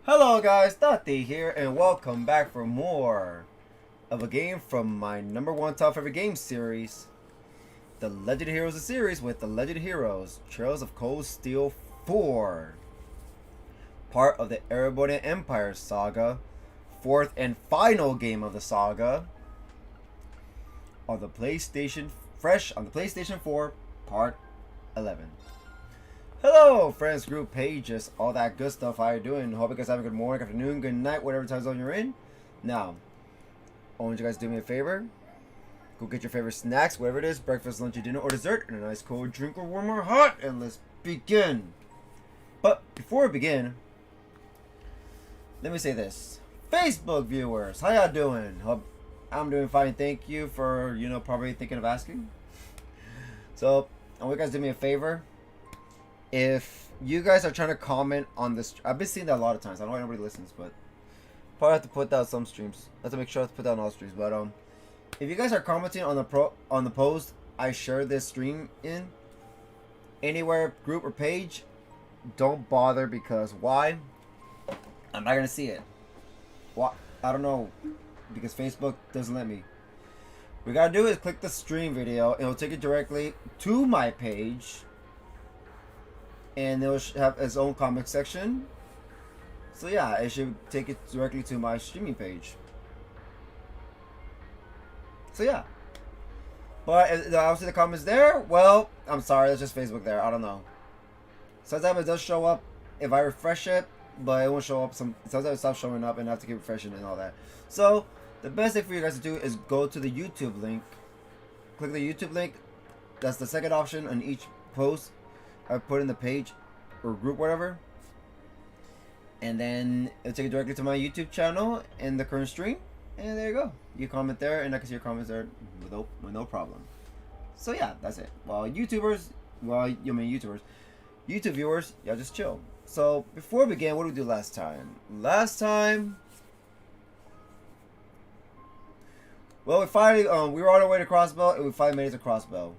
Hello guys, Taty here, and welcome back for more of a game from my #1 top favorite game series, The Legend of Heroes of series with The Legend of Heroes, Trails of Cold Steel 4. Part of the Erebonia Empire Saga, 4th and final game of the saga, on the PlayStation, fresh on the PlayStation 4, Part 11. Hello, friends, group, pages, all that good stuff. How you doing? Hope you guys have a good morning, afternoon, good night, whatever time zone you're in. Now, I want you guys to do me a favor. Go get your favorite snacks, whatever it is, breakfast, lunch, dinner, or dessert, and a nice cold drink or warm or hot, and let's begin. But before we begin, let me say this. Facebook viewers, how y'all doing? Hope I'm doing fine. Thank you for, probably thinking of asking. So, I want you guys to do me a favor. If you guys are trying to comment on this, I've been seeing that a lot of times. I don't know why nobody listens, but probably have to put that on some streams. I have to make sure to put that on all streams. But if you guys are commenting on the post I share this stream in, anywhere, group or page, don't bother, because why? I'm not gonna see it. Why? I don't know, because Facebook doesn't let me. What you gotta do is click the stream video, and it'll take you directly to my page. And it'll have its own comment section. So yeah, it should take it directly to my streaming page. So yeah. But obviously the comments there, well, I'm sorry, that's just Facebook there. I don't know. Sometimes it does show up if I refresh it, but it won't show up. Sometimes it stops showing up and I have to keep refreshing and all that. So the best thing for you guys to do is go to the YouTube link. Click the YouTube link. That's the second option on each post I put in the page or group, whatever, and then it'll take you directly to my YouTube channel and the current stream, and there you go. You comment there, and I can see your comments there with no problem. So yeah, that's it. Well, YouTube viewers, y'all just chill. So before we begin, what did we do last time? Well, we finally we were on our way to Crossbow, and we finally made it to Crossbow.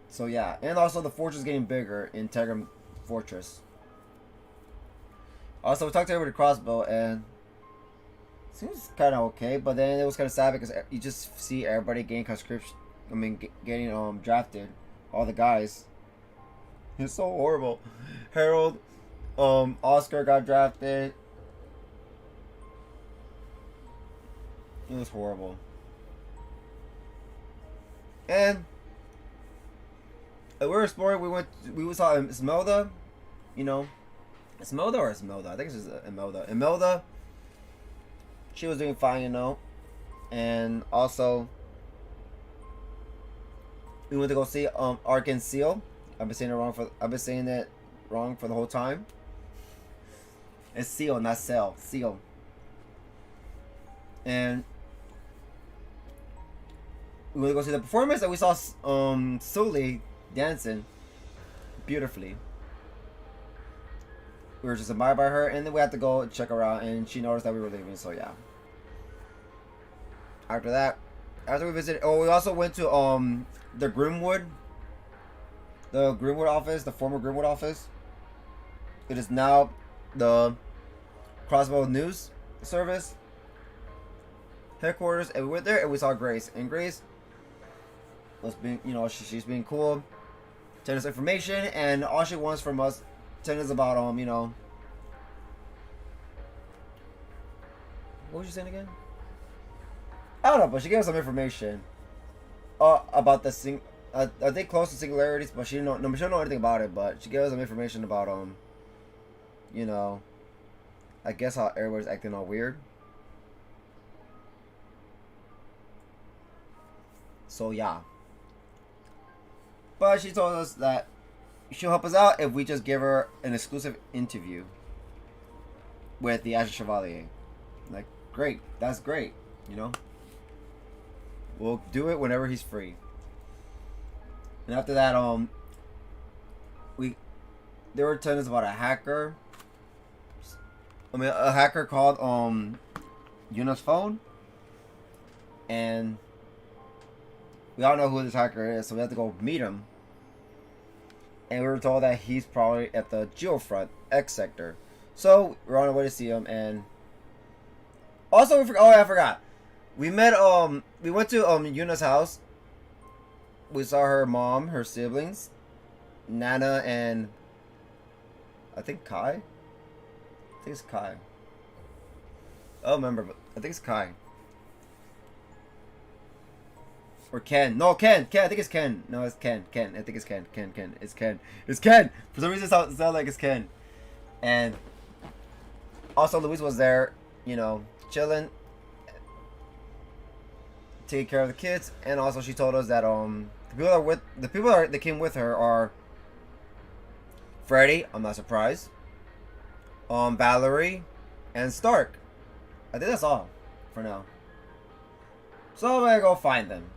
So yeah, and also the fortress is getting bigger in Tegram Fortress. Also, we talked to everybody at Crossbow, and it seems kind of okay, but then it was kind of sad because you just see everybody getting conscription. Getting drafted, all the guys. It's so horrible. Harold, Oscar got drafted. It was horrible. And we were exploring. We saw Esmelda. Esmelda or Esmelda? I think it's just Imelda. Imelda. She was doing fine, and also we went to go see Arkan Seal. I've been saying it wrong for the whole time. It's Seal, not Cell. Seal. And we went to go see the performance, and we saw Sully dancing beautifully. We were just admired by her, and then we had to go check her out, and she noticed that we were leaving, so yeah. After that, after we visited, we also went to the Grimwood office, the former Grimwood office. It is now the Crossbow News Service headquarters, and we went there and we saw Grace, and Grace was being, she's being cool, telling us information, and all she wants from us, telling us about what was she saying again? I don't know, but she gave us some information about the are they close to singularities? But she didn't know anything about it. But she gave us some information about I guess how everybody's acting all weird. So yeah. But she told us that she'll help us out if we just give her an exclusive interview with the Asher Chevalier. Like, great, that's great, We'll do it whenever he's free. And after that, they were telling us about a hacker. A hacker called Yuna's phone, and we all know who this hacker is, so we have to go meet him. And we were told that he's probably at the Geofront X sector, so we're on our way to see him. And also, I forgot. We met we went to Yuna's house. We saw her mom, her siblings, Nana, and I think Kai. I think it's Kai. I don't remember, but I think it's Kai. Or Ken. No, Ken. I think it's Ken. No, it's Ken. I think it's Ken. It's Ken. It's Ken. For some reason, it sounds like it's Ken. And also, Louise was there, chilling, taking care of the kids. And also, she told us that the people that came with her are Freddy. I'm not surprised. Valerie, and Stark. I think that's all for now. So I'm gonna go find them.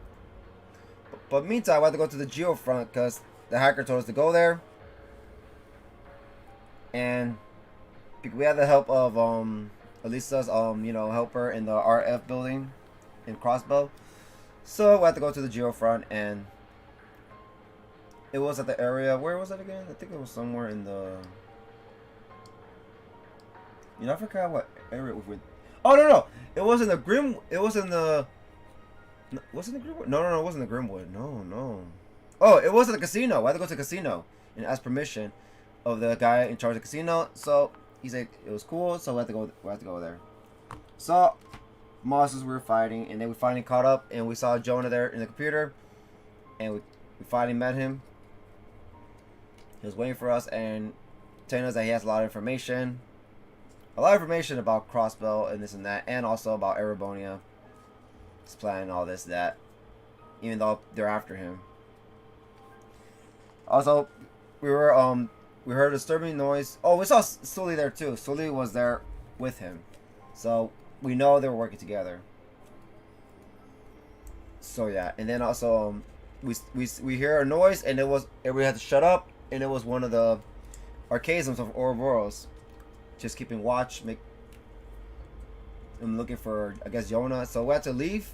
But meantime, I had to go to the Geofront because the hacker told us to go there. And we had the help of Elisa's helper in the RF building in Crossbow. So we had to go to the Geofront, and it was at the area. Where was it again? I think it was somewhere in the. I forgot what area we went. Oh no! It wasn't the Grim. It was in the. Was it the Grimwood? No, it wasn't the Grimwood. No. Oh, it wasn't the casino. I had to go to the casino and ask permission of the guy in charge of the casino. So he said it was cool. So we had to go. We had to go there. So monsters we were fighting, and then we finally caught up, and we saw Jonah there in the computer, and we finally met him. He was waiting for us and telling us that he has a lot of information. A lot of information about Crossbow and this and that, and also about Erebonia. He's planning all this, that, even though they're after him. Also, we heard a disturbing noise. Oh, we saw Sully there too. Sully was there with him, so we know they were working together. So yeah, and then also we hear a noise, and we had to shut up, and it was one of the archaisms of Ouroboros. Just keeping watch. I'm looking for, I guess, Yona. So we had to leave.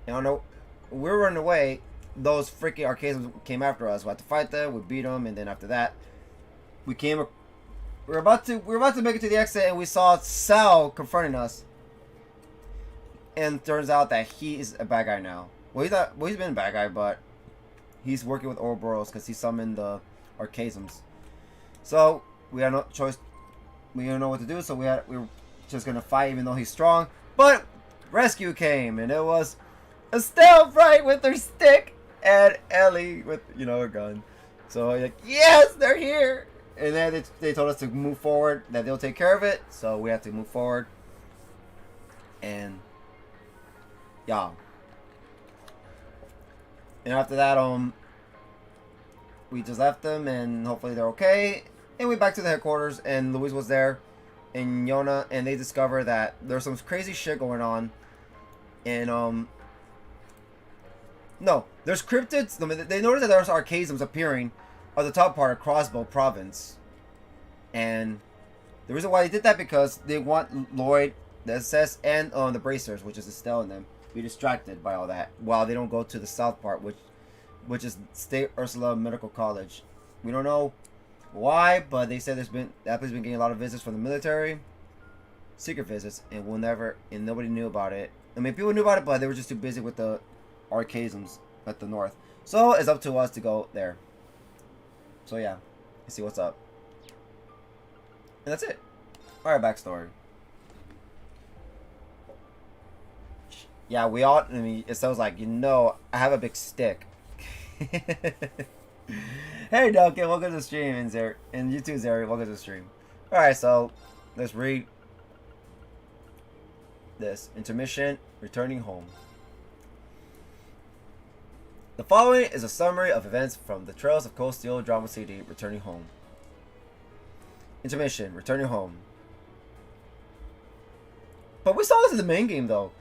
And I don't know, we were running away. Those freaking archaisms came after us. We had to fight them. We beat them, and then after that, we were about to make it to the exit, and we saw Sal confronting us. And turns out that he is a bad guy now. Well, he's been a bad guy, but he's working with Ouroboros because he summoned the archaisms. So we had no choice. We didn't know what to do, so we were just gonna fight, even though he's strong. But rescue came, and it was Estelle Bright with her stick and Ellie with her gun. So like, yes, they're here. And then they told us to move forward, that they'll take care of it. So we have to move forward. And yeah. And after that, we just left them, and hopefully they're okay. And we went back to the headquarters, and Louise was there in Yona, and they discover that there's some crazy shit going on. And no, there's cryptids. They notice that there's archaisms appearing on the top part of Crossbow Province, and the reason why they did that because they want Lloyd, the SS, and the Bracers, which is Estelle in them, be distracted by all that while they don't go to the south part, which is State Ursula Medical College. We don't know why, but they said that place been getting a lot of visits from the military, secret visits, and nobody knew about it. I mean, people knew about it, but they were just too busy with the archaisms at the north. So it's up to us to go there. So yeah, let's see what's up. And that's it. Alright, backstory. Yeah, it sounds like, I have a big stick. Hey, Duncan, welcome to the stream, and you too, Zeri, welcome to the stream. Alright, so, let's read this. Intermission, returning home. The following is a summary of events from the Trails of Cold Steel drama CD, Returning Home. Intermission, returning home. But we saw this in the main game, though.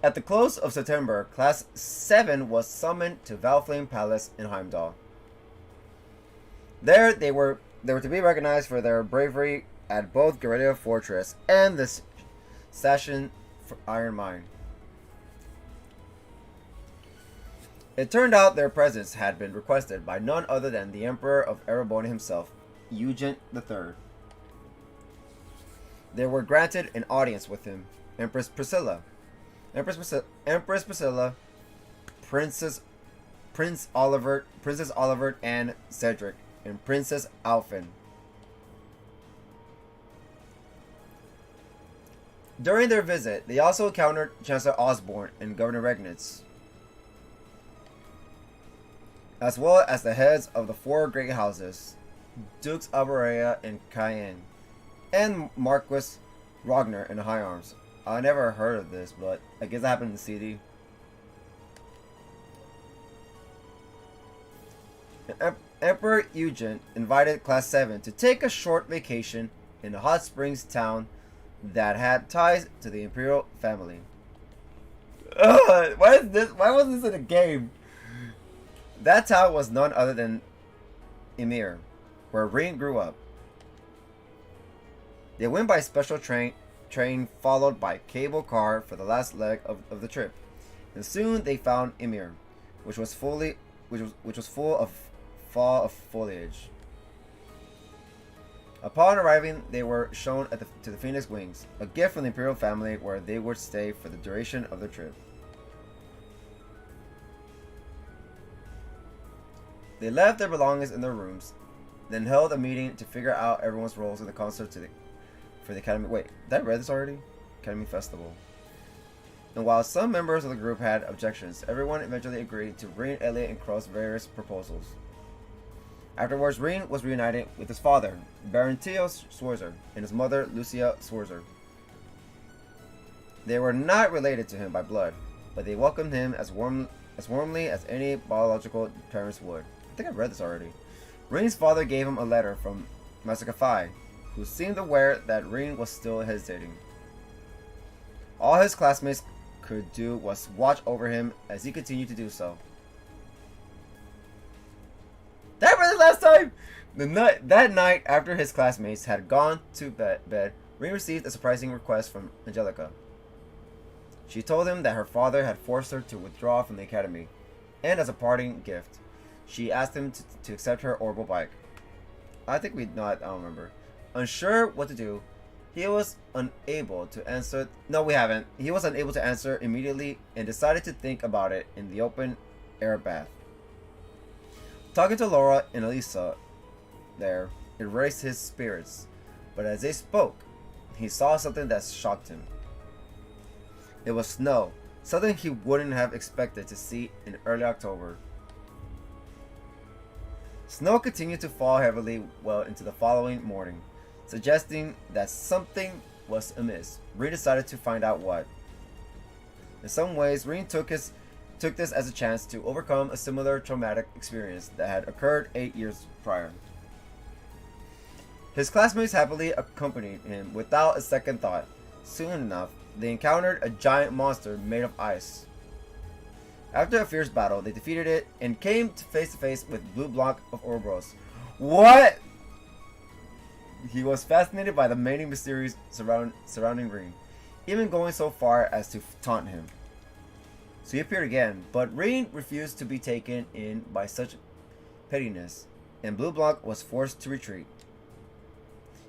At the close of September, Class 7 was summoned to Valflame Palace in Heimdall. There, they were to be recognized for their bravery at both Guerrilla Fortress and the Sashin Iron Mine. It turned out their presence had been requested by none other than the Emperor of Erebonia himself, Eugen III. They were granted an audience with him, Empress Priscilla, Prince Oliver and Cedric, and Princess Alphen. During their visit, they also encountered Chancellor Osborne and Governor Regnitz, as well as the heads of the 4 great houses, Dukes Alvaria and Cayenne, and Marquis Ragnar in High Arms. I never heard of this, but I guess that happened in the CD. Emperor Eugen invited Class 7 to take a short vacation in a hot springs town that had ties to the Imperial family. Ugh, why was this in a game? That town was none other than Emir, where Rean grew up. They went by special train followed by cable car for the last leg of the trip, and soon they found Emir, which was full of fall of foliage. Upon arriving, they were shown to the Phoenix Wings, a gift from the Imperial family where they would stay for the duration of their trip. They left their belongings in their rooms, then held a meeting to figure out everyone's roles in the concert for the Academy. Wait, did I read this already? Academy Festival. And while some members of the group had objections, everyone eventually agreed to Rean, Elliot, and Crow's various proposals. Afterwards, Rean was reunited with his father, Baron Theo Sworzer, and his mother, Lucia Sworzer. They were not related to him by blood, but they welcomed him as warmly as any biological parents would. I think I read this already. Rean's father gave him a letter from Massacre Phi, who seemed aware that Rean was still hesitating. All his classmates could do was watch over him as he continued to do so. Did I read this last time? That night, after his classmates had gone to bed, Rean received a surprising request from Angelica. She told him that her father had forced her to withdraw from the academy, and as a parting gift, she asked him to accept her orbital bike. I think I don't remember. Unsure what to do, he was unable to answer. No, we haven't. He was unable to answer immediately and decided to think about it in the open air bath. Talking to Laura and Elisa there, it raised his spirits, but as they spoke, he saw something that shocked him. It was snow, something he wouldn't have expected to see in early October. Snow continued to fall heavily well into the following morning, suggesting that something was amiss. Rean decided to find out what. In some ways, Rean took this as a chance to overcome a similar traumatic experience that had occurred 8 years prior. His classmates happily accompanied him without a second thought. Soon enough, they encountered a giant monster made of ice. After a fierce battle, they defeated it and came face to face with Blue Block of Ouroboros. What? He was fascinated by the many mysteries surrounding Ring, even going so far as to taunt him. So he appeared again, but Ring refused to be taken in by such pettiness, and Blue Block was forced to retreat.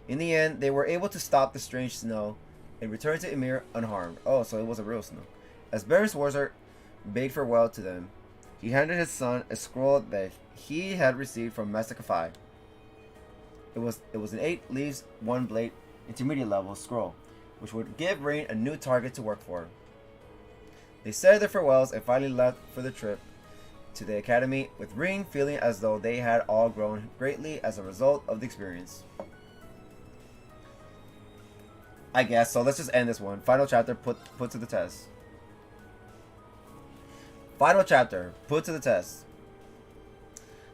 In the end, they were able to stop the strange snow and return to Ymir unharmed. Oh, so it was a real snow. As Baron Sworzer bade farewell to them, he handed his son a scroll that he had received from Master Kafai. It was an 8 leaves, 1 blade, intermediate level scroll, which would give Rain a new target to work for. They said their farewells and finally left for the trip to the academy, with Ring feeling as though they had all grown greatly as a result of the experience. I guess so. Let's just end this one. Final chapter put to the test. Final chapter put to the test.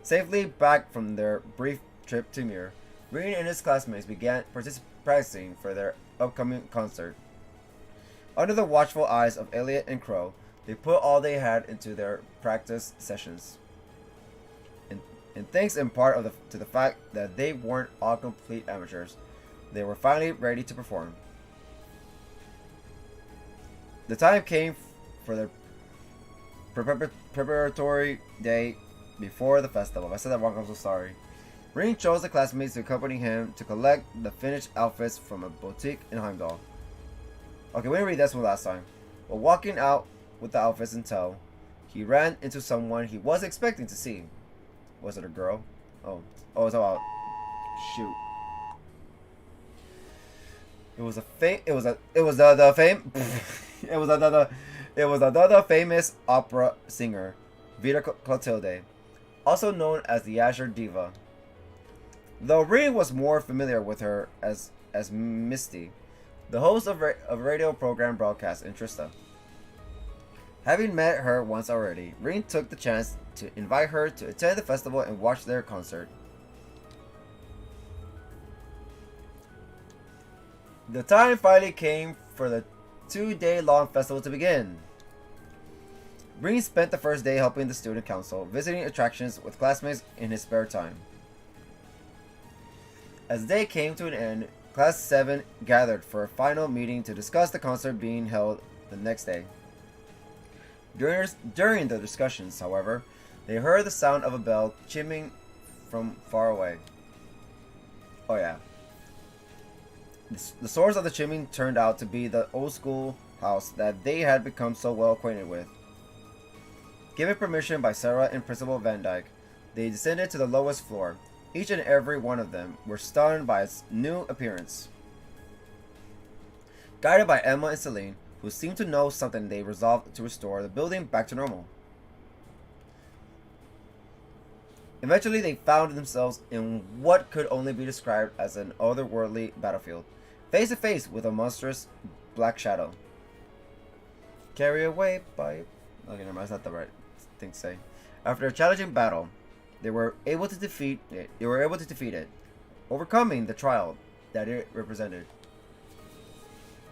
Safely back from their brief trip to Ymir, Ring and his classmates began practicing for their upcoming concert. Under the watchful eyes of Elliot and Crow, they put all they had into their practice sessions. And thanks in part to the fact that they weren't all complete amateurs, they were finally ready to perform. The time came for their preparatory day before the festival. If I said that wrong, I'm so sorry. Ring chose the classmates to accompany him to collect the finished outfits from a boutique in Heimdall. Okay, we didn't read this one last time. While walking out with the outfits in tow, he ran into someone he was expecting to see. Was it a girl? It's about shoot. It was another famous opera singer, Vita Clotilde, also known as the Azure Diva. Though Ring was more familiar with her as Misty, the host of a radio program broadcast in Trista. Having met her once already, Ring took the chance to invite her to attend the festival and watch their concert. The time finally came for the 2-day-long festival to begin. Ring spent the first day helping the student council, visiting attractions with classmates in his spare time. As the day came to an end, Class 7 gathered for a final meeting to discuss the concert being held the next day. During the discussions, however, they heard the sound of a bell chimming from far away. Oh yeah. The source of the chimming turned out to be the old school house that they had become so well acquainted with. Given permission by Sarah and Principal Van Dyke, they descended to the lowest floor. Each and every one of them were stunned by its new appearance. Guided by Emma and Celine, who seemed to know something, they resolved to restore the building back to normal. Eventually, they found themselves in what could only be described as an otherworldly battlefield, face to face with a monstrous black shadow. Carry away by... Okay, never mind, that's not the right thing to say. After a challenging battle, they were able to defeat it, overcoming the trial that it represented.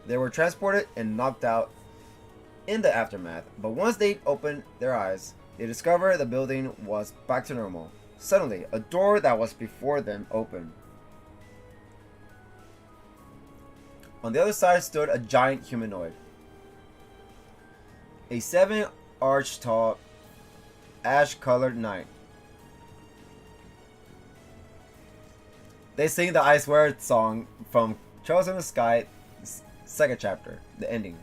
They were transported and knocked out in the aftermath, but once they opened their eyes, they discovered the building was back to normal. Suddenly, a door that was before them opened. On the other side stood a giant humanoid. A 7-arch tall, ash-colored knight. They sing the I Swear song from Charles in the Sky, second chapter, the ending.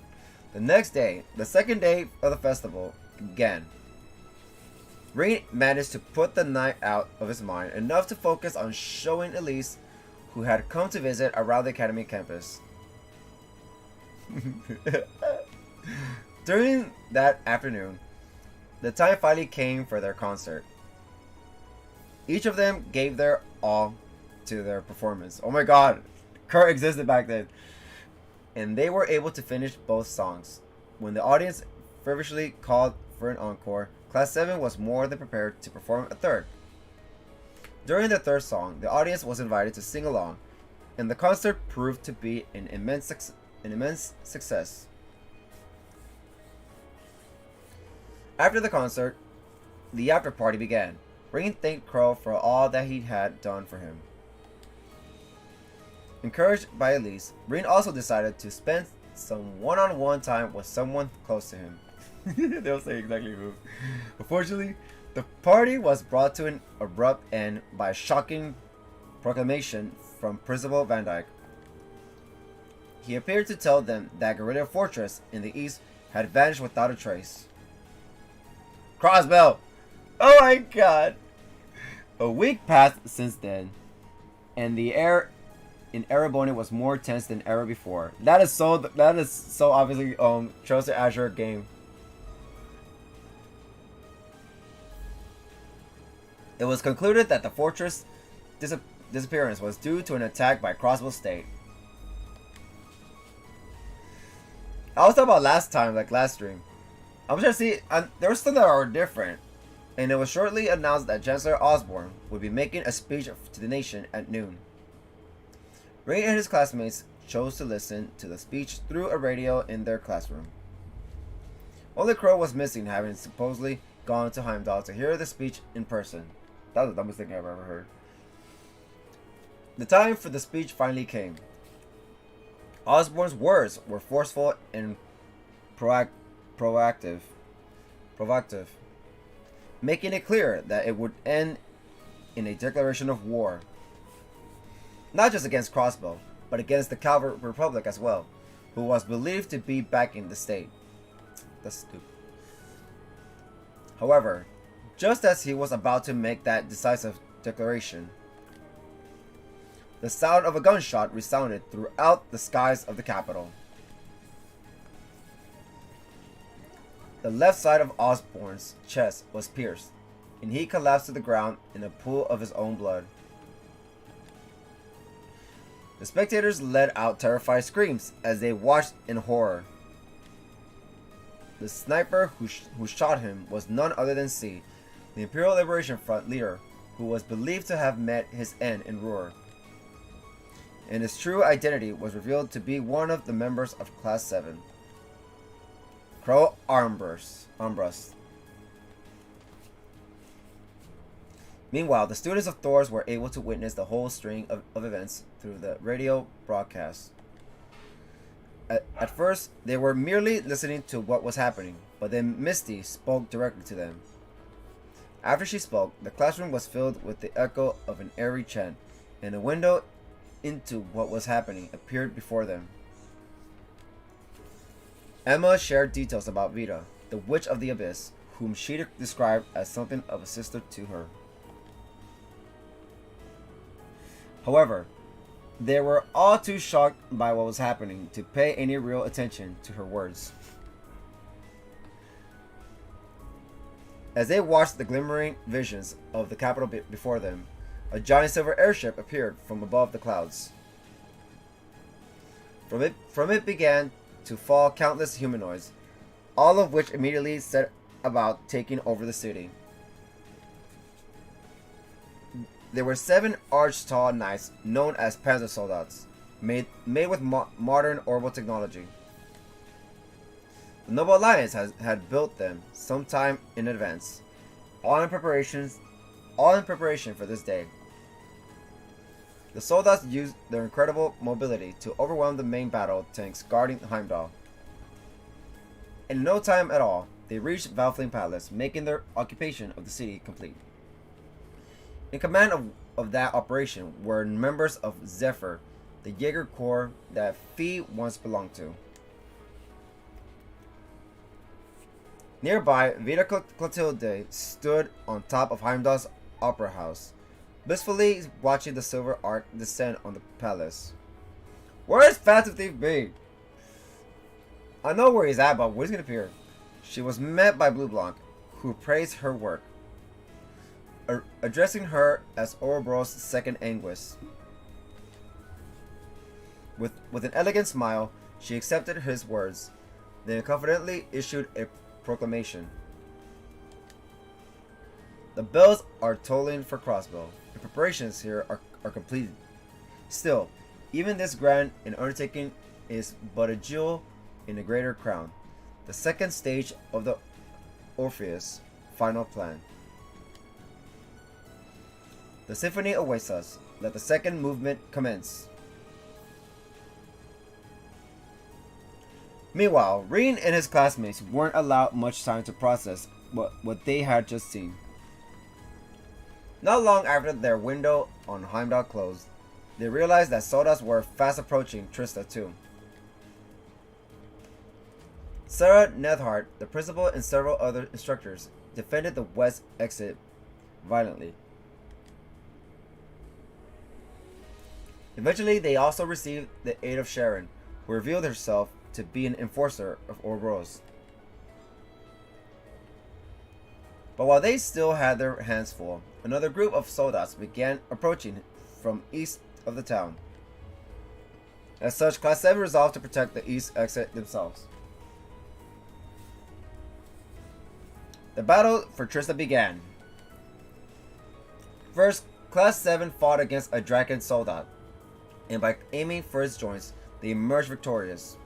The next day, the second day of the festival, began. Ring managed to put the knight out of his mind enough to focus on showing Elise, who had come to visit, around the academy campus. During that afternoon, the time finally came for their concert. Each of them gave their all to their performance. Oh my god, Kurt existed back then. And they were able to finish both songs. When the audience feverishly called for an encore, Class 7 was more than prepared to perform a third. During the third song, the audience was invited to sing along, and the concert proved to be an immense success. After the concert, the after party began. Rain thanked Crow for all that he had done for him. Encouraged by Elise, Rain also decided to spend some one-on-one time with someone close to him. They'll say exactly who. Unfortunately, the party was brought to an abrupt end by a shocking proclamation from Principal Van Dyke. He appeared to tell them that Guerrilla Fortress in the east had vanished without a trace. Crossbell! Oh my god! A week passed since then, and the air in Erebonia was more tense than ever before. That is so obviously Trails to Azure game. It was concluded that the fortress disappearance was due to an attack by Crossbow State. I was talking about last stream. I'm trying to see, there was some that are different. And it was shortly announced that Chancellor Osborne would be making a speech to the nation at noon. Rain and his classmates chose to listen to the speech through a radio in their classroom. Only Crow was missing, having supposedly gone to Heimdall to hear the speech in person. That was the dumbest thing I've ever heard. The time for the speech finally came. Osborne's words were forceful and provocative, making it clear that it would end in a declaration of war. Not just against Crossbow, but against the Calvert Republic as well, who was believed to be backing the state. That's stupid. However, just as he was about to make that decisive declaration, the sound of a gunshot resounded throughout the skies of the capital. The left side of Osborne's chest was pierced, and he collapsed to the ground in a pool of his own blood. The spectators let out terrified screams as they watched in horror. The sniper who shot him was none other than C, the Imperial Liberation Front leader, who was believed to have met his end in Ruhr. And his true identity was revealed to be one of the members of Class 7. Crow Armbrust. Meanwhile, the students of Thors were able to witness the whole string of events through the radio broadcast. At first, they were merely listening to what was happening, but then Misty spoke directly to them. After she spoke, the classroom was filled with the echo of an airy chant, and a window into what was happening appeared before them. Emma shared details about Vita, the Witch of the Abyss, whom she described as something of a sister to her. However, they were all too shocked by what was happening to pay any real attention to her words. As they watched the glimmering visions of the capital before them, a giant silver airship appeared from above the clouds. From it began to fall countless humanoids, all of which immediately set about taking over the city. There were 7 arch-tall knights known as Panzer Soldaten, made with modern orbital technology. The Noble Alliance had built them sometime in advance, all in preparation for this day. The Soldaten used their incredible mobility to overwhelm the main battle tanks guarding Heimdall. In no time at all, they reached Valfling Palace, making their occupation of the city complete. In command of that operation were members of Zephyr, the Jaeger Corps that Fee once belonged to. Nearby, Vita Clotilde stood on top of Heimdall's opera house, blissfully watching the silver arc descend on the palace. Where is Phantom Thief B? I know where he's at, but where's he gonna appear? She was met by Blue Blanc, who praised her work, addressing her as Ouroboros' second Anguis. With an elegant smile, she accepted his words, then confidently issued a proclamation. The bells are tolling for Crossbow, and preparations here are completed. Still, Even this grand and undertaking is but a jewel in a greater crown, the second stage of the Orpheus final plan. The symphony awaits us. Let the second movement commence. Meanwhile, Rin and his classmates weren't allowed much time to process what they had just seen. Not long after their window on Heimdall closed, they realized that soldiers were fast approaching Trista too. Sarah Nethart, the principal, and several other instructors defended the west exit violently. Eventually, they also received the aid of Sharon, who revealed herself to be an enforcer of Ouroboros. But while they still had their hands full, another group of soldiers began approaching from east of the town. As such, Class 7 resolved to protect the east exit themselves. The battle for Trista began. First, Class 7 fought against a dragon soldat, and by aiming for his joints, they emerged victorious.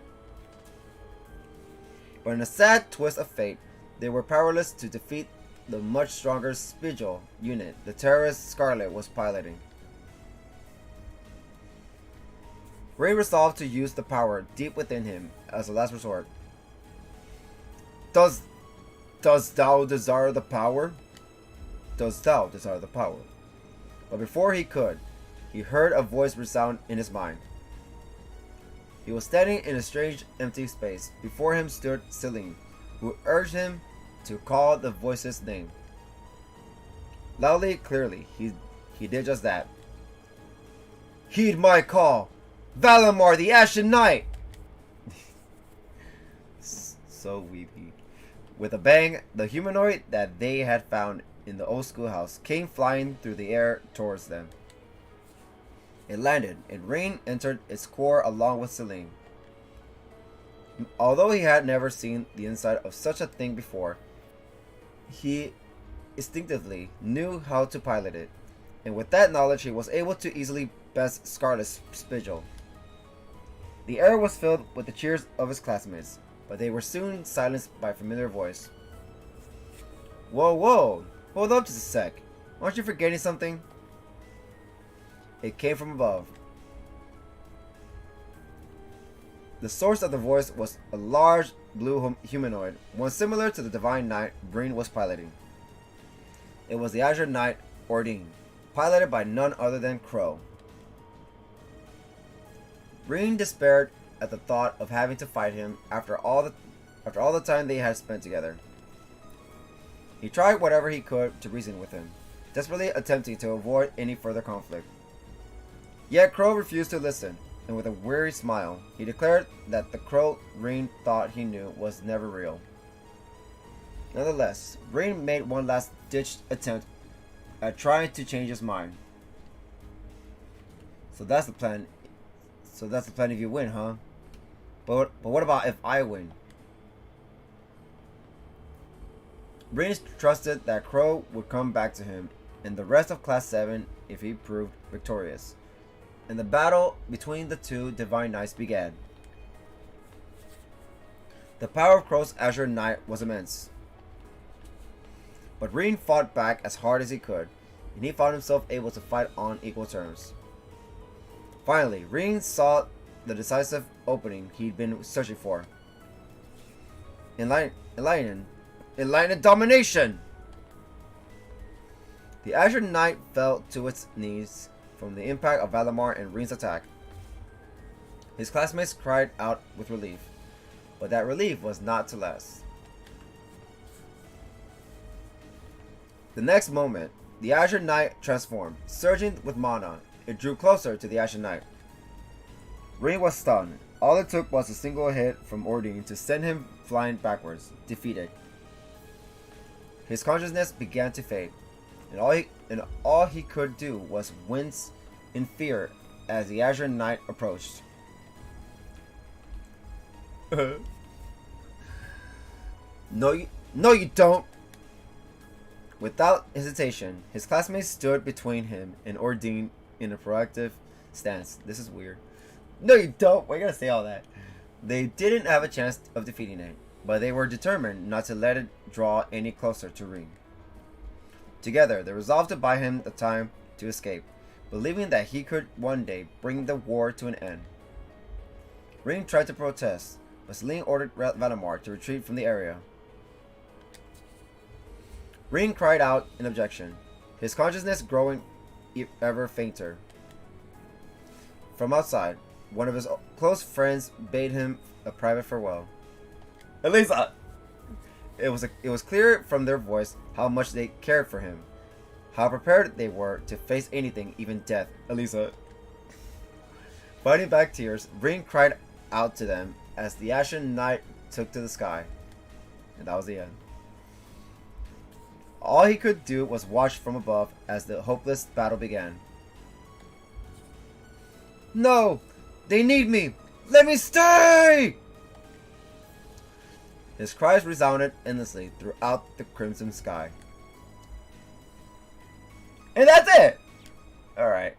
But in a sad twist of fate, they were powerless to defeat the much stronger Spigel unit the terrorist Scarlet was piloting. Ray resolved to use the power deep within him as a last resort. Does thou desire the power? Does thou desire the power? But before he could, he heard a voice resound in his mind. He was standing in a strange empty space. Before him stood Celine, who urged him to call the voice's name. Loudly, clearly, he did just that. Heed my call! Valimar the Ashen Knight! So weepy. With a bang, the humanoid that they had found in the old schoolhouse came flying through the air towards them. It landed, and Rain entered its core along with Celine. Although he had never seen the inside of such a thing before, he instinctively knew how to pilot it, and with that knowledge he was able to easily best Scarlet's Spigel. The air was filled with the cheers of his classmates, but they were soon silenced by a familiar voice. Whoa, whoa! Hold up just a sec. Aren't you forgetting something? It came from above. The source of the voice was a large blue humanoid, one similar to the Divine Knight Breen was piloting. It was the Azure Knight Ordine, piloted by none other than Crow. Breen despaired at the thought of having to fight him after all the time they had spent together. He tried whatever he could to reason with him, desperately attempting to avoid any further conflict. Yet Crow refused to listen, and with a weary smile, he declared that the Crow Rain thought he knew was never real. Nonetheless, Rain made one last-ditched attempt at trying to change his mind. So that's the plan. So that's the plan if you win, huh? But what about if I win? Rain trusted that Crow would come back to him and the rest of Class 7 if he proved victorious. And the battle between the two Divine Knights began. The power of Crow's Azure Knight was immense. But Rin fought back as hard as he could, and he found himself able to fight on equal terms. Finally, Rin saw the decisive opening he'd been searching for. Enlightened domination! The Azure Knight fell to its knees from the impact of Valimar and Rin's attack. His classmates cried out with relief, but that relief was not to last. The next moment, the Azure Knight transformed. Surging with mana, it drew closer to the Azure Knight. Rin was stunned. All it took was a single hit from Ordine to send him flying backwards, defeated. His consciousness began to fade, and all he could do was wince in fear as the Azure Knight approached. No, you don't! Without hesitation, his classmates stood between him and Ordine in a proactive stance. This is weird. No, you don't. Why you gotta say all that? They didn't have a chance of defeating it, but they were determined not to let it draw any closer to Ring. Together, they resolved to buy him the time to escape, believing that he could one day bring the war to an end. Ring tried to protest, but Selene ordered Valimar to retreat from the area. Ring cried out in objection, his consciousness growing ever fainter. From outside, one of his close friends bade him a private farewell. Elisa! It was clear from their voice how much they cared for him, how prepared they were to face anything, even death. Elisa. Fighting back tears, Ring cried out to them as the ashen night took to the sky. And that was the end. All he could do was watch from above as the hopeless battle began. No! They need me! Let me stay! His cries resounded endlessly throughout the crimson sky. And that's it! Alright.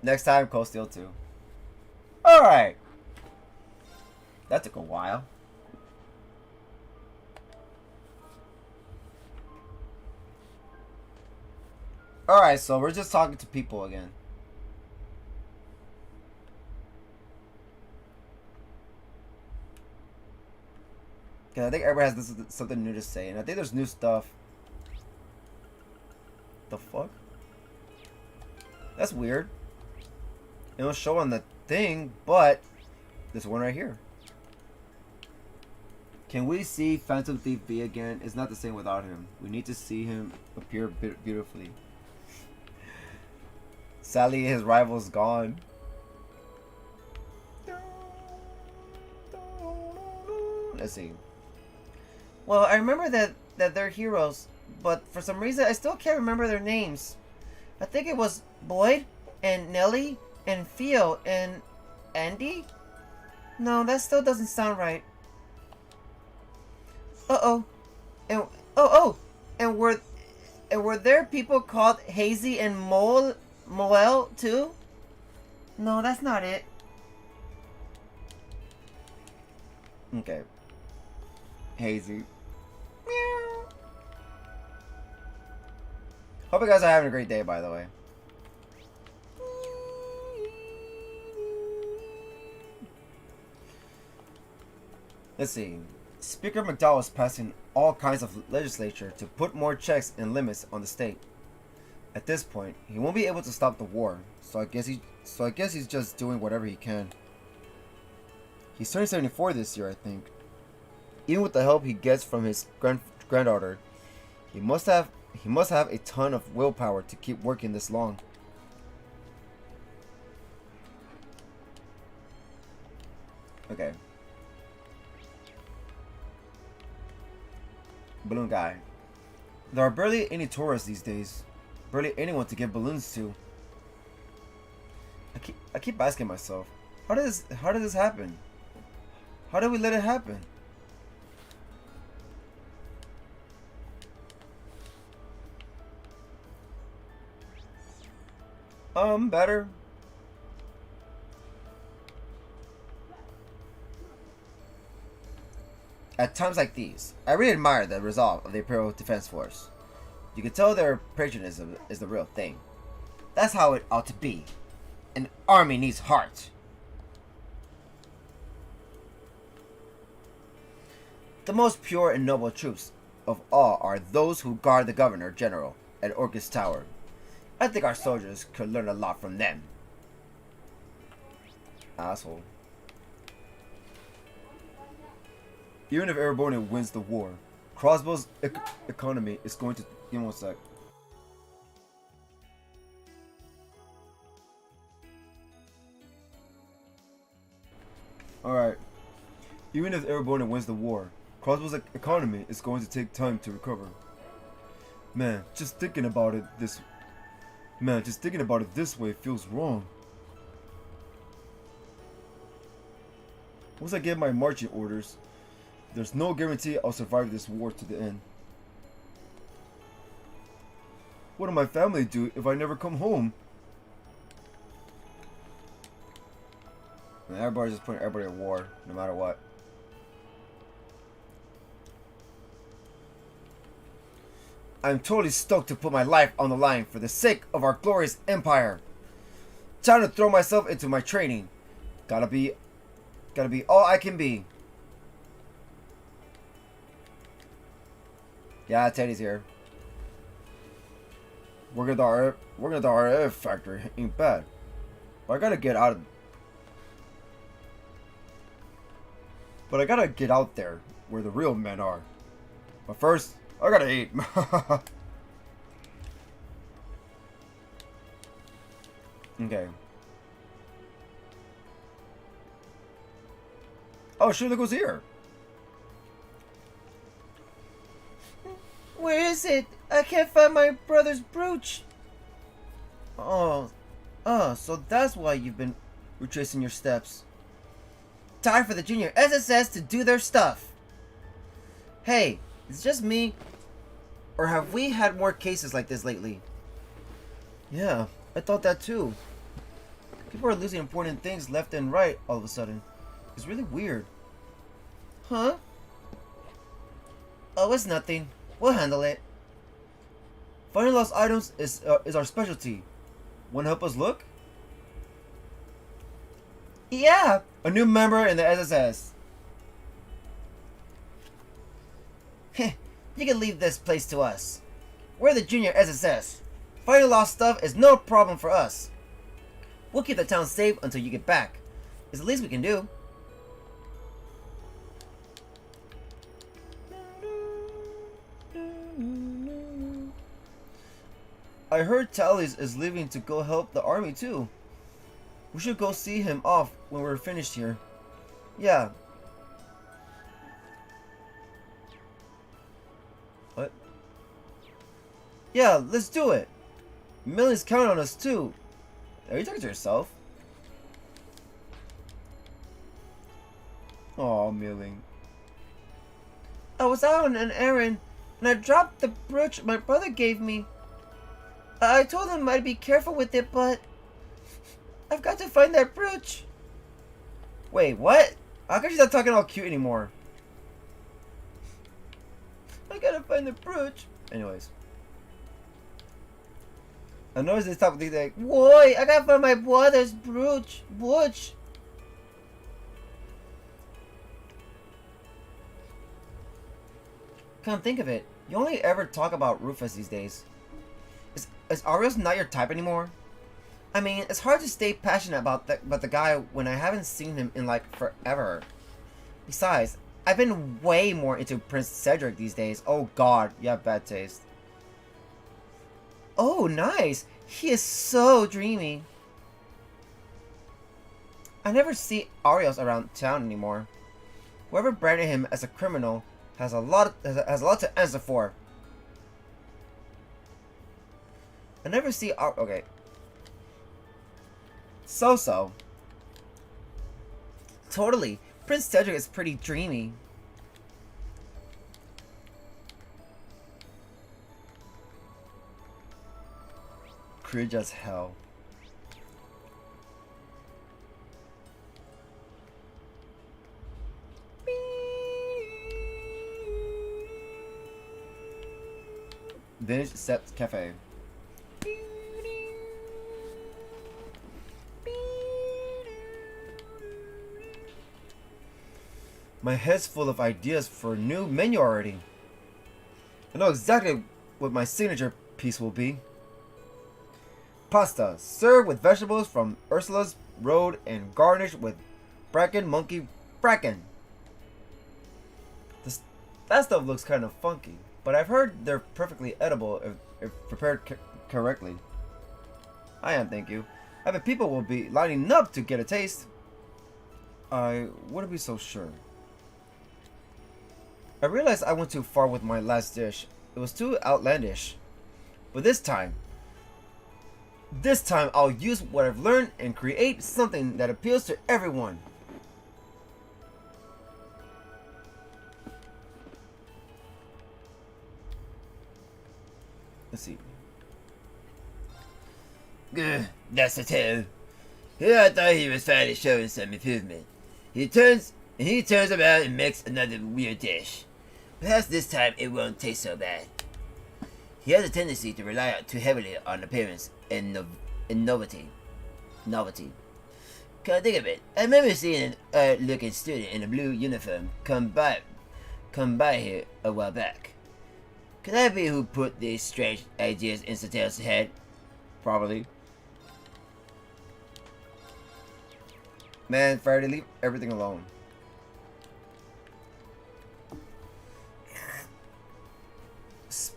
Next time, Cold Steel 2. Alright. That took a while. Alright, so we're just talking to people again. I think everybody has something new to say, and I think there's new stuff. The fuck? That's weird. It'll show on the thing, but this one right here. Can we see Phantom Thief B again? It's not the same without him. We need to see him appear beautifully. Sadly, his rival's gone. Let's see. Well, I remember that they're heroes, but for some reason I still can't remember their names. I think it was Boyd and Nellie and Theo and Andy? No, that still doesn't sound right. Uh-oh. And were there people called Hazy and Moel too? No, that's not it. Okay. Hazy. Meow. Hope you guys are having a great day, by the way. Let's see. Speaker McDowell is passing all kinds of legislature to put more checks and limits on the state. At this point, he won't be able to stop the war, so I guess he's just doing whatever he can. He's turning 74 this year, I think. Even with the help he gets from his granddaughter, he must have a ton of willpower to keep working this long. Okay. Balloon guy. There are barely any tourists these days. Barely anyone to give balloons to. I keep asking myself, how did this happen? How did we let it happen? Better. At times like these, I really admire the resolve of the Imperial Defense Force. You can tell their patriotism is the real thing. That's how it ought to be. An army needs heart. The most pure and noble troops of all are those who guard the Governor General at Orcus Tower. I think our soldiers could learn a lot from them. Asshole. Even if Erebonia wins the war, Crossbow's economy is going to... Give me one sec. Alright. Even if Erebonia wins the war, Crossbow's economy is going to take time to recover. Man, just thinking about it this way feels wrong. Once I get my marching orders, there's no guarantee I'll survive this war to the end. What will my family do if I never come home? mean, everybody's just putting everybody at war, no matter what. I'm totally stoked to put my life on the line for the sake of our glorious empire. Time to throw myself into my training. Gotta be all I can be. Yeah, Taty's here. Working at the RF factory ain't bad. But I gotta get out there where the real men are. But first, I gotta eat. Okay. Oh, shoot, look who's here. Where is it? I can't find my brother's brooch. Oh, so that's why you've been retracing your steps. Time for the junior SSS to do their stuff. Hey, it's just me? Or have we had more cases like this lately? Yeah, I thought that too. People are losing important things left and right all of a sudden. It's really weird. Huh? Oh, it's nothing. We'll handle it. Finding lost items is our specialty. Wanna help us look? Yeah. A new member in the SSS. You can leave this place to us. We're the junior SSS. Finding lost stuff is no problem for us. We'll keep the town safe until you get back. It's the least we can do. I heard Taly is leaving to go help the army too. We should go see him off when we're finished here. Yeah. What? Yeah, let's do it. Millie's counting on us too. Are you talking to yourself? Aw, Millie. I was out on an errand, and I dropped the brooch my brother gave me. I told him I'd be careful with it, but I've got to find that brooch. Wait, what? How come she's not talking all cute anymore? I gotta find the brooch. Anyways. I noticed they stop like, boy, I gotta find my brother's brooch. Come think of it, you only ever talk about Rufus these days. Is Arios not your type anymore? I mean, it's hard to stay passionate about the guy when I haven't seen him in like forever. Besides, I've been way more into Prince Cedric these days. Oh god, you have bad taste. Oh, nice. He is so dreamy. I never see Arios around town anymore. Whoever branded him as a criminal has a lot to answer for. I never see okay. So. Totally. Prince Cedric is pretty dreamy. Cringe as hell. Vintage Set Cafe. My head's full of ideas for a new menu already. I know exactly what my signature piece will be. Pasta, served with vegetables from Ursula's Road and garnished with bracken monkey bracken. That stuff looks kind of funky, but I've heard they're perfectly edible if prepared correctly. I am, thank you. I bet people will be lining up to get a taste. I wouldn't be so sure. I realized I went too far with my last dish. It was too outlandish. But this time I'll use what I've learned and create something that appeals to everyone. Let's see. That's a tale. Here I thought he was finally showing some improvement. He turns around and makes another weird dish. Perhaps this time it won't taste so bad. He has a tendency to rely too heavily on appearance and novelty. Come think of it, I remember seeing an looking student in a blue uniform come by here a while back. Could that be who put these strange ideas into Tails' head? Probably. Man, Faraday, leave everything alone.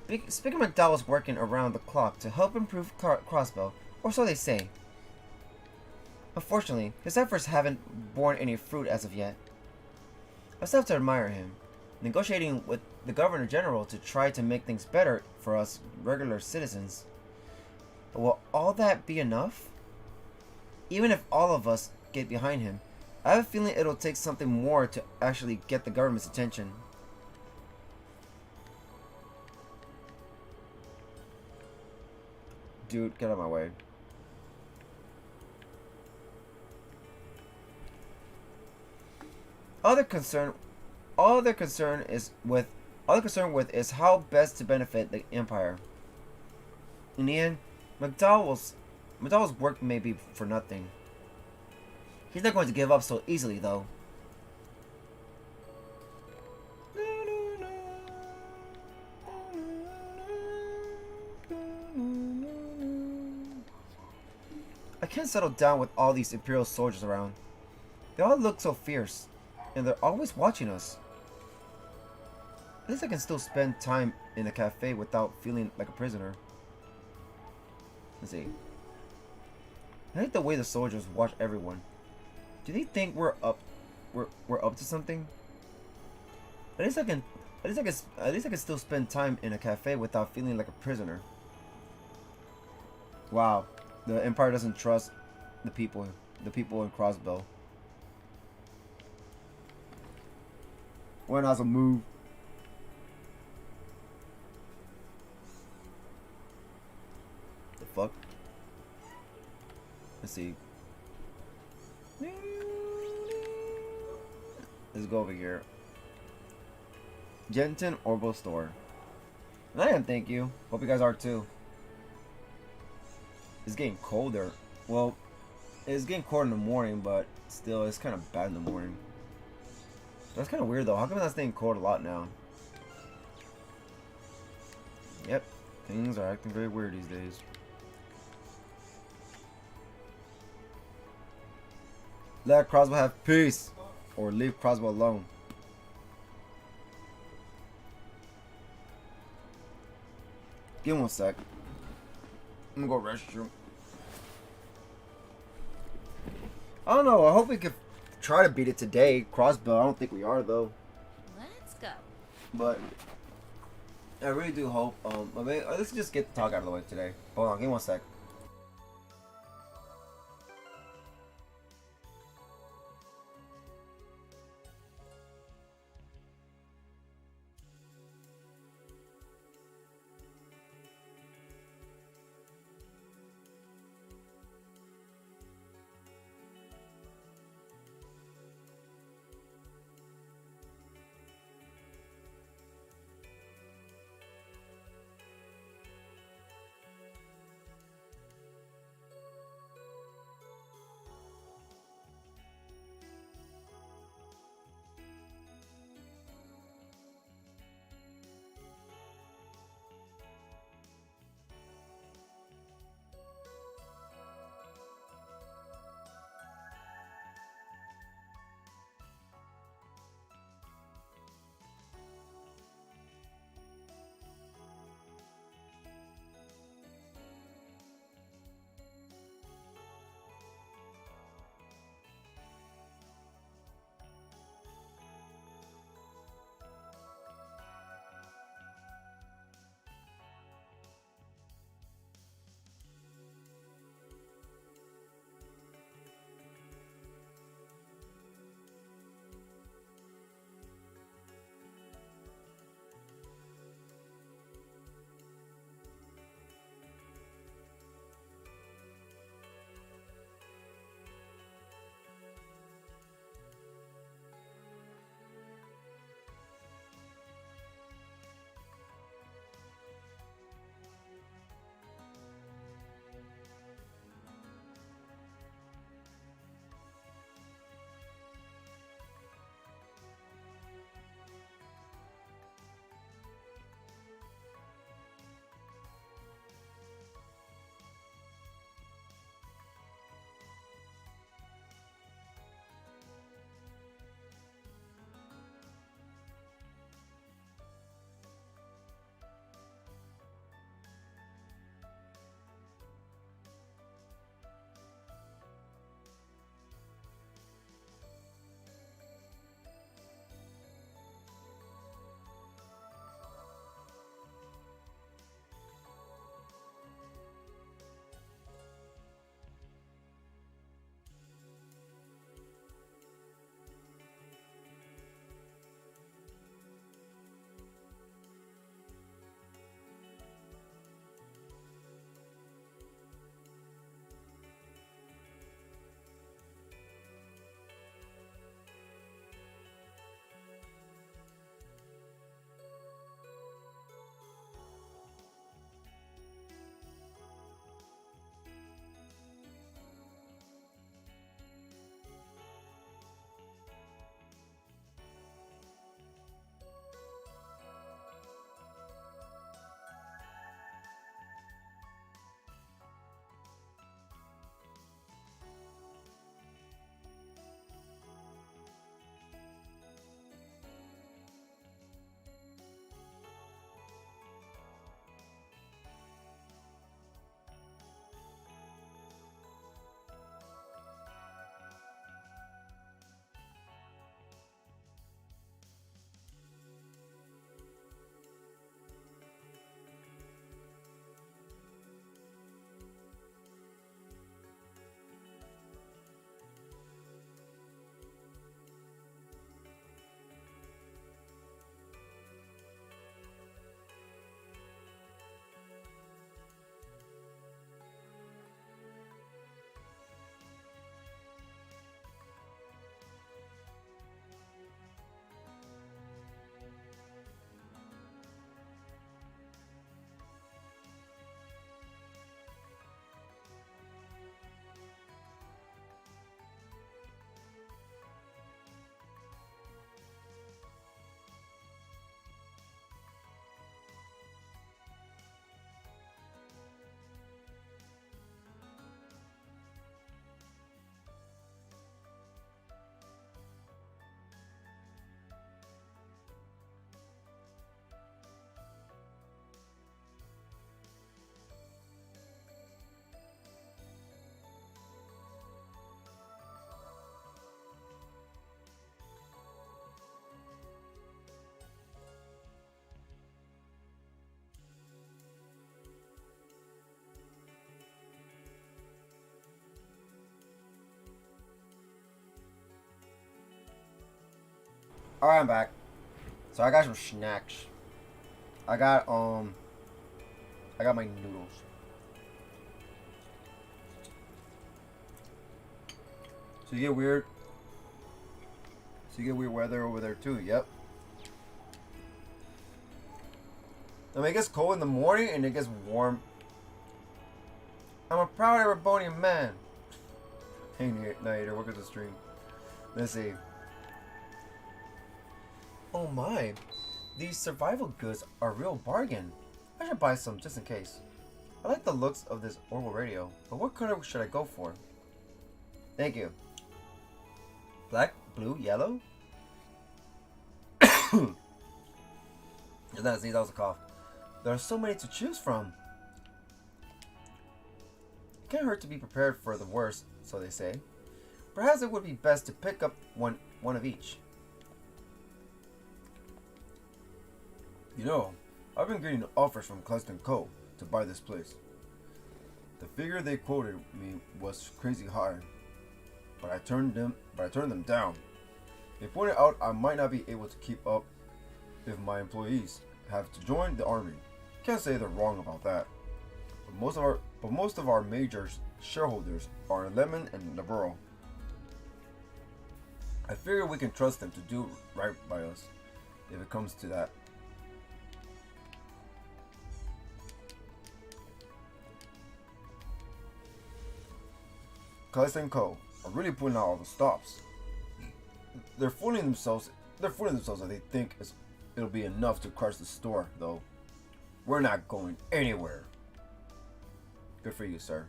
Speaker McDowell was working around the clock to help improve Crossbow, or so they say. Unfortunately, his efforts haven't borne any fruit as of yet. I still have to admire him, negotiating with the Governor General to try to make things better for us regular citizens. But will all that be enough? Even if all of us get behind him, I have a feeling it'll take something more to actually get the government's attention. Dude, get out of my way. All they're concerned with is how best to benefit the Empire. In the end, McDowell's work may be for nothing. He's not going to give up so easily, though. I can't settle down with all these Imperial soldiers around. They all look so fierce, and they're always watching us. At least I can still spend time in a cafe without feeling like a prisoner. Let's see. I hate the way the soldiers watch everyone. Do they think we're up to something? At least I can still spend time in a cafe without feeling like a prisoner. Wow, the Empire doesn't trust the people in Crossbow. When I was a move. The fuck? Let's see. Let's go over here. Jenton Orbital Store. And I am, thank you. Hope you guys are too. It's getting colder. Well, it's getting cold in the morning, but still, it's kind of bad in the morning. That's kind of weird though. How come that's staying cold a lot now? Yep, things are acting very weird these days. Let Crossbow have peace, or leave Crossbow alone. Give me one sec. I'm gonna go restroom. I don't know. I hope we could try to beat it today. Crossbow. I don't think we are though. Let's go. But I really do hope. Let's just get the talk out of the way today. Hold on. Give me one sec. Alright, I'm back. So I got some snacks. I got my noodles. So you get weird. So you get weird weather over there too. Yep. I mean, it gets cold in the morning and it gets warm. I'm a proud Erebonia man. Hey, Nader, welcome to the stream. Let's see. Oh my, these survival goods are a real bargain. I should buy some just in case. I like the looks of this orbital radio, but what color should I go for? Thank you. Black, blue, yellow? That was a cough. There are so many to choose from. It can't hurt to be prepared for the worst, so they say. Perhaps it would be best to pick up one of each. You know, I've been getting offers from Cluster & Co. to buy this place. The figure they quoted me was crazy high, but I turned them down. They pointed out I might not be able to keep up if my employees have to join the army. Can't say they're wrong about that. But most of our major shareholders are in Lemon and Navarro. I figure we can trust them to do right by us if it comes to that. Cluster & Co. are really putting out all the stops. They're fooling themselves that they think it'll be enough to crush the store, though. We're not going anywhere. Good for you, sir.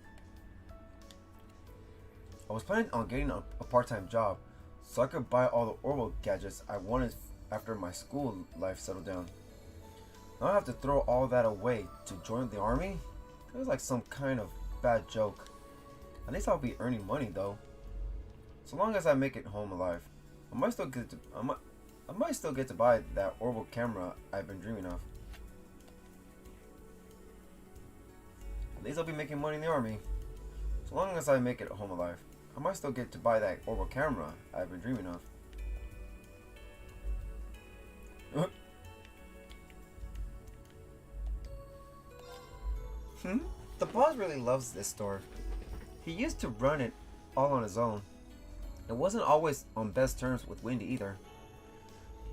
I was planning on getting a part-time job so I could buy all the orbital gadgets I wanted after my school life settled down. Now I have to throw all that away to join the army? It was like some kind of bad joke. At least I'll be earning money though. So long as I make it home alive, I might still get to buy that orbital camera I've been dreaming of. At least I'll be making money in the army. So long as I make it home alive, I might still get to buy that orbital camera I've been dreaming of. The boss really loves this store. He used to run it all on his own. It wasn't always on best terms with Wendy either.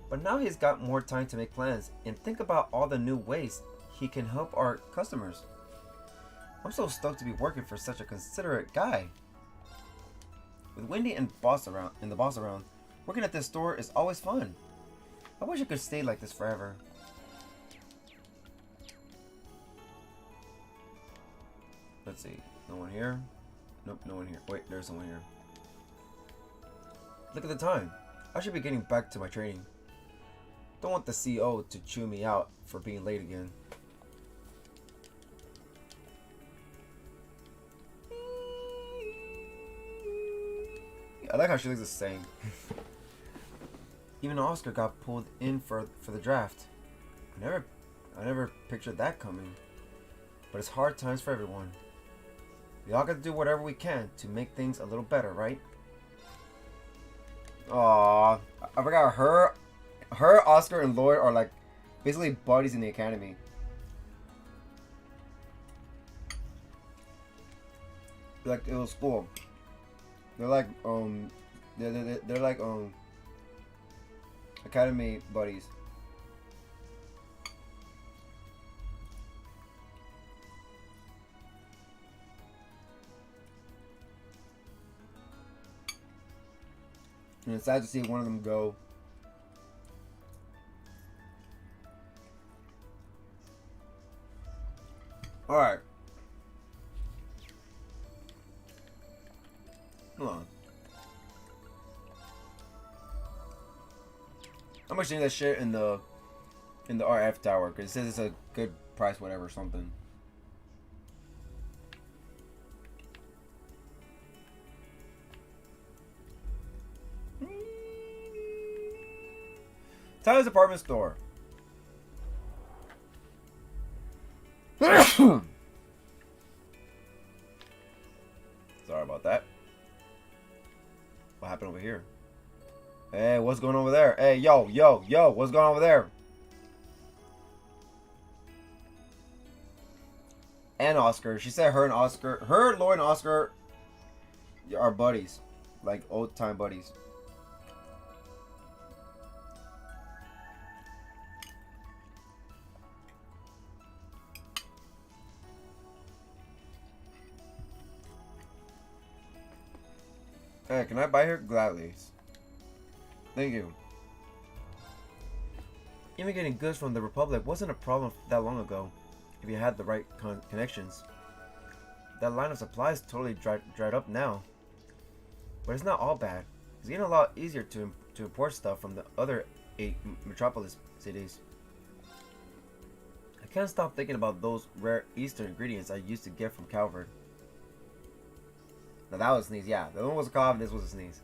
But now he's got more time to make plans and think about all the new ways he can help our customers. I'm so stoked to be working for such a considerate guy. With Wendy and the boss around, working at this store is always fun. I wish it could stay like this forever. Let's see. No one here? Nope, no one here. Wait, there's someone here. Look at the time. I should be getting back to my training. Don't want the CO to chew me out for being late again. I like how she looks the same. Even Oscar got pulled in for the draft. I never pictured that coming. But it's hard times for everyone. We all got to do whatever we can to make things a little better, right? Aww, I forgot her, Oscar, and Lloyd are like basically buddies in the academy. Like it was cool. They're like they're like academy buddies. And it's sad to see one of them go. Alright. Hold on. I'm gonna change that shit in the RF tower because it says it's a good price, whatever, or something. Tyler's apartment store. Sorry about that. What happened over here? Hey, what's going on over there? Hey, yo, yo, yo, what's going on over there? And Oscar. She said her, Lloyd, and Oscar are buddies. Like old time buddies. Hey, can I buy her? Gladly. Thank you. Even getting goods from the Republic wasn't a problem that long ago, if you had the right connections. That line of supplies totally dried up now. But it's not all bad. It's getting a lot easier to import stuff from the other 8 metropolis cities. I can't stop thinking about those rare Eastern ingredients I used to get from Calvert. Now that was a sneeze, yeah. The other one was a cough, and this was a sneeze.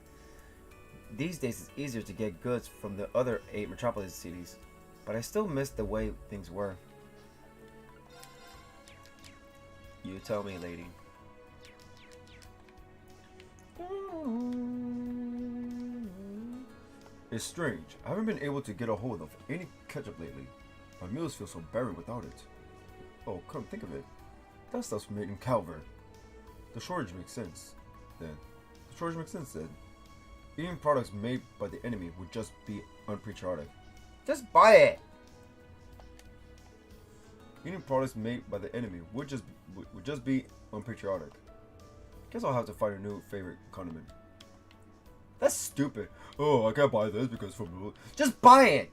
These days it's easier to get goods from the other 8 metropolis cities, but I still miss the way things were. You tell me, lady. It's strange. I haven't been able to get a hold of any ketchup lately. My meals feel so barren without it. Oh, come think of it. That stuff's made in Calvert. The shortage makes sense, then. Eating products made by the enemy would just be unpatriotic. Just buy it! Eating products made by the enemy would just be unpatriotic. Guess I'll have to find a new favorite condiment. That's stupid. Oh, I can't buy this because from... Just buy it!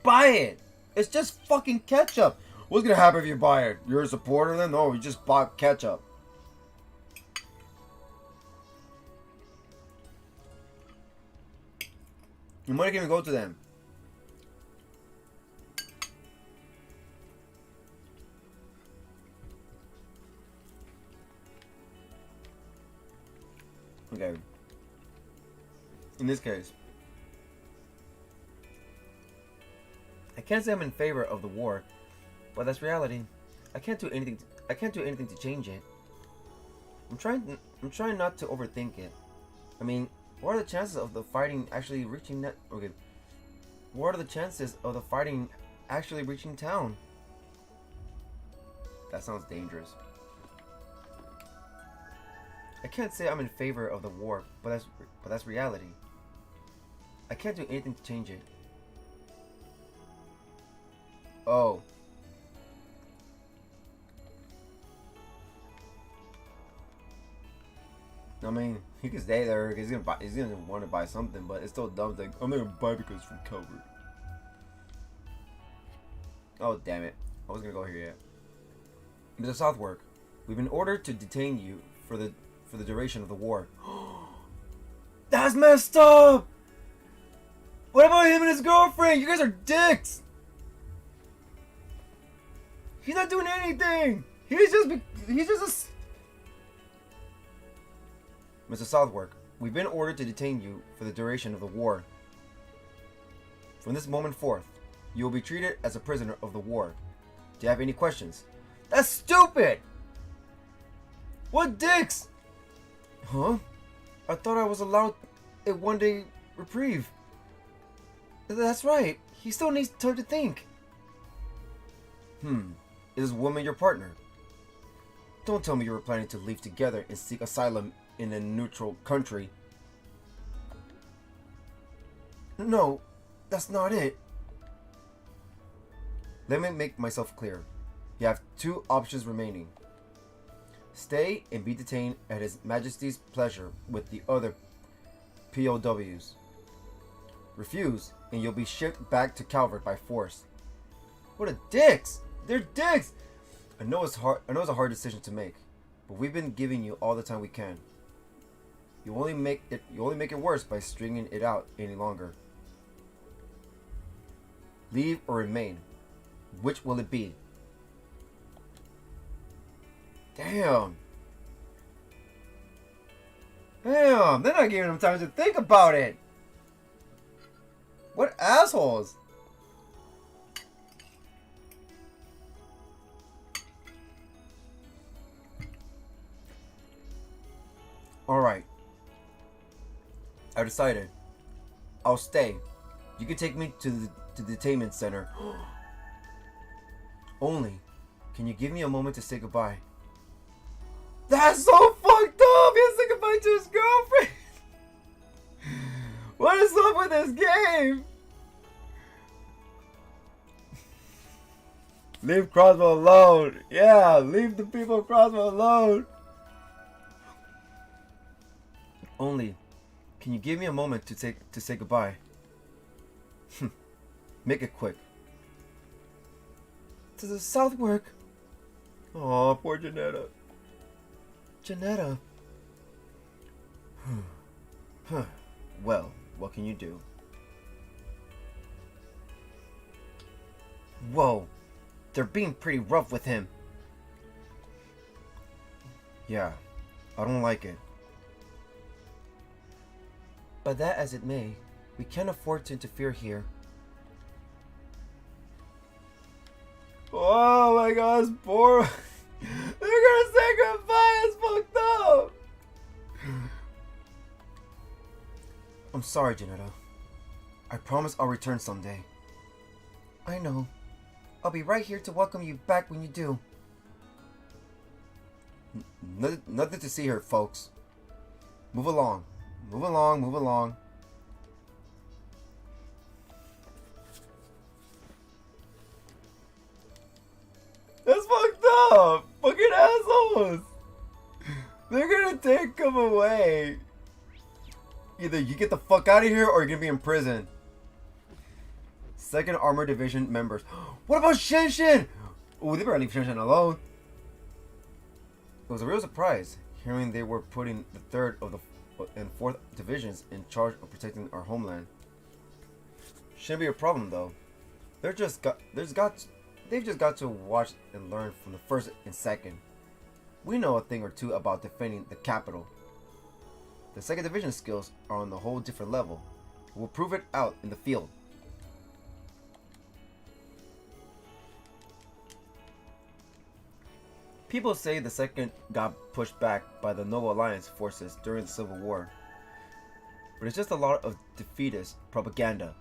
Buy it! It's just fucking ketchup! What's gonna happen if you buy it? You're a supporter then? No, you just bought ketchup. Your money can even go to them. Okay. In this case, I can't say I'm in favor of the war, but that's reality. I can't do anything to change it. I'm trying not to overthink it. I mean, what are the chances of the fighting actually reaching that? Okay. What are the chances of the fighting actually reaching town? That sounds dangerous. I can't say I'm in favor of the war, but that's reality. I can't do anything to change it. Oh. I mean, he can stay there because he's gonna want to buy something, but it's still dumb thing. I'm not gonna buy because it's from Calvert. Oh damn it! I was gonna go here yet. Mr. Southwark, we've been ordered to detain you for the duration of the war. That's messed up! What about him and his girlfriend? You guys are dicks! He's not doing anything! He's just a... Mr. Southwark, we've been ordered to detain you for the duration of the war. From this moment forth, you will be treated as a prisoner of the war. Do you have any questions? That's stupid! What dicks? Huh? I thought I was allowed a one-day reprieve. That's right. He still needs time to think. Is this woman your partner? Don't tell me you were planning to leave together and seek asylum in a neutral country. No, that's not it. Let me make myself clear. You have 2 options remaining. Stay and be detained at His Majesty's pleasure with the other POWs. Refuse, and you'll be shipped back to Calvert by force. What a dicks! They're dicks! I know it's hard. I know it's a hard decision to make, but we've been giving you all the time we can. You only make it worse by stringing it out any longer. Leave or remain. Which will it be? Damn. Damn, they're not giving him time to think about it. What assholes? Alright. I've decided. I'll stay. You can take me to the detainment center. Only, can you give me a moment to say goodbye? That's so fucked up! He has to say goodbye to his girlfriend! What is up with this game? Leave Crossbow alone! Yeah, leave the people of Crossbow alone! Only, can you give me a moment to say goodbye? Make it quick. To the southward. Oh, poor Janetta. Janetta. Well, what can you do? Whoa, they're being pretty rough with him. Yeah, I don't like it. But that as it may, we can't afford to interfere here. Oh my gosh, poor. They're gonna say goodbye, it's fucked up! I'm sorry, Janetta. I promise I'll return someday. I know. I'll be right here to welcome you back when you do. Nothing to see here, folks. Move along. Move along, move along. That's fucked up! Fucking assholes! They're gonna take him away. Either you get the fuck out of here or you're gonna be in prison. 2nd Armored Division members. What about Shin? Oh, they better leave Shin alone. It was a real surprise hearing they were putting the 3rd of the and 4th divisions in charge of protecting our homeland. Shouldn't be a problem though. They've just got to watch and learn from the 1st and 2nd. We know a thing or two about defending the capital. The 2nd Division skills are on a whole different level. We'll prove it out in the field. People say the 2nd got pushed back by the Noble Alliance forces during the Civil War. But it's just a lot of defeatist propaganda.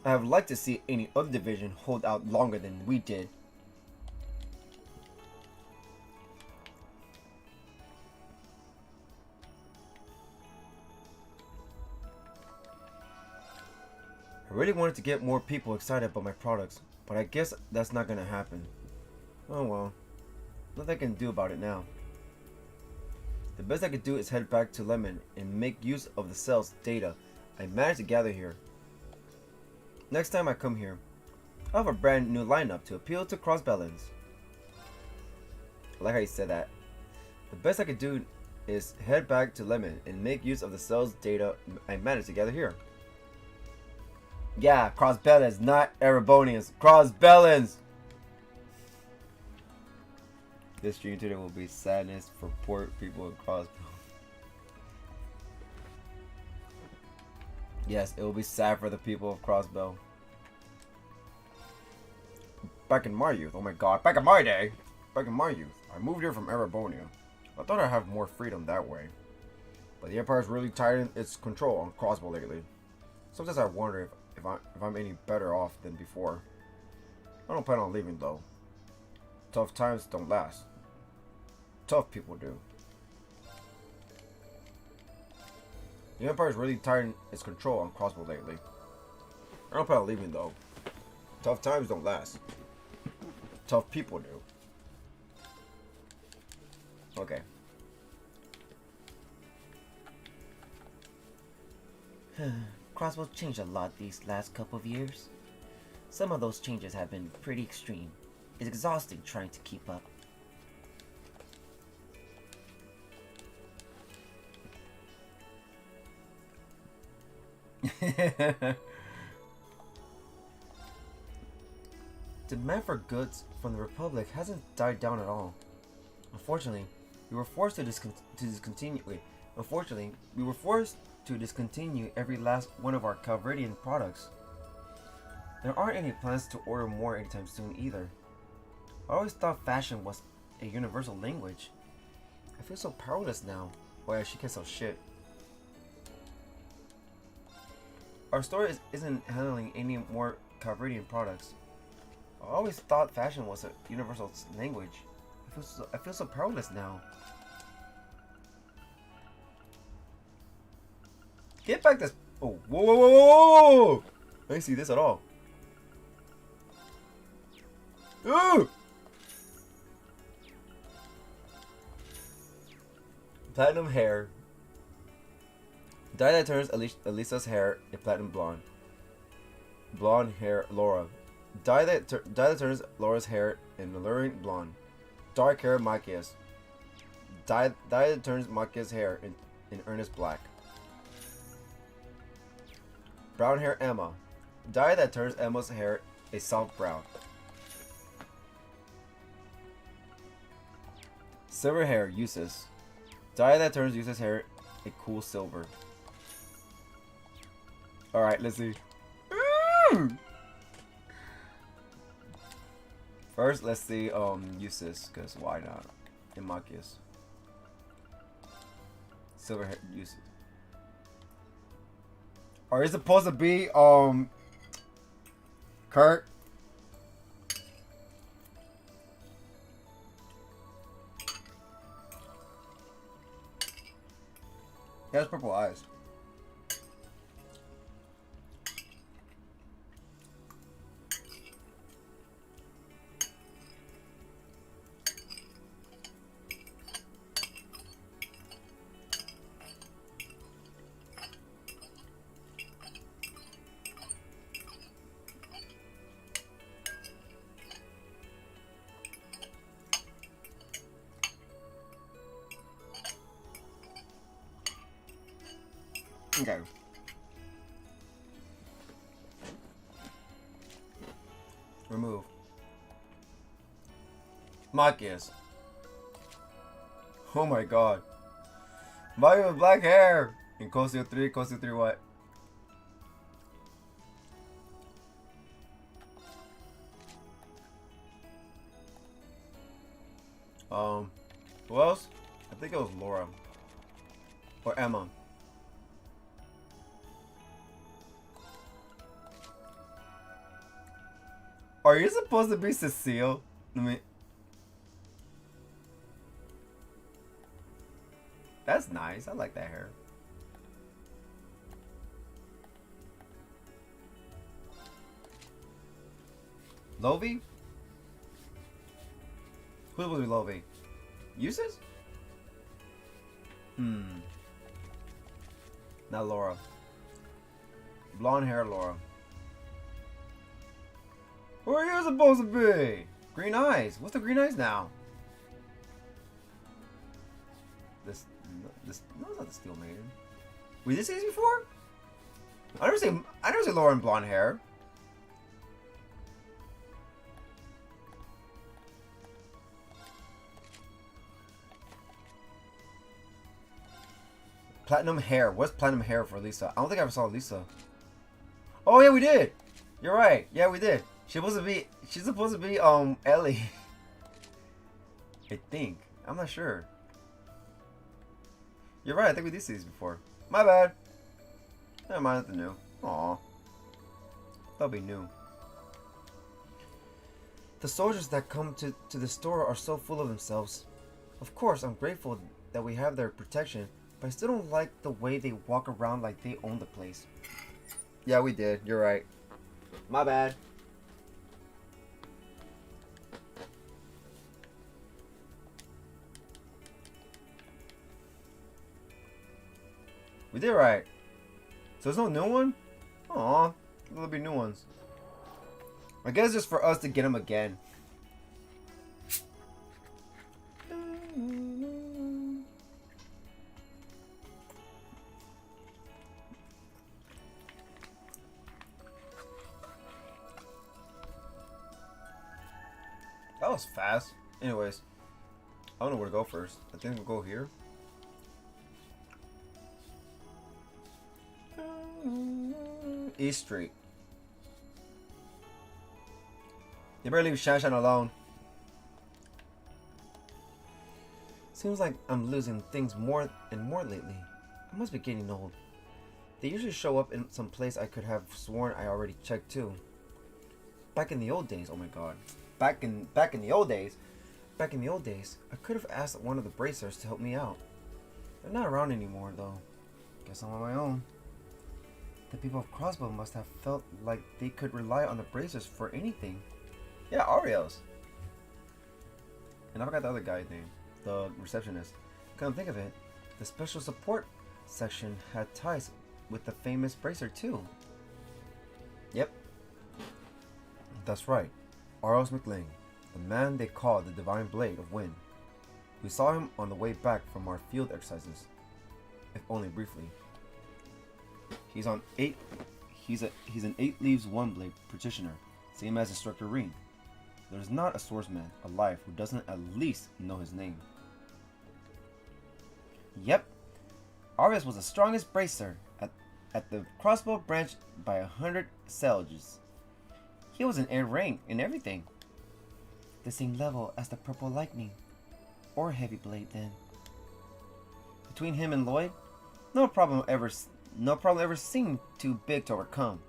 I would like to see any other division hold out longer than we did. I really wanted to get more people excited about my products, but I guess that's not gonna happen. Oh well, nothing I can do about it now. The best I could do is head back to Lemon and make use of the cell's data I managed to gather here. Next time I come here, I'll have a brand new lineup to appeal to crossbellans. I like how you said that. The best I could do is head back to Lemon and make use of the cell's data I managed to gather here. Yeah, crossbellans, not Erebonians. Crossbellans! This stream today will be sadness for poor people in Crossbell. Yes, it will be sad for the people of Crossbell. Back in my youth, oh my god, back in my day, back in my youth, I moved here from Erebonia. I thought I'd have more freedom that way. But the Empire's really tightened its control on Crossbell lately. Sometimes I wonder if I'm any better off than before. I don't plan on leaving though. Tough times don't last. Tough people do. The Empire's really tightened its control on Crossbow lately. I don't plan on leaving though. Tough times don't last. Tough people do. Okay. Crossbow's changed a lot these last couple of years. Some of those changes have been pretty extreme. It's exhausting trying to keep up. Demand for goods from the Republic hasn't died down at all. Unfortunately, we were forced to discontinue every last one of our Calvaridian products. There aren't any plans to order more anytime soon either. I always thought fashion was a universal language. I feel so powerless now. Oh yeah, she can't sell shit. Our store isn't handling any more Calvarian products. I always thought fashion was a universal language. I feel so powerless now. Get back this. Oh, whoa, whoa, whoa, whoa, whoa! I didn't see this at all. Ooh! Platinum hair. Dye that turns Elisa's hair a platinum blonde. Blonde hair Laura. Dye that turns Laura's hair an alluring blonde. Dark hair Makia's. Dye that turns Makia's hair in earnest black. Brown hair Emma. Dye that turns Emma's hair a soft brown. Silver hair Eustace. Dye that turns Eustace's hair a cool silver. Alright, let's see. First, let's see Eustace, because why not? And Machias. Silver hair Eustace. Are you supposed to be Kurt? He has purple eyes. Okay. Remove. Machias. Oh my god. Body with black hair. In Cosio 3 what? Who else? I think it was Laura. Or Emma. Are you supposed to be Cecile? I mean, that's nice. I like that hair. Lovey? Who's supposed to be Lovey? Eustace? Not Laura. Blonde hair Laura. Who are you supposed to be? Green eyes. What's the green eyes now? No, it's not the Steel Maiden. We did see this before? I never see Laura in blonde hair. Platinum hair. What's platinum hair for Lisa? I don't think I ever saw Lisa. Oh yeah, we did. You're right. Yeah, we did. She's supposed to be Ellie. I think. I'm not sure. You're right, I think we did see these before. My bad. Never mind, nothing new. Aw. That'll be new. The soldiers that come to the store are so full of themselves. Of course, I'm grateful that we have their protection, but I still don't like the way they walk around like they own the place. Yeah, we did. You're right. My bad. We did right. So there's no new one? Aw, there'll be new ones. I guess just for us to get them again. That was fast. Anyways, I don't know where to go first. I think we'll go here. East Street. You better leave Shan alone. Seems like I'm losing things more and more lately. I must be getting old. They usually show up in some place I could have sworn I already checked too. Back in the old days, oh my god. Back in the old days, I could have asked one of the bracers to help me out. They're not around anymore though. Guess I'm on my own. The people of Crossbow must have felt like they could rely on the bracers for anything. Yeah, Oreos. And I forgot the other guy's name, the receptionist. Come think of it, the special support section had ties with the famous bracer too. Yep. That's right. Aros McLean, the man they called the Divine Blade of Wind. We saw him on the way back from our field exercises, if only briefly. He's an 8 leaves one blade practitioner, same as Instructor Reen. There's not a swordsman alive who doesn't at least know his name. Yep, Arius was the strongest bracer at the crossbow branch by 100 sages. He was in air rank and everything. The same level as the Purple Lightning, or Heavy Blade then. Between him and Lloyd, no problem ever seemed too big to overcome.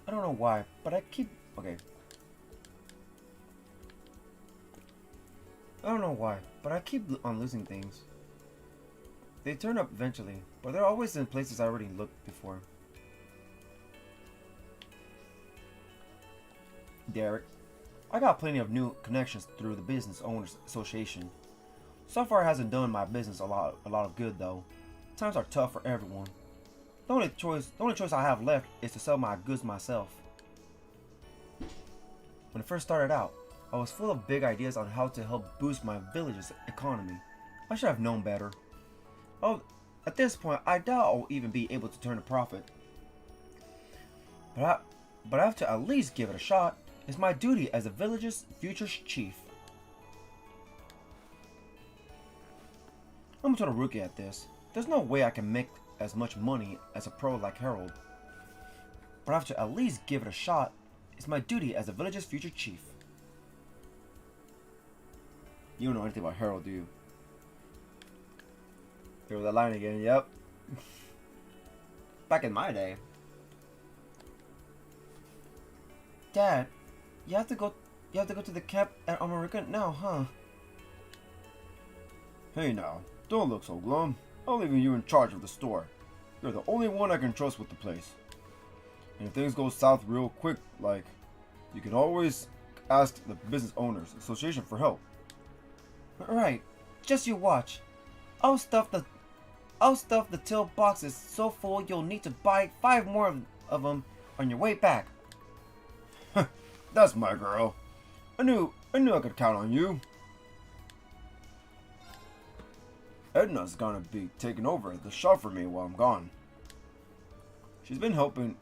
I don't know why, but I keep on losing things. They turn up eventually, but they're always in places I already looked before. Derek, I got plenty of new connections through the Business Owners Association. So far it hasn't done my business a lot of good though. Times are tough for everyone. The only choice I have left is to sell my goods myself. When I first started out, I was full of big ideas on how to help boost my village's economy. I should have known better. Oh, at this point, I doubt I'll even be able to turn a profit. But I have to at least give it a shot. It's my duty as the village's future chief. I'm a total rookie at this. There's no way I can make as much money as a pro like Harold. But I have to at least give it a shot. It's my duty as the village's future chief. You don't know anything about Harold, do you? Here with that line again, yep. Back in my day. Dad, you have to go to the camp at America now, huh? Hey now, don't look so glum. I'm leaving you in charge of the store. You're the only one I can trust with the place. And if things go south real quick, like, you can always ask the Business Owners Association for help. Right, just you watch. I'll stuff the till boxes so full you'll need to buy 5 more of them on your way back. That's my girl. I knew I could count on you. Edna's gonna be taking over the shop for me while I'm gone. She's been helping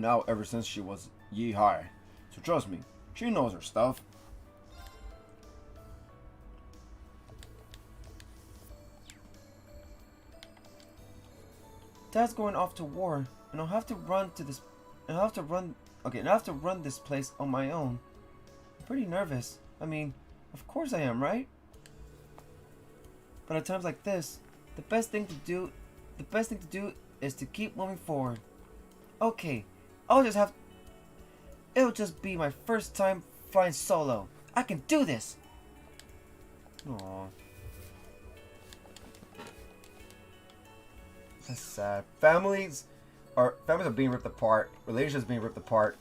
out ever since she was ye high. So trust me, she knows her stuff. Dad's going off to war, and I'll have to run this place on my own. I'm pretty nervous. I mean, of course I am, right? But at times like this, the best thing to do is to keep moving forward. Okay, it'll just be my first time flying solo. I can do this. Aww. That's sad. Families are being ripped apart. Relationships being ripped apart.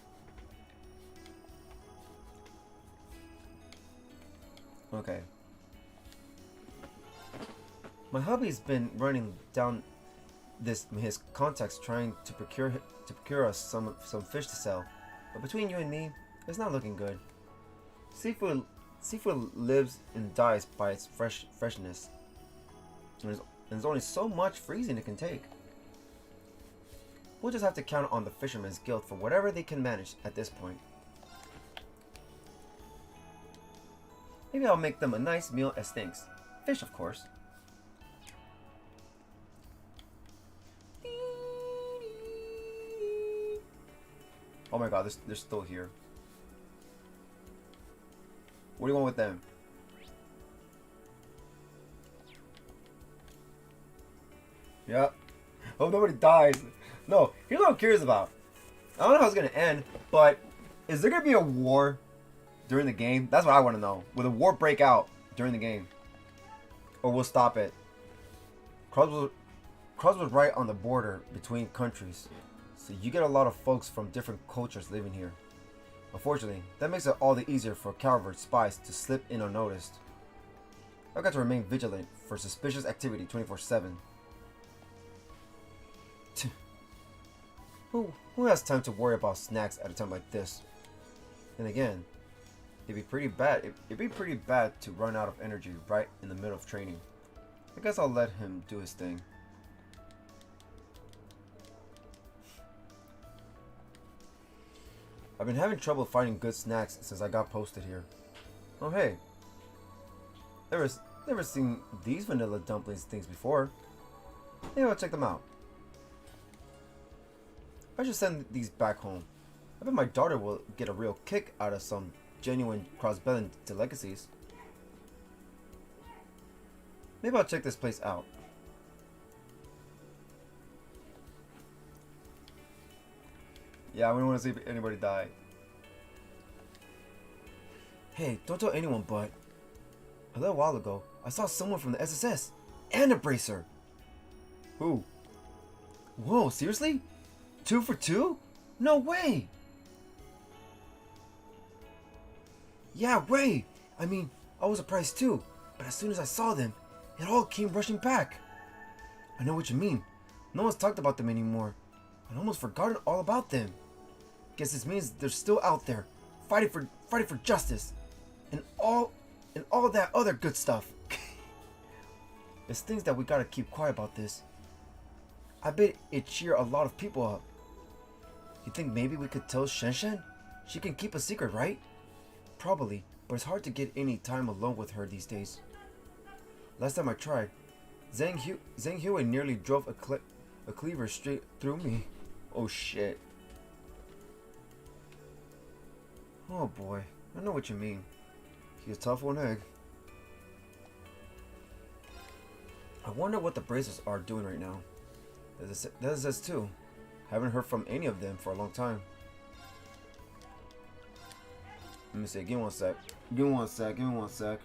Okay. My hubby's been running down his contacts trying to procure us some fish to sell. But between you and me, it's not looking good. Seafood lives and dies by its freshness. And there's only so much freezing it can take. We'll just have to count on the Fisherman's Guild for whatever they can manage at this point. Maybe I'll make them a nice meal as thanks. Fish, of course. Oh my god, they're still here. What do you want with them? Yep. Hope nobody dies. No, here's what I'm curious about. I don't know how it's gonna end, but is there gonna be a war during the game? That's what I want to know. Will a war break out during the game, or we'll stop it? Cross was right on the border between countries, so you get a lot of folks from different cultures living here. Unfortunately, that makes it all the easier for coward spies to slip in unnoticed. I've got to remain vigilant for suspicious activity 24/7. Who has time to worry about snacks at a time like this? And again, it'd be pretty bad to run out of energy right in the middle of training. I guess I'll let him do his thing. I've been having trouble finding good snacks since I got posted here. Oh hey, never seen these vanilla dumplings things before. Maybe I'll check them out. I should send these back home. I bet my daughter will get a real kick out of some genuine cross-bellied delicacies. Maybe I'll check this place out. Yeah, we don't want to see anybody die. Hey, don't tell anyone, but a little while ago, I saw someone from the SSS and a bracer. Who? Whoa, seriously? 2 for 2? No way! Yeah, way! I mean, I was surprised too, but as soon as I saw them, it all came rushing back. I know what you mean. No one's talked about them anymore. I'd almost forgotten all about them. Guess this means they're still out there, fighting for justice, and all that other good stuff. It's things that we gotta keep quiet about this. I bet it cheer a lot of people up. You think maybe we could tell Shen? She can keep a secret, right? Probably, but it's hard to get any time alone with her these days. Last time I tried, Zhang Hui nearly drove a cleaver straight through me. Oh shit. Oh boy, I know what you mean. He's a tough one egg. I wonder what the Bracers are doing right now. That is us too. Haven't heard from any of them for a long time. Let me see, give me one sec. Give me one sec.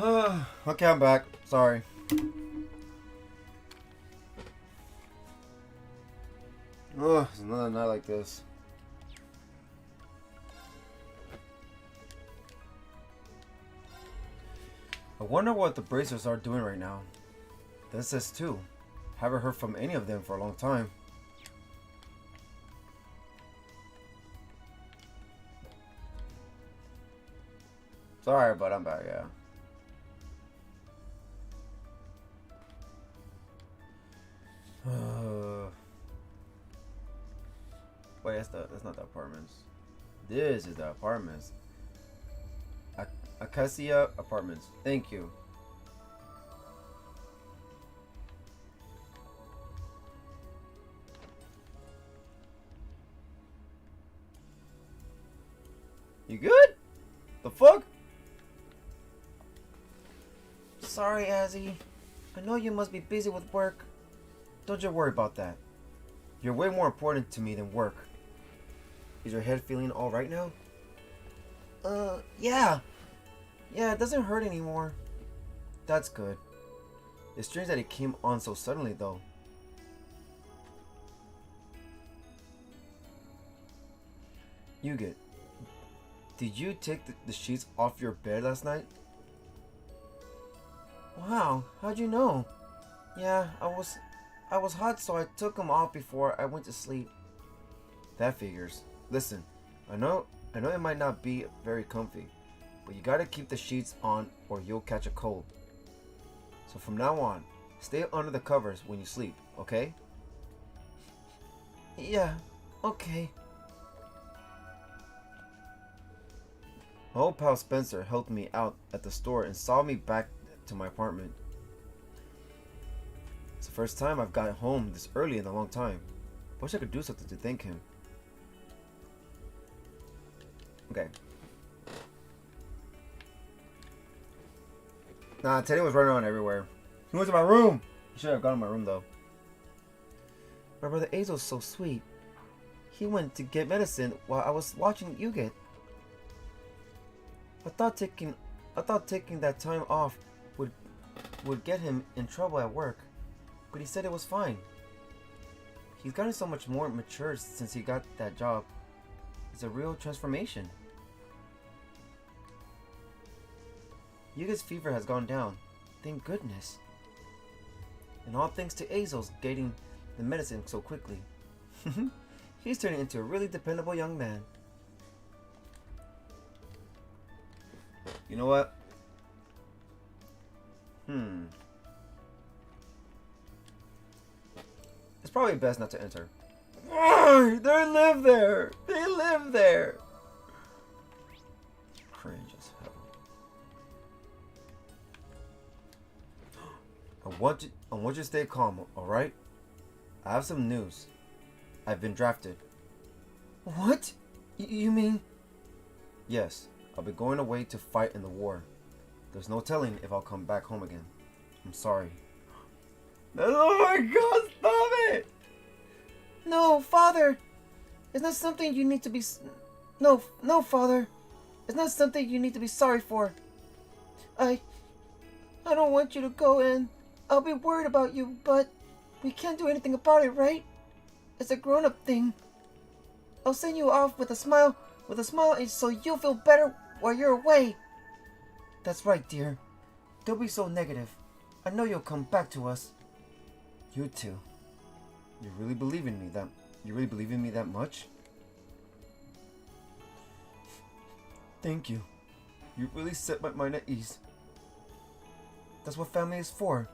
Okay, I'm back. Sorry. Oh, it's another night like this. I wonder what the Bracers are doing right now. This says too. Haven't heard from any of them for a long time. Sorry, but I'm back, yeah. Wait, that's not the apartments. This is the apartments. Acacia Apartments. Thank you. You good? The fuck? Sorry, Azzy. I know you must be busy with work. Don't you worry about that. You're way more important to me than work. Is your head feeling alright now? Yeah. Yeah, it doesn't hurt anymore. That's good. It's strange that it came on so suddenly, though. Yuget, did you take the sheets off your bed last night? Wow, how'd you know? Yeah, I was hot, so I took them off before I went to sleep. That figures. Listen, I know it might not be very comfy, but you gotta keep the sheets on or you'll catch a cold. So from now on, stay under the covers when you sleep, okay? Yeah, okay. My old pal Spencer helped me out at the store and saw me back to my apartment. It's the first time I've gotten home this early in a long time. Wish I could do something to thank him. Okay. Nah, Teddy was running around everywhere. He went to my room! He should have gone to my room though. My brother Azel's so sweet. He went to get medicine while I was watching Yuget. I thought taking that time off would get him in trouble at work, but he said it was fine. He's gotten so much more mature since he got that job. It's a real transformation. Yuget's fever has gone down, thank goodness. And all thanks to Azel's getting the medicine so quickly. He's turning into a really dependable young man. You know what? It's probably best not to enter. Why? They live there! They live there! Cringe as hell. I want you to stay calm, alright? I have some news. I've been drafted. What? You mean? Yes, I'll be going away to fight in the war. There's no telling if I'll come back home again. I'm sorry. Oh my god, stop it! No, Father! It's not something you need to be... No, Father. It's not something you need to be sorry for. I don't want you to go in. I'll be worried about you, but we can't do anything about it, right? It's a grown-up thing. I'll send you off with a smile, so you'll feel better while you're away. That's right, dear. Don't be so negative. I know you'll come back to us. You too. You really believe in me that much? Thank you. You really set my mind at ease. That's what family is for.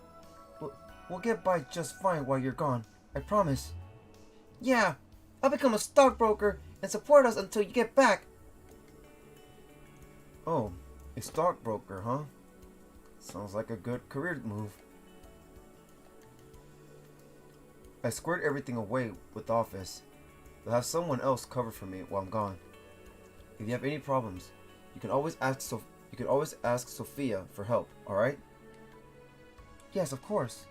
We'll get by just fine while you're gone. I promise. Yeah, I'll become a stockbroker and support us until you get back. Oh, a stockbroker, huh? Sounds like a good career move. I squared everything away with the office. They'll have someone else cover for me while I'm gone. If you have any problems, you can always ask Sophia for help, alright? Yes, of course.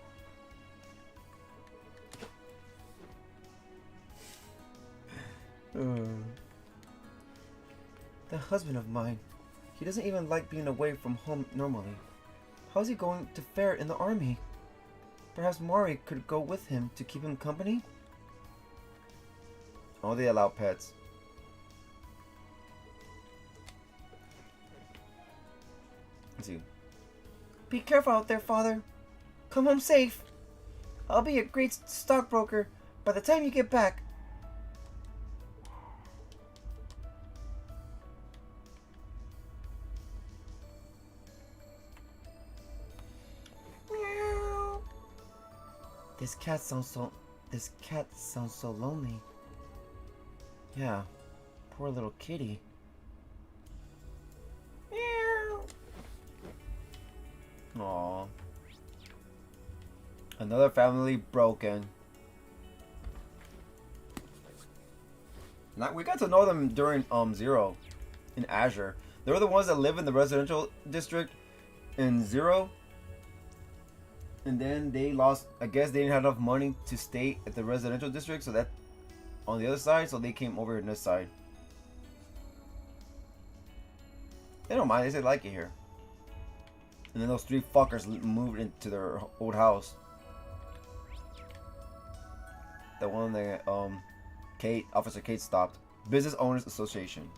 That husband of mine, he doesn't even like being away from home normally. How's he going to fare in the army? Perhaps Mari could go with him to keep him company? Oh, they allow pets. Let's see. Be careful out there, Father. Come home safe. I'll be a great stockbroker by the time you get back. Meow. This cat sounds so lonely. Yeah, poor little kitty. Meow. Aww. Another family broken. Now, we got to know them during Zero in Azure. They were the ones that live in the residential district in Zero. And then they lost, I guess they didn't have enough money to stay at the residential district, so that on the other side, so they came over on this side. They don't mind, they say they like it here. And then those three fuckers moved into their old house. The one that Officer Kate stopped. Business Owners Association.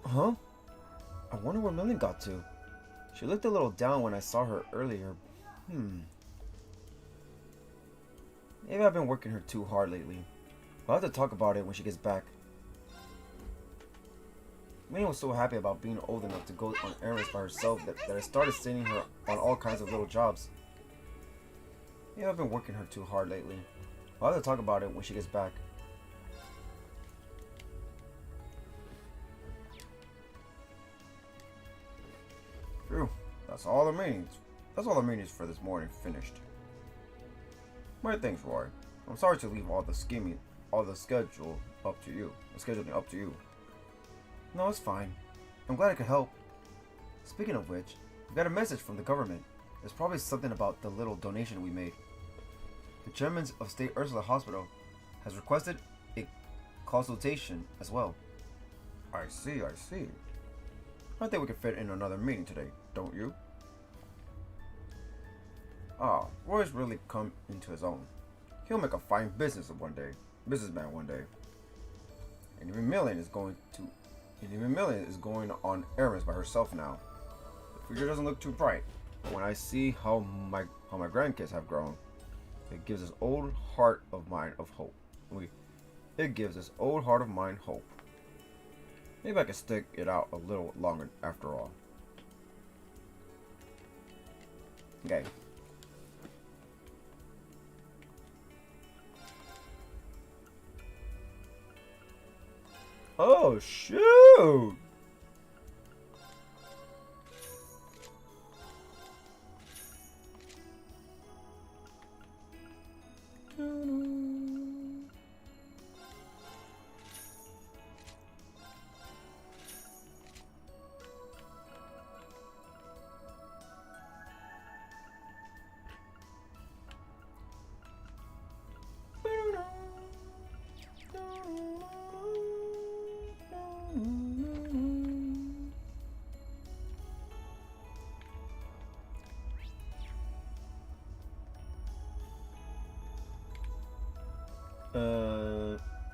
Huh? I wonder where Millie got to. She looked a little down when I saw her earlier. Maybe I've been working her too hard lately. We'll have to talk about it when she gets back. Minnie was so happy about being old enough to go on errands by herself that I started sending her on all kinds of little jobs. Maybe I've been working her too hard lately. We'll have to talk about it when she gets back. Phew, that's all the meetings. That's all the meetings for this morning finished. My thanks, Roy. I'm sorry to leave all the scheduling up to you. No, it's fine. I'm glad I could help. Speaking of which, we got a message from the government. There's probably something about the little donation we made. The chairman of State Ursula Hospital has requested a consultation as well. I see. I think we can fit in another meeting today, don't you? Ah, Roy's really come into his own. He'll make a fine businessman one day. And even Million is going on errands by herself now. The future doesn't look too bright. But when I see how my grandkids have grown, it gives this old heart of mine hope. Maybe I can stick it out a little longer after all. Okay. Oh, shoot!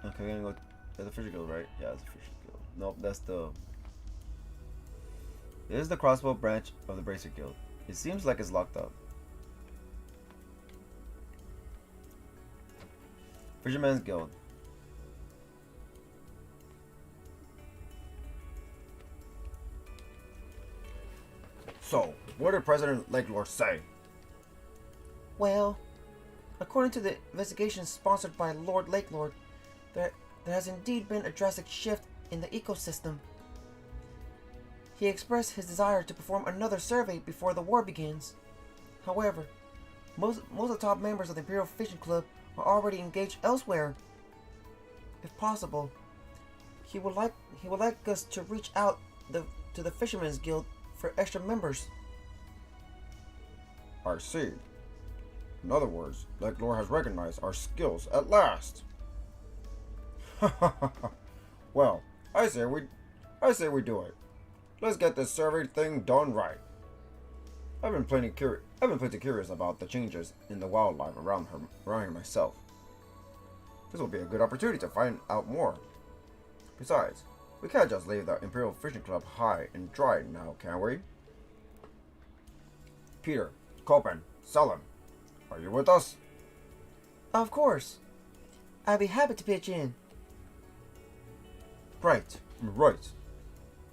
Okay, we're gonna go. That's the Fisher Guild, right? Yeah, it's the Fisher Guild. Nope, that's the. This is the crossbow branch of the Bracer Guild. It seems like it's locked up. Fisherman's Guild. So, what did President Lakelord say? Well, according to the investigation sponsored by Lord Lakelord, there has indeed been a drastic shift in the ecosystem. He expressed his desire to perform another survey before the war begins. However, most of the top members of the Imperial Fishing Club are already engaged elsewhere. If possible, he would like us to reach out to the Fisherman's Guild for extra members. I see. In other words, Lake Lore has recognized our skills at last. Well, I say we do it. Let's get this survey thing done right. I've been plenty curious about the changes in the wildlife around here myself. This will be a good opportunity to find out more. Besides, we can't just leave the Imperial Fishing Club high and dry now, can we? Peter, Copen, Selim, are you with us? Of course. I'd be happy to pitch in. Right.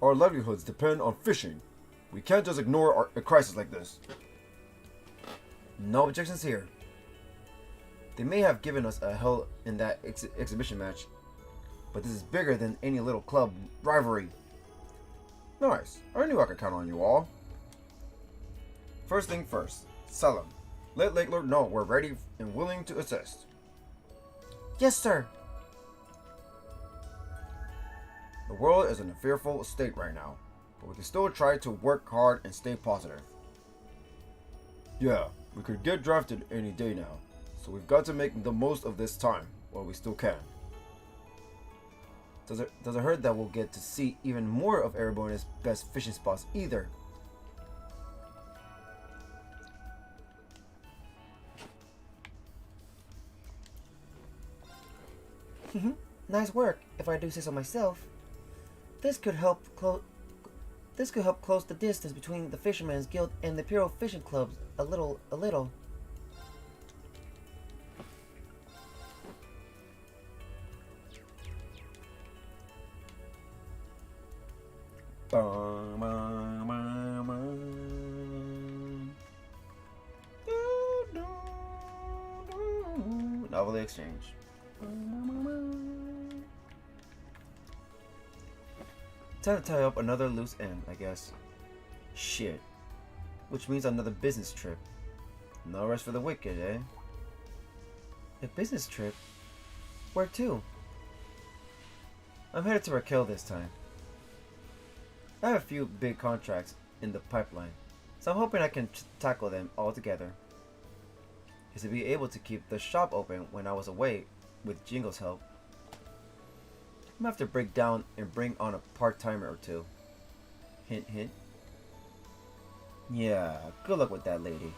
Our livelihoods depend on fishing. We can't just ignore a crisis like this. No objections here. They may have given us a hell in that exhibition match, but this is bigger than any little club rivalry. Nice. I knew I could count on you all. First thing first, Selim. Let Lake Lord know we're ready and willing to assist. Yes, sir. The world is in a fearful state right now, but we can still try to work hard and stay positive. Yeah, we could get drafted any day now, so we've got to make the most of this time while we still can. Does it hurt that we'll get to see even more of Erebonia's best fishing spots either? Nice work, if I do say so myself. This could help close the distance between the Fisherman's Guild and the Imperial Fishing Clubs a little. Novelty exchange. Time to tie up another loose end, I guess. Shit. Which means another business trip. No rest for the wicked, eh? A business trip? Where to? I'm headed to Raquel this time. I have a few big contracts in the pipeline, so I'm hoping I can tackle them all together. Is to be able to keep the shop open when I was away with Jingo's help. I'm gonna have to break down and bring on a part-timer or two. Hint, hint. Yeah, good luck with that lady.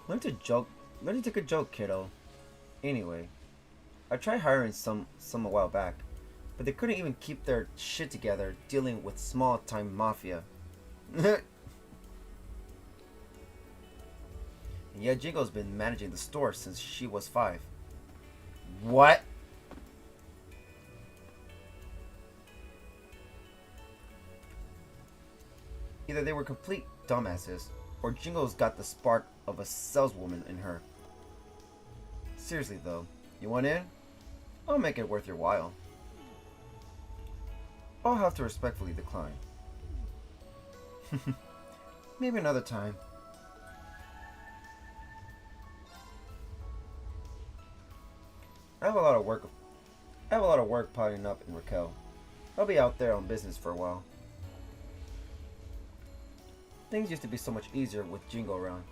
Learn to take a joke, kiddo. Anyway, I tried hiring some a while back, but they couldn't even keep their shit together dealing with small-time mafia. And yet Jingo's been managing the store since she was 5. What? Either they were complete dumbasses, or Jingo's got the spark of a saleswoman in her. Seriously though, you want in? I'll make it worth your while. I'll have to respectfully decline. Maybe another time. I have a lot of work piling up in Raquel. I'll be out there on business for a while. Things used to be so much easier with Jingo around.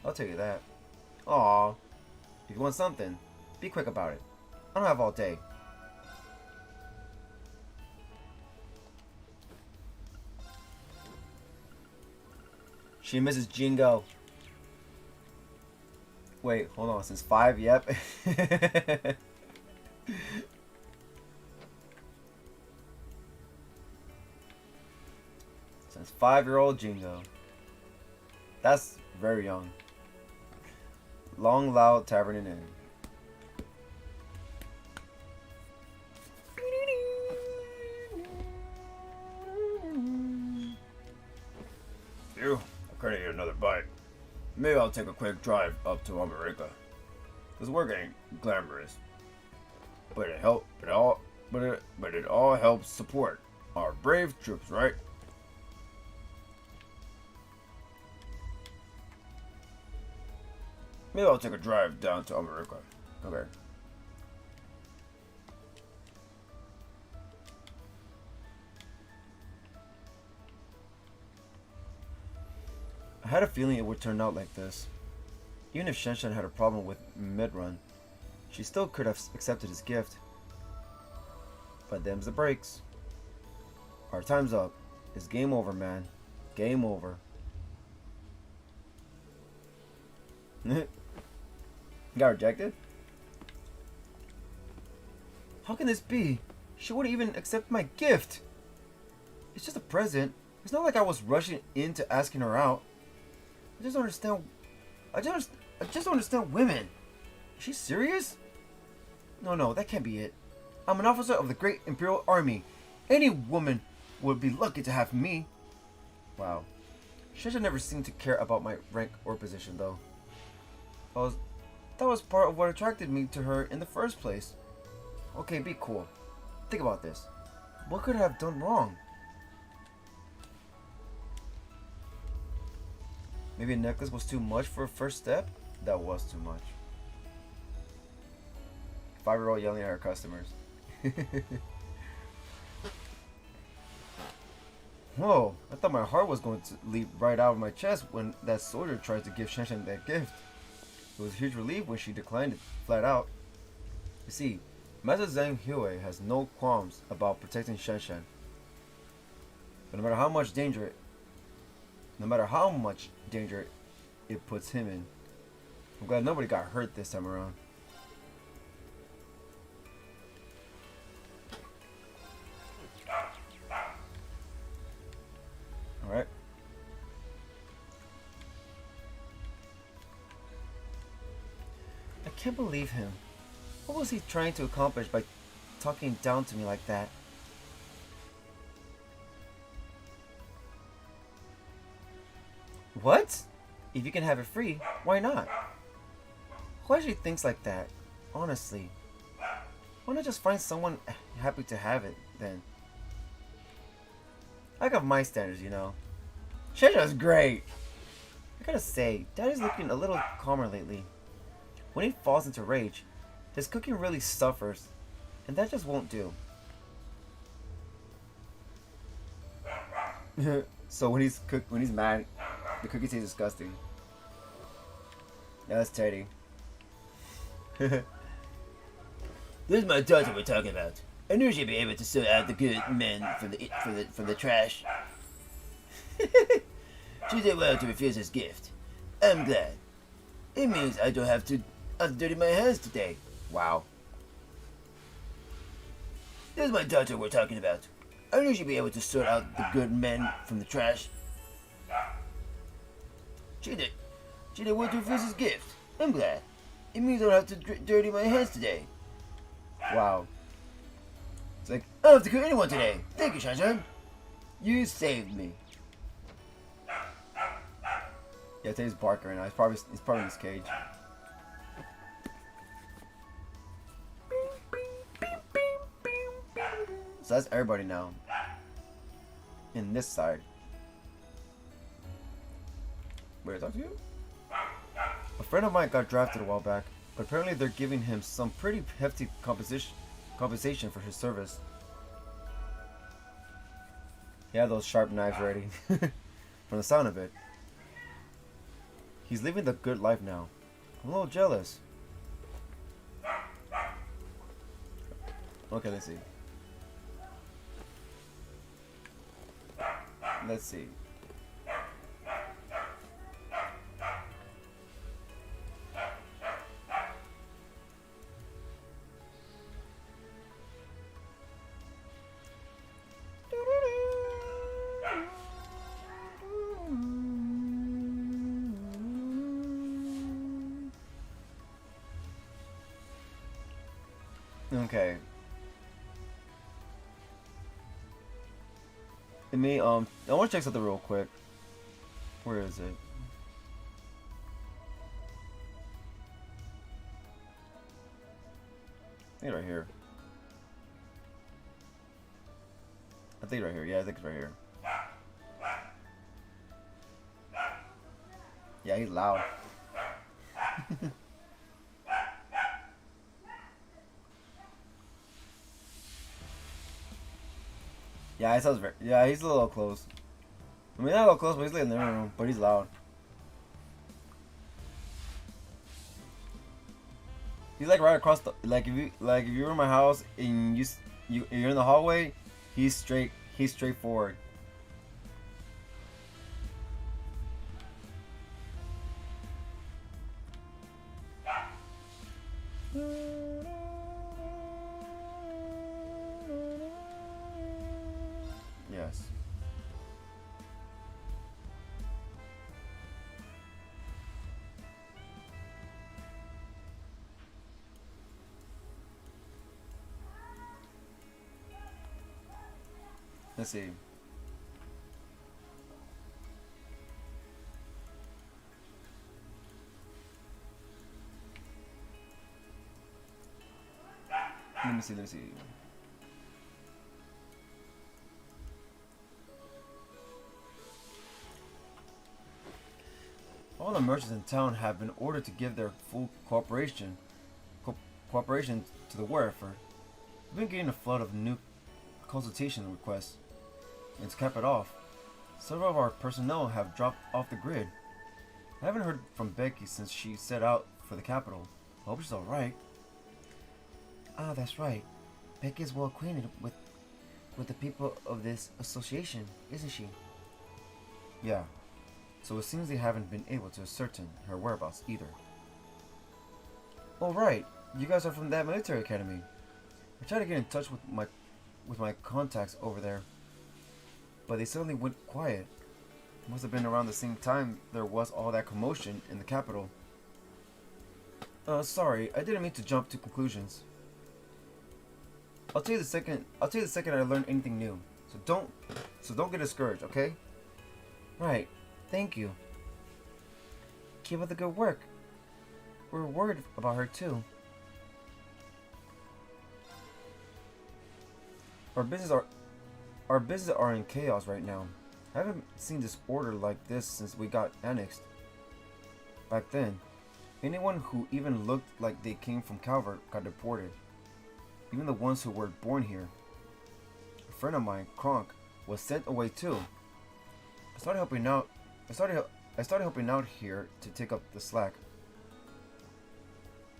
I'll tell you that. Aw. If you want something, be quick about it. I don't have all day. She misses Jingo. Wait, hold on. Since 5? Yep. Since 5-year-old Jingo. That's very young. Long, loud tavern and inn. Phew, I couldn't eat another bite. Maybe I'll take a quick drive up to America. This work ain't glamorous, but it all helps support our brave troops, right? Maybe I'll take a drive down to America. Okay. I had a feeling it would turn out like this. Even if Shenshen had a problem with mid-run, she still could have accepted his gift. But them's the breaks. Our time's up. It's game over, man. Game over. Got rejected? How can this be? She wouldn't even accept my gift. It's just a present. It's not like I was rushing into asking her out. I just don't understand. I just don't understand women. Is she serious? No, that can't be it. I'm an officer of the Great Imperial Army. Any woman would be lucky to have me. Wow. Shensha never seemed to care about my rank or position, though. That was part of what attracted me to her in the first place. Okay, be cool. Think about this. What could I have done wrong? Maybe a necklace was too much for a first step? That was too much. 5-year-old yelling at her customers. Whoa, I thought my heart was going to leap right out of my chest when that soldier tried to give Shenshen that gift. It was a huge relief when she declined it flat out. You see, Master Zhang Hue has no qualms about protecting Shenshen. But no matter how much danger it puts him in, I'm glad nobody got hurt this time around. Alright. I can't believe him. What was he trying to accomplish by talking down to me like that? What? If you can have it free, why not? Who actually thinks like that? Honestly. Why not just find someone happy to have it, then? I got my standards, you know. Shensha's great! I gotta say, Daddy's looking a little calmer lately. When he falls into rage, his cooking really suffers, and that just won't do. So when he's mad, the cookie tastes disgusting. Yeah, that's Taty. This is my daughter we're talking about. I knew she'd be able to sort out the good men from the trash. She did well to refuse his gift. I'm glad. It means I don't have to dirty my hands today. Wow. This is my daughter we're talking about. I knew she'd be able to sort out the good men from the trash. She did well to refuse his gift. I'm glad. It means I don't have to dirty my hands today. Wow. It's like, I don't have to kill anyone today. Thank you, Shanshan. You saved me. Yeah, Taty's barking right now. He's probably in his cage. So that's everybody now. In this side. Wait, talk to you? A friend of mine got drafted a while back, but apparently they're giving him some pretty hefty compensation for his service. He had those sharp knives ready. From the sound of it. He's living the good life now. I'm a little jealous. Okay, let's see. Let's see. Okay. Let me I want to check something real quick. Where is it? I think right here. I think right here. Yeah, I think it's right here. Yeah, he's loud. Yeah, it sounds very. Yeah, he's a little close. I mean, not a little close, but he's like in the living room. But he's loud. He's like right across the if you're in my house and you're in the hallway, he's straightforward. Yes. Let's see. Let me see. All the merchants in town have been ordered to give their full cooperation to the war effort. We've been getting a flood of new consultation requests, and to cap it off, several of our personnel have dropped off the grid. I haven't heard from Becky since she set out for the capital. I hope she's alright. Ah, that's right. Becky is well acquainted with the people of this association, isn't she? Yeah. So it seems they haven't been able to ascertain her whereabouts either. Oh right, you guys are from that military academy. I tried to get in touch with my contacts over there, but they suddenly went quiet. It must have been around the same time there was all that commotion in the capital. Sorry, I didn't mean to jump to conclusions. I'll tell you the second I learn anything new. So don't get discouraged, okay? Right. Thank you. Keep up the good work. We're worried about her too. Our business are in chaos right now. I haven't seen disorder like this since we got annexed. Back then, anyone who even looked like they came from Calvert got deported. Even the ones who were born here. A friend of mine, Kronk, was sent away too. I started helping out here to take up the slack.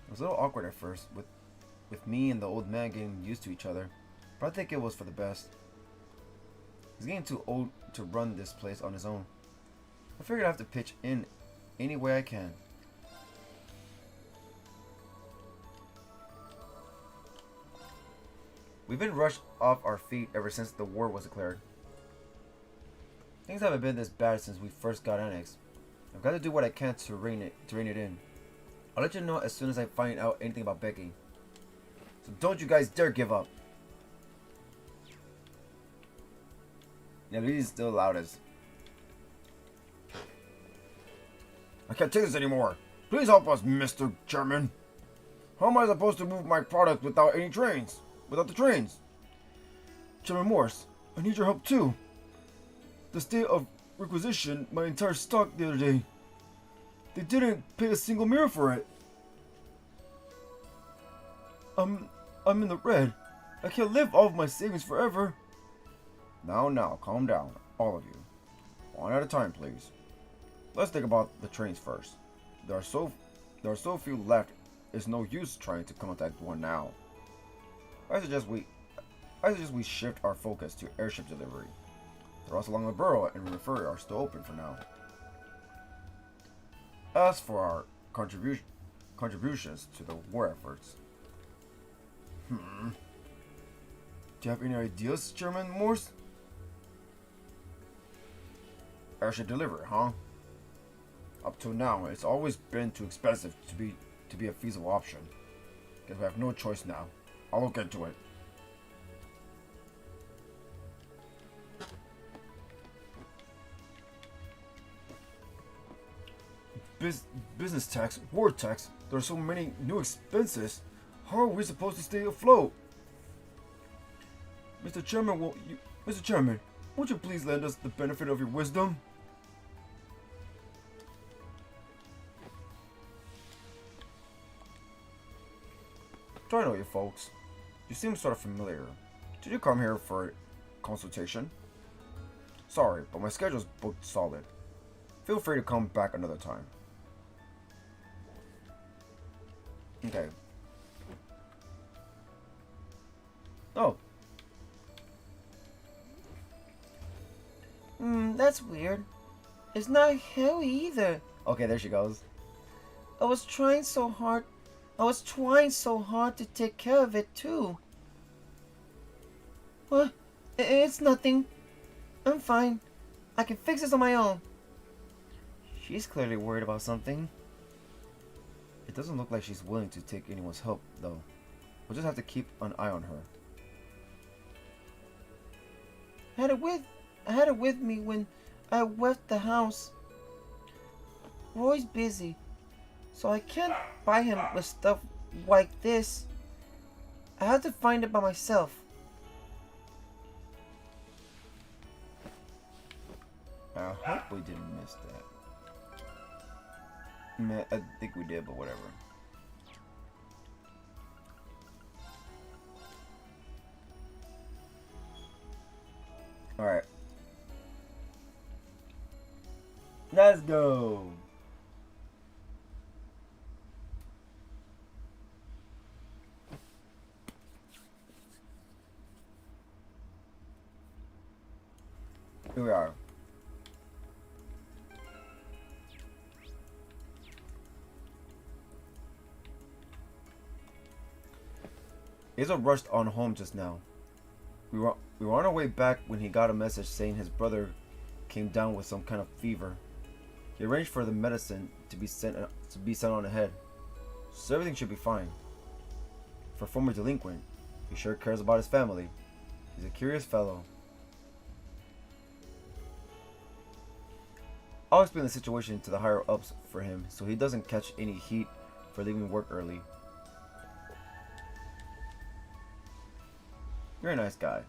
It was a little awkward at first, with me and the old man getting used to each other, but I think it was for the best. He's getting too old to run this place on his own. I figured I have to pitch in any way I can. We've been rushed off our feet ever since the war was declared. Things haven't been this bad since we first got annexed. I've got to do what I can to rein it in. I'll let you know as soon as I find out anything about Becky. So don't you guys dare give up. Yeah, Luigi's still loudest. I can't take this anymore. Please help us, Mr. Chairman. How am I supposed to move my product without any trains? Without the trains? Chairman Morse, I need your help too. The state of requisitioned my entire stock the other day. They didn't pay a single mirror for it. I'm in the red. I can't live off my savings forever. Now, calm down, all of you. One at a time, please. Let's think about the trains first. There are so few left. It's no use trying to contact one now. I suggest we shift our focus to airship delivery. The routes along the borough and refer are still open for now. As for our contributions to the war efforts, do you have any ideas, Chairman Morse? Airship delivery, huh? Up to now, it's always been too expensive to be a feasible option. Guess we have no choice now. I'll look into it. Business tax, war tax, there are so many new expenses. How are we supposed to stay afloat? Mr. Chairman, won't you please lend us the benefit of your wisdom? Do I know you folks? You seem sort of familiar. Did you come here for a consultation? Sorry, but my schedule's booked solid. Feel free to come back another time. Okay. Oh. That's weird. It's not hairy either. Okay, there she goes. I was trying so hard. I was trying so hard to take care of it too. What? It's nothing. I'm fine. I can fix this on my own. She's clearly worried about something. It doesn't look like she's willing to take anyone's help, though. We'll just have to keep an eye on her. I had it with me when I left the house. Roy's busy, so I can't buy him with stuff like this. I have to find it by myself. I hope we didn't miss that. I think we did, but whatever. Alright. Let's go! Here we are. Hazel rushed on home just now. We were on our way back when he got a message saying his brother came down with some kind of fever. He arranged for the medicine to be sent on ahead, so everything should be fine. For a former delinquent, he sure cares about his family. He's a curious fellow. I'll explain the situation to the higher ups for him so he doesn't catch any heat for leaving work early. You're a nice guy.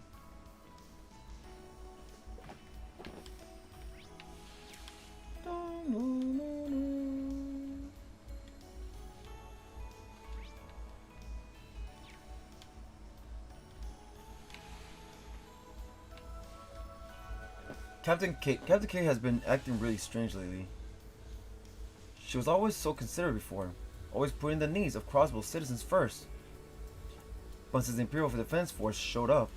Captain K has been acting really strange lately. She was always so considerate before, always putting the needs of Crossbow's citizens first. But since the Imperial Defense Force showed up,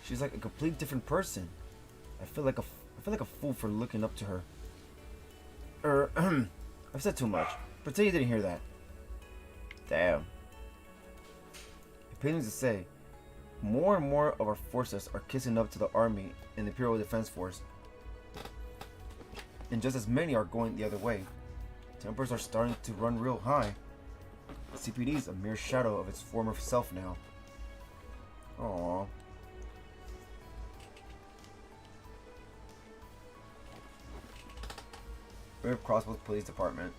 she's like a complete different person. I feel like a fool for looking up to her. I've said too much. Pretend you didn't hear that. Damn. It pains me to say, more and more of our forces are kissing up to the army and the Imperial Defense Force. And just as many are going the other way. Tempers are starting to run real high. The CPD is a mere shadow of its former self now. Aww. Brave Crossbows Police Department.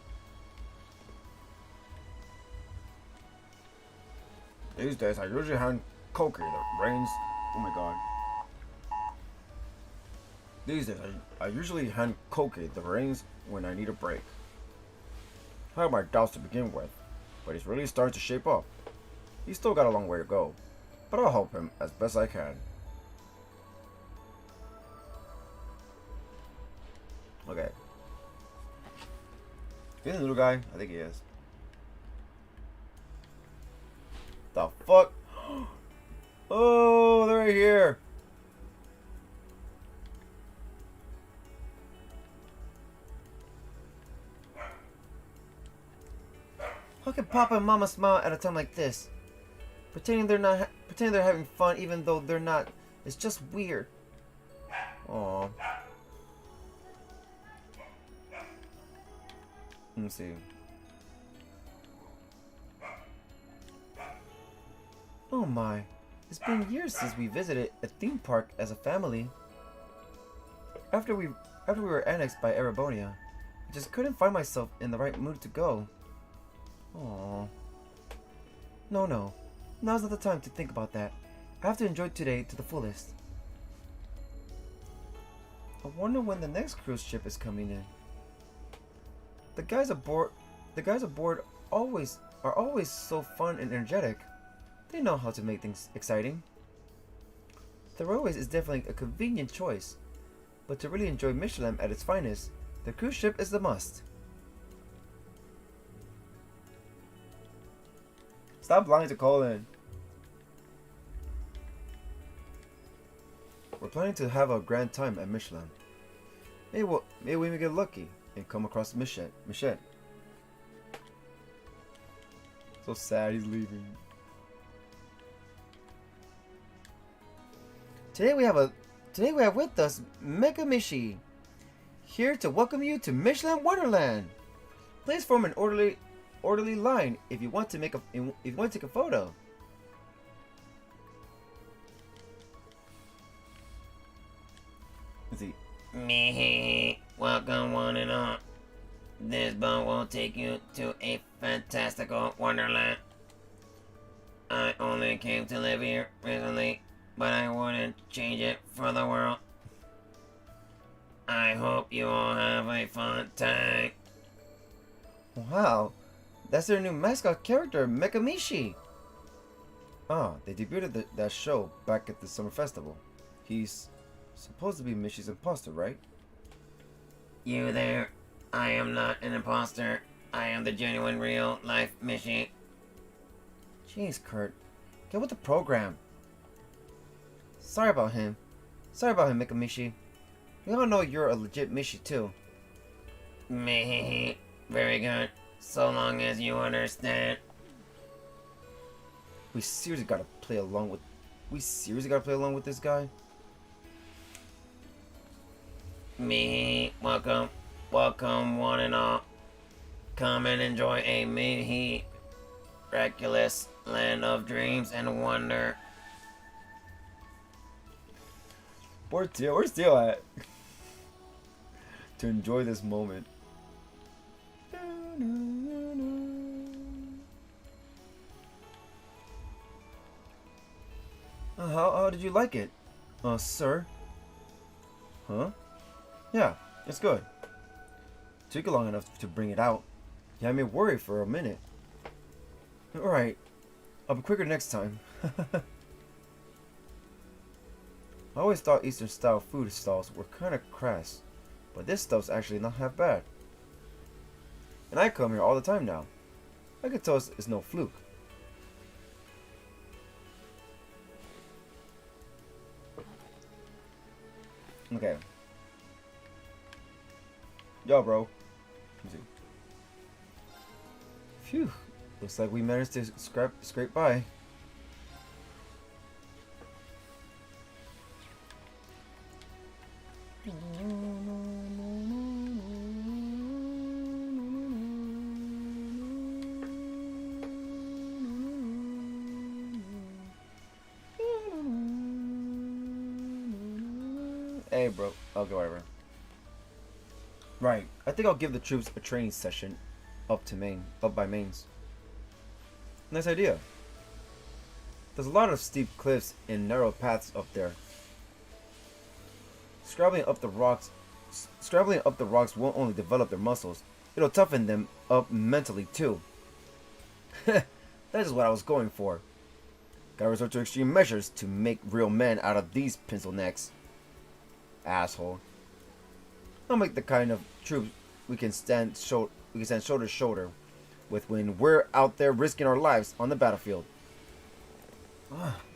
These days I usually hand Koki the reins. Oh my god. These days I usually hand Koki the reins when I need a break. I had my doubts to begin with, but he's really starting to shape up. He's still got a long way to go, but I'll help him as best I can. Okay. Is he a little guy? I think he is. The fuck? Oh, they're right here. How can Papa and Mama smile at a time like this? Pretending they're having fun even though they're not. It's just weird. Aww. Let me see. Oh my. It's been years since we visited a theme park as a family. After we were annexed by Erebonia, I just couldn't find myself in the right mood to go. Aww. No. Now's not the time to think about that. I have to enjoy today to the fullest. I wonder when the next cruise ship is coming in. The guys aboard are always so fun and energetic. They know how to make things exciting. The Railways is definitely a convenient choice, but to really enjoy Michelin at its finest, the cruise ship is the must. Stop lying to Colin. We're planning to have a grand time at Michelin. Maybe we may get lucky and come across Michette. So sad he's leaving. Today we have with us Megamishi, here to welcome you to Michelin Wonderland. Please form an orderly line if you want to take a photo. Let's see. Me, welcome one and all. This boat will take you to a fantastical wonderland. I only came to live here recently, but I wouldn't change it for the world. I hope you all have a fun time. Wow, that's their new mascot character, Megamishi. Ah, they debuted that show back at the summer festival. He's supposed to be Mishy's imposter, right? You there? I am not an imposter. I am the genuine real life Mishy. Jeez, Kurt, get with the program. Sorry about him, Megamishi. We all know you're a legit Mishi too. Meh, very good. So long as you understand. We seriously gotta play along with this guy? Me, welcome one and all. Come and enjoy a miraculous land of dreams and wonder. Where's Teal at? To enjoy this moment. How did you like it? Sir? Huh? Yeah, it's good. Took you long enough to bring it out. You had me worried for a minute. Alright. I'll be quicker next time. I always thought Eastern style food stalls were kinda crass. But this stuff's actually not half bad. And I come here all the time now. I can tell it's no fluke. Okay. Yo, bro. Let me see. Phew. Looks like we managed to scrape by. Hey, bro. Okay, whatever. Right. I think I'll give the troops a training session up by mains. Nice idea. There's a lot of steep cliffs and narrow paths up there. Scrabbling up the rocks won't only develop their muscles, it'll toughen them up mentally too. That is what I was going for. Gotta resort to extreme measures to make real men out of these pencil necks. Asshole. I'll make the kind of troops we can stand shoulder to shoulder with when we're out there risking our lives on the battlefield.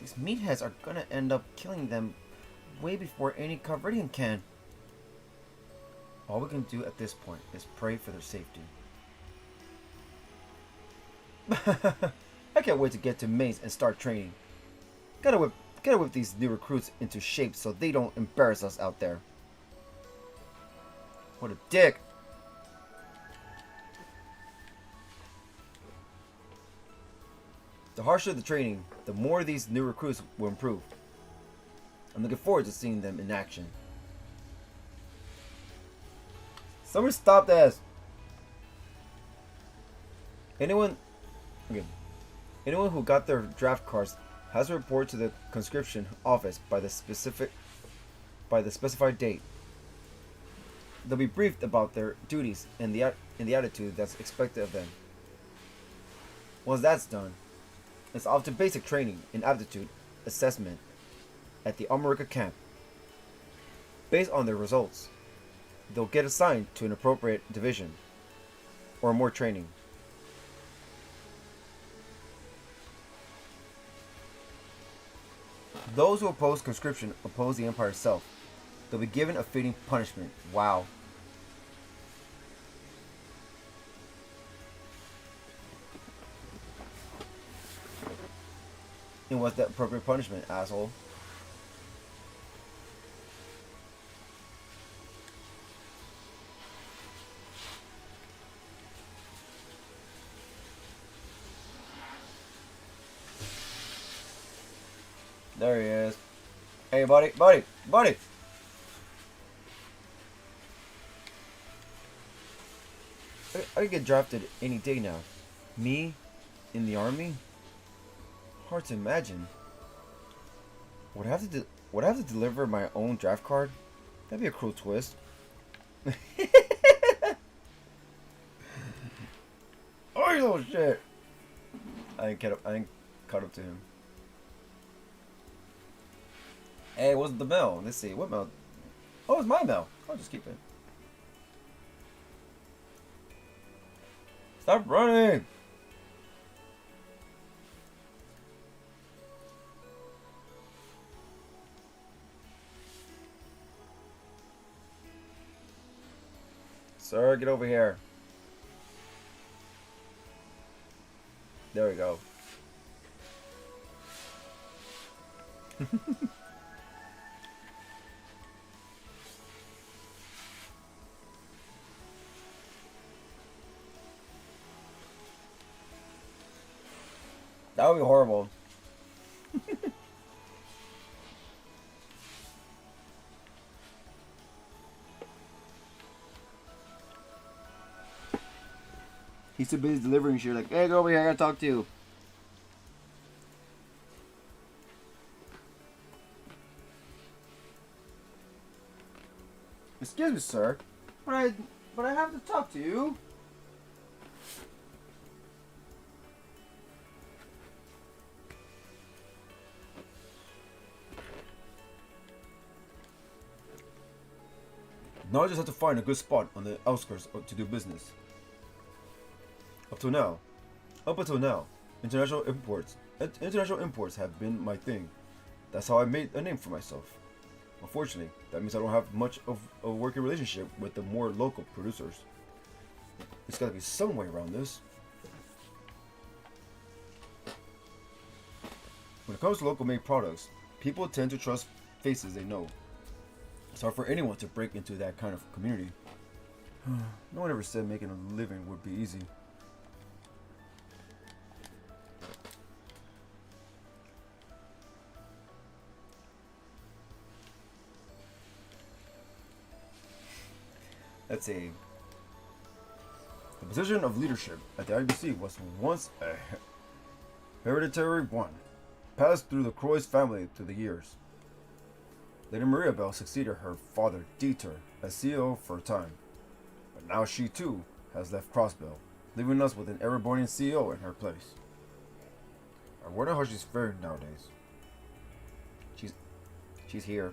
These meatheads are gonna end up killing them way before any Calvarian can. All we can do at this point is pray for their safety. I can't wait to get to mains and start training. Gotta whip these new recruits into shape so they don't embarrass us out there. What a dick! The harsher the training, the more these new recruits will improve. I'm looking forward to seeing them in action. Someone stop this! Anyone who got their draft cards has to report to the conscription office by the specified date. They'll be briefed about their duties and the attitude that's expected of them. Once that's done, it's off to basic training and aptitude assessment at the America camp. Based on their results, they'll get assigned to an appropriate division or more training. Those who oppose conscription oppose the Empire itself. They'll be given a fitting punishment. Wow. And what's the appropriate punishment, asshole? There he is. Hey, buddy, buddy, buddy! I could get drafted any day now. Me? In the army? Hard to imagine. Would I have to deliver my own draft card? That'd be a cruel twist. Oh, you little shit! I ain't caught up to him. Hey, what's the mail? Let's see, what mail? Oh, it's my mail. I'll just keep it. Stop running! Sir, get over here. There we go. That would be horrible. He's too busy delivering shit. Like, hey, go over here. I gotta talk to you. Excuse me, sir. But I have to talk to you. Now I just have to find a good spot on the outskirts to do business. Up until now, international imports have been my thing. That's how I made a name for myself. Unfortunately, that means I don't have much of a working relationship with the more local producers. There's gotta be some way around this. When it comes to local made products, people tend to trust faces they know. It's hard for anyone to break into that kind of community. No one ever said making a living would be easy. Let's see. The position of leadership at the IBC was once a hereditary one, passed through the Croix family through the years. Lady Mirabelle succeeded her father Dieter as CEO for a time, but now she too has left Crossbell, leaving us with an Erebonian CEO in her place. I wonder how she's faring nowadays. She's here.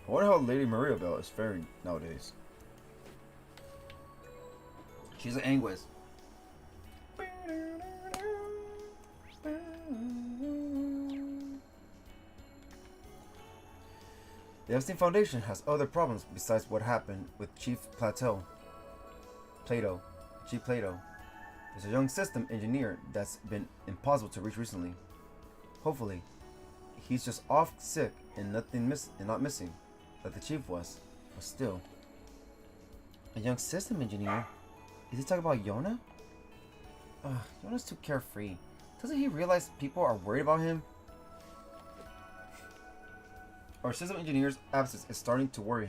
I wonder how Lady Mirabelle is faring nowadays. She's an Anguis. The Epstein Foundation has other problems besides what happened with Chief Plato. Chief Plato. There's a young system engineer that's been impossible to reach recently. Hopefully, he's just off sick and not missing, like the chief was. But still, a young system engineer. Is he talking about Yona? Yona's too carefree. Doesn't he realize people are worried about him? Our system engineer's absence is starting to worry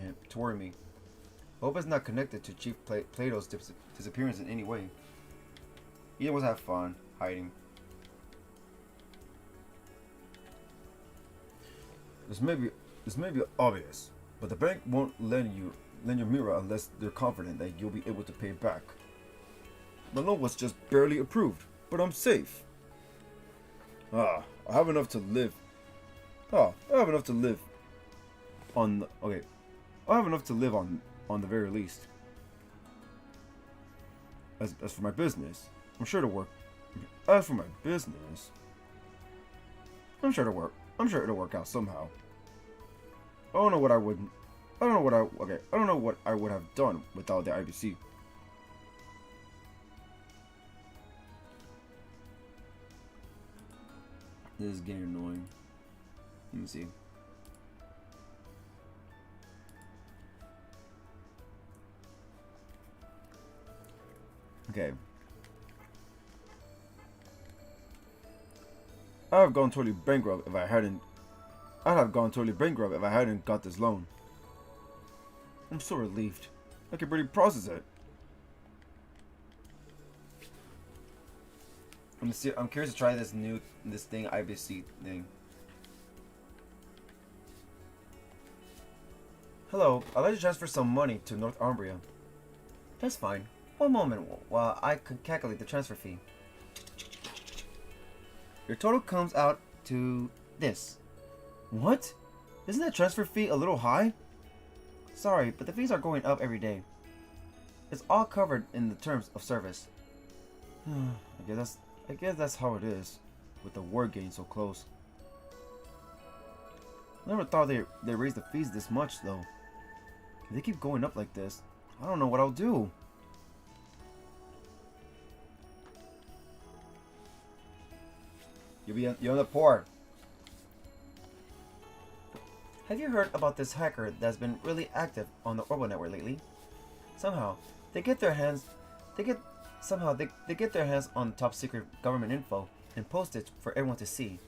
me. Hope it's not connected to Chief Plato's disappearance in any way. He always have fun hiding. This may be obvious, but the bank won't lend you Mira unless they're confident that you'll be able to pay it back. The loan was just barely approved, but I'm safe. I have enough to live. I have enough to live on the very least. As for my business, I'm sure to work. I'm sure to work. I'm sure it'll work out somehow. I don't know what I would. I don't know what I. Okay, I don't know what I would have done without the IBC. This is getting annoying. Let me see. Okay. I'd have gone totally bankrupt if I hadn't. I'd have gone totally bankrupt if I hadn't got this loan. I'm so relieved. I can barely process it. I'm curious to try this thing IBC thing. Hello, I'd like to transfer some money to Northumbria. That's fine. One moment while I can calculate the transfer fee. Your total comes out to this. What? Isn't that transfer fee a little high? Sorry, but the fees are going up every day. It's all covered in the terms of service. I guess that's how it is, with the war getting so close. I never thought they raised the fees this much, though. If they keep going up like this, I don't know what I'll do. You're on the poor. Have you heard about this hacker that's been really active on the Orbital network lately? Somehow, they get their hands on top secret government info and post it for everyone to see.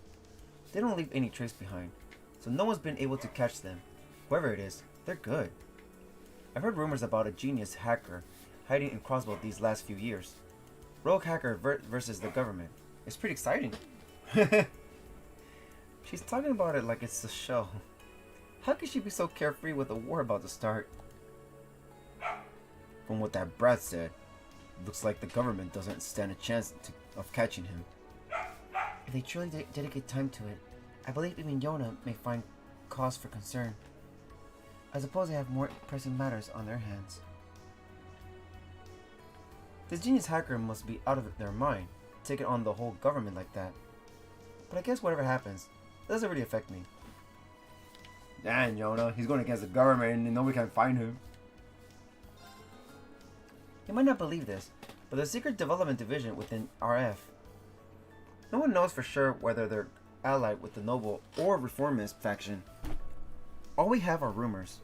They don't leave any trace behind, so no one's been able to catch them. Whoever it is, they're good. I've heard rumors about a genius hacker hiding in Crossbow these last few years. Rogue hacker versus the government. It's pretty exciting. She's talking about it like it's a show. How could she be so carefree with a war about to start? From what that brat said, looks like the government doesn't stand a chance of catching him. If they truly dedicate time to it, I believe even Yona may find cause for concern. I suppose they have more pressing matters on their hands. This genius hacker must be out of their mind, taking on the whole government like that. But I guess whatever happens, it doesn't really affect me. Damn, Yona, he's going against the government and nobody can find him. You might not believe this, but the Secret Development Division within RF. No one knows for sure whether they're allied with the Noble or Reformist faction. All we have are rumors.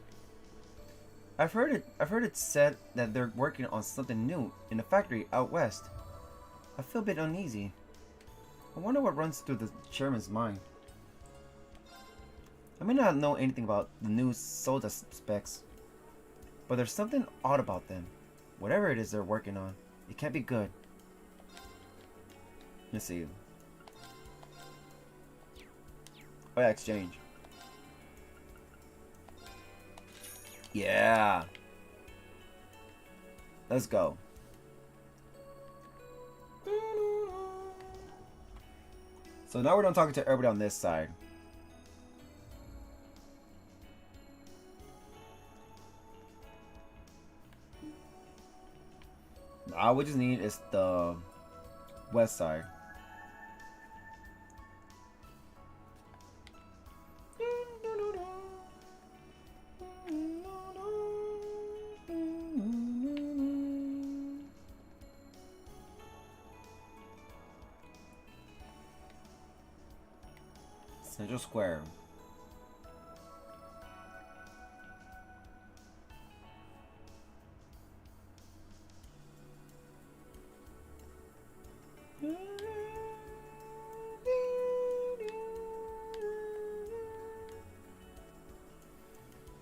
I've heard it said that they're working on something new in a factory out west. I feel a bit uneasy. I wonder what runs through the chairman's mind. I may not know anything about the new soda specs, but there's something odd about them. Whatever it is they're working on, it can't be good. Let's see. Oh yeah, exchange. Yeah. Let's go. So now we're done talking to everybody on this side. All we just need is the west side. Central Square.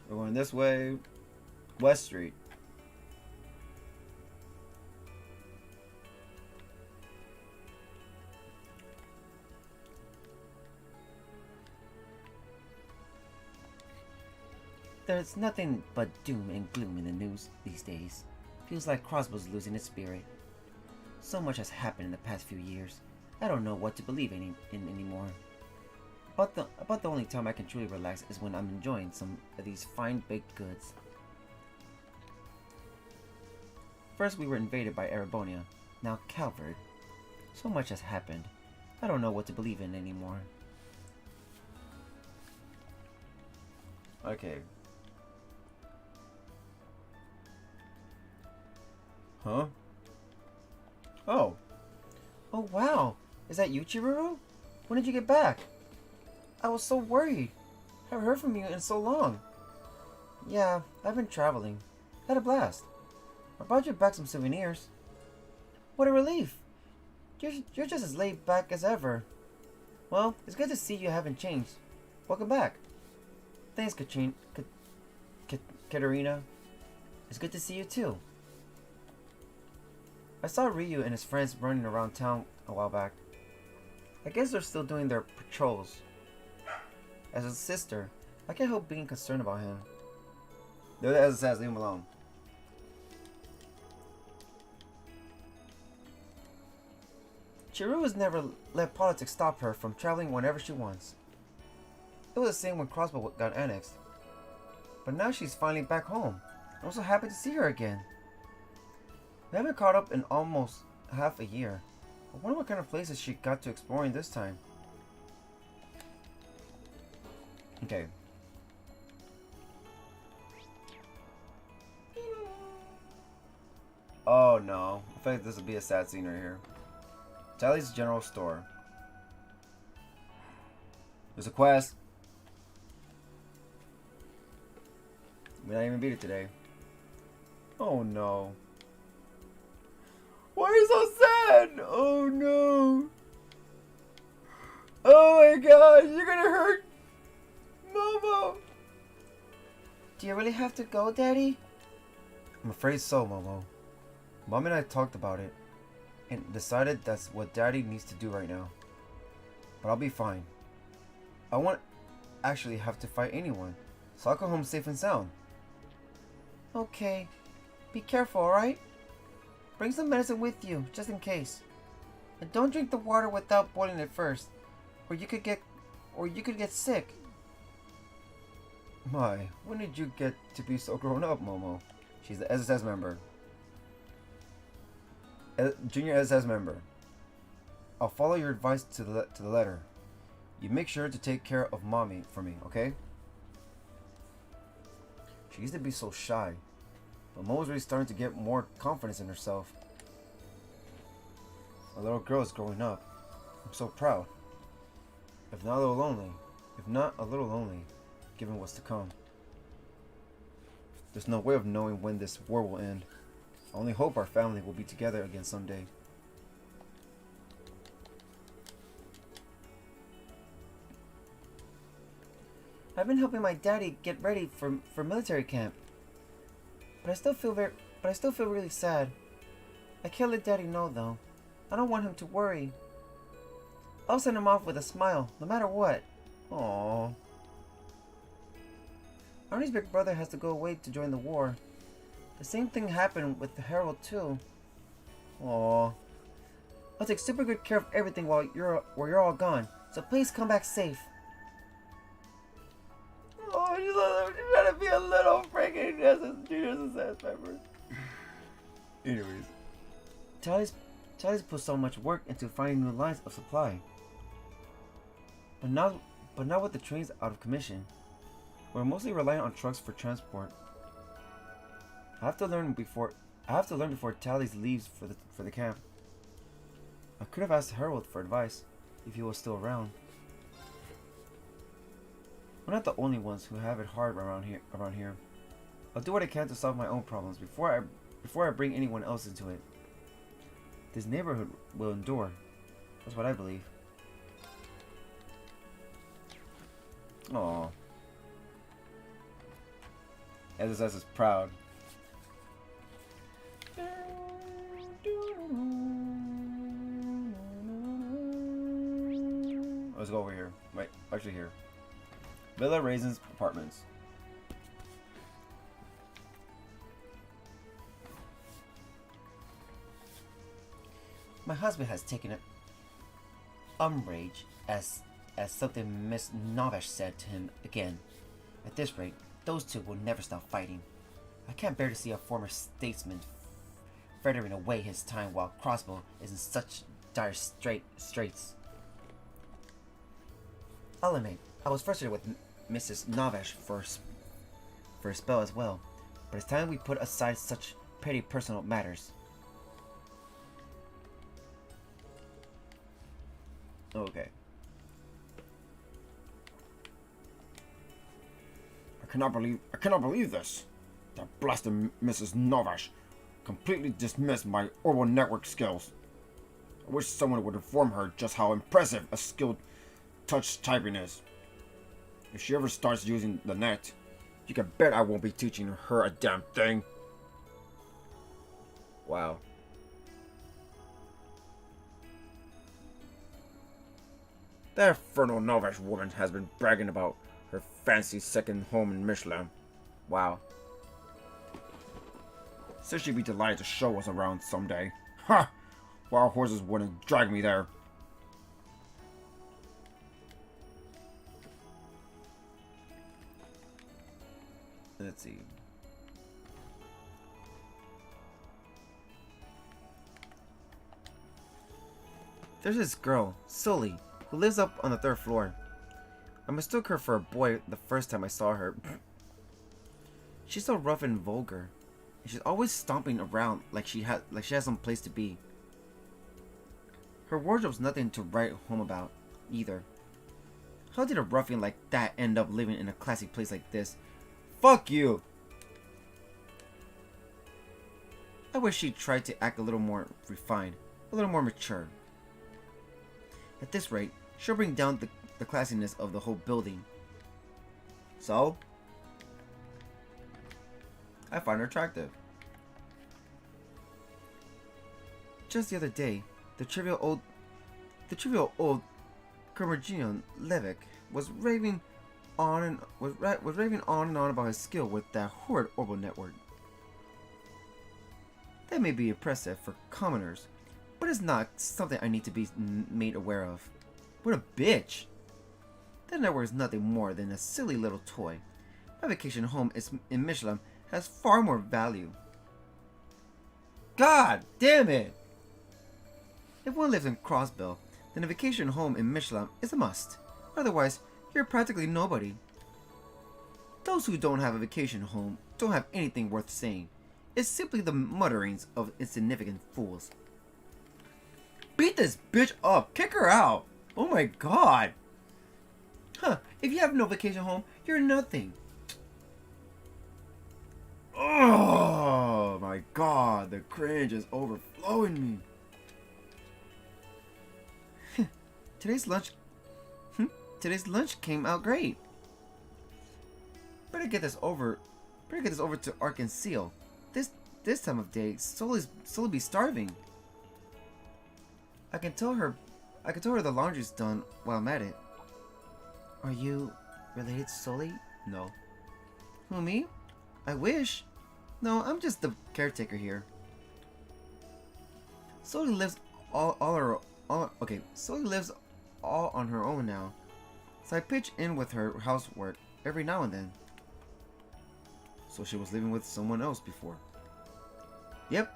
We're going this way. West Street. There's nothing but doom and gloom in the news these days. Feels like Crossbow's losing its spirit. So much has happened in the past few years. I don't know what to believe in anymore. About the only time I can truly relax is when I'm enjoying some of these fine baked goods. First we were invaded by Erebonia, now Calvert. So much has happened. I don't know what to believe in anymore. Okay. Huh? Oh. Oh wow, is that you, Chiruru? When did you get back? I was so worried. I haven't heard from you in so long. Yeah, I've been traveling. Had a blast. I brought you back some souvenirs. What a relief. You're just as laid back as ever. Well, it's good to see you haven't changed. Welcome back. Thanks, Katerina. It's good to see you too. I saw Ryu and his friends running around town a while back. I guess they're still doing their patrols. As a sister, I can't help being concerned about him. As it says, leave him alone. Chiruru has never let politics stop her from traveling whenever she wants. It was the same when Crossbow got annexed. But now she's finally back home. I'm so happy to see her again. We haven't caught up in almost half a year. I wonder what kind of places she got to exploring this time. Okay. Oh no. I feel like this would be a sad scene right here. Taty's General Store. There's a quest. We not even beat it today. Oh no. Why are you so sad? Oh no. Oh my gosh, you're gonna hurt Momo. Do you really have to go, Daddy? I'm afraid so, Momo. Mom and I talked about it and decided that's what Daddy needs to do right now. But I'll be fine. I won't actually have to fight anyone, so I'll go home safe and sound. Okay. Be careful, alright? Bring some medicine with you, just in case. And don't drink the water without boiling it first, or you could get sick. My, when did you get to be so grown up, Momo? She's the SSS member. Junior SSS member. I'll follow your advice to the letter. You make sure to take care of Mommy for me, okay? She used to be so shy, but Momo's really starting to get more confidence in herself. A little girl is growing up. I'm so proud. If not a little lonely, given what's to come. There's no way of knowing when this war will end. I only hope our family will be together again someday. I've been helping my daddy get ready for military camp. But I still feel really sad. I can't let Daddy know though. I don't want him to worry. I'll send him off with a smile, no matter what. Aww. Arnie's big brother has to go away to join the war. The same thing happened with the Herald too. Aww. I'll take super good care of everything while you're all gone. So please come back safe. Oh, she's trying to be a little freaking junior success member. Anyways. Taty's put so much work into finding new lines of supply. But now with the trains out of commission, we're mostly reliant on trucks for transport. I have to learn before Taty leaves for the camp. I could have asked Harold for advice if he was still around. We're not the only ones who have it hard around here. I'll do what I can to solve my own problems before I bring anyone else into it. This neighborhood will endure. That's what I believe. Aww. SSS is proud. Let's go over here. Wait, actually here. Villa Raisins Apartments. My husband has taken an umbrage as something Miss Novish said to him again. At this rate, those two will never stop fighting. I can't bear to see a former statesman frittering away his time while Crossbow is in such dire straits. I'll admit, I was frustrated with Mrs. Novish for for a spell as well, but it's time we put aside such petty personal matters. Okay. I cannot believe this. That blasted Mrs. Novash completely dismissed my oral network skills. I wish someone would inform her just how impressive a skilled touch typing is. If she ever starts using the net, you can bet I won't be teaching her a damn thing. Wow. That infernal Novash woman has been bragging about her fancy second home in Michelin. Wow. Says she'd be delighted to show us around someday. Ha! Wild horses wouldn't drag me there. Let's see. There's this girl, Sully, who lives up on the 3rd floor. I mistook her for a boy the first time I saw her. She's so rough and vulgar, and she's always stomping around like she has some place to be. Her wardrobe's nothing to write home about, either. How did a ruffian like that end up living in a classy place like this? Fuck you! I wish she'd tried to act a little more refined, a little more mature. At this rate, she'll bring down the classiness of the whole building. So, I find her attractive. Just the other day, the trivial old Kermergion Levick was raving on and on about his skill with that horrid orbital network. That may be impressive for commoners, but it's not something I need to be made aware of. What a bitch! That network is nothing more than a silly little toy. My vacation home in Michelin has far more value. God damn it! If one lives in Crossbell, then a vacation home in Michelin is a must. Otherwise, you're practically nobody. Those who don't have a vacation home don't have anything worth saying. It's simply the mutterings of insignificant fools. Beat this bitch up! Kick her out! Oh my god! Huh, if you have no vacation home, you're nothing. Oh my god, the cringe is overflowing me. Today's lunch came out great. Better get this over to Ark and Seal. This time of day, Sully be starving. I can tell her the laundry's done while I'm at it. Are you related to Sully? No. Who, me? I wish. No, I'm just the caretaker here. Sully lives Sully lives all on her own now, so I pitch in with her housework every now and then. So she was living with someone else before. Yep,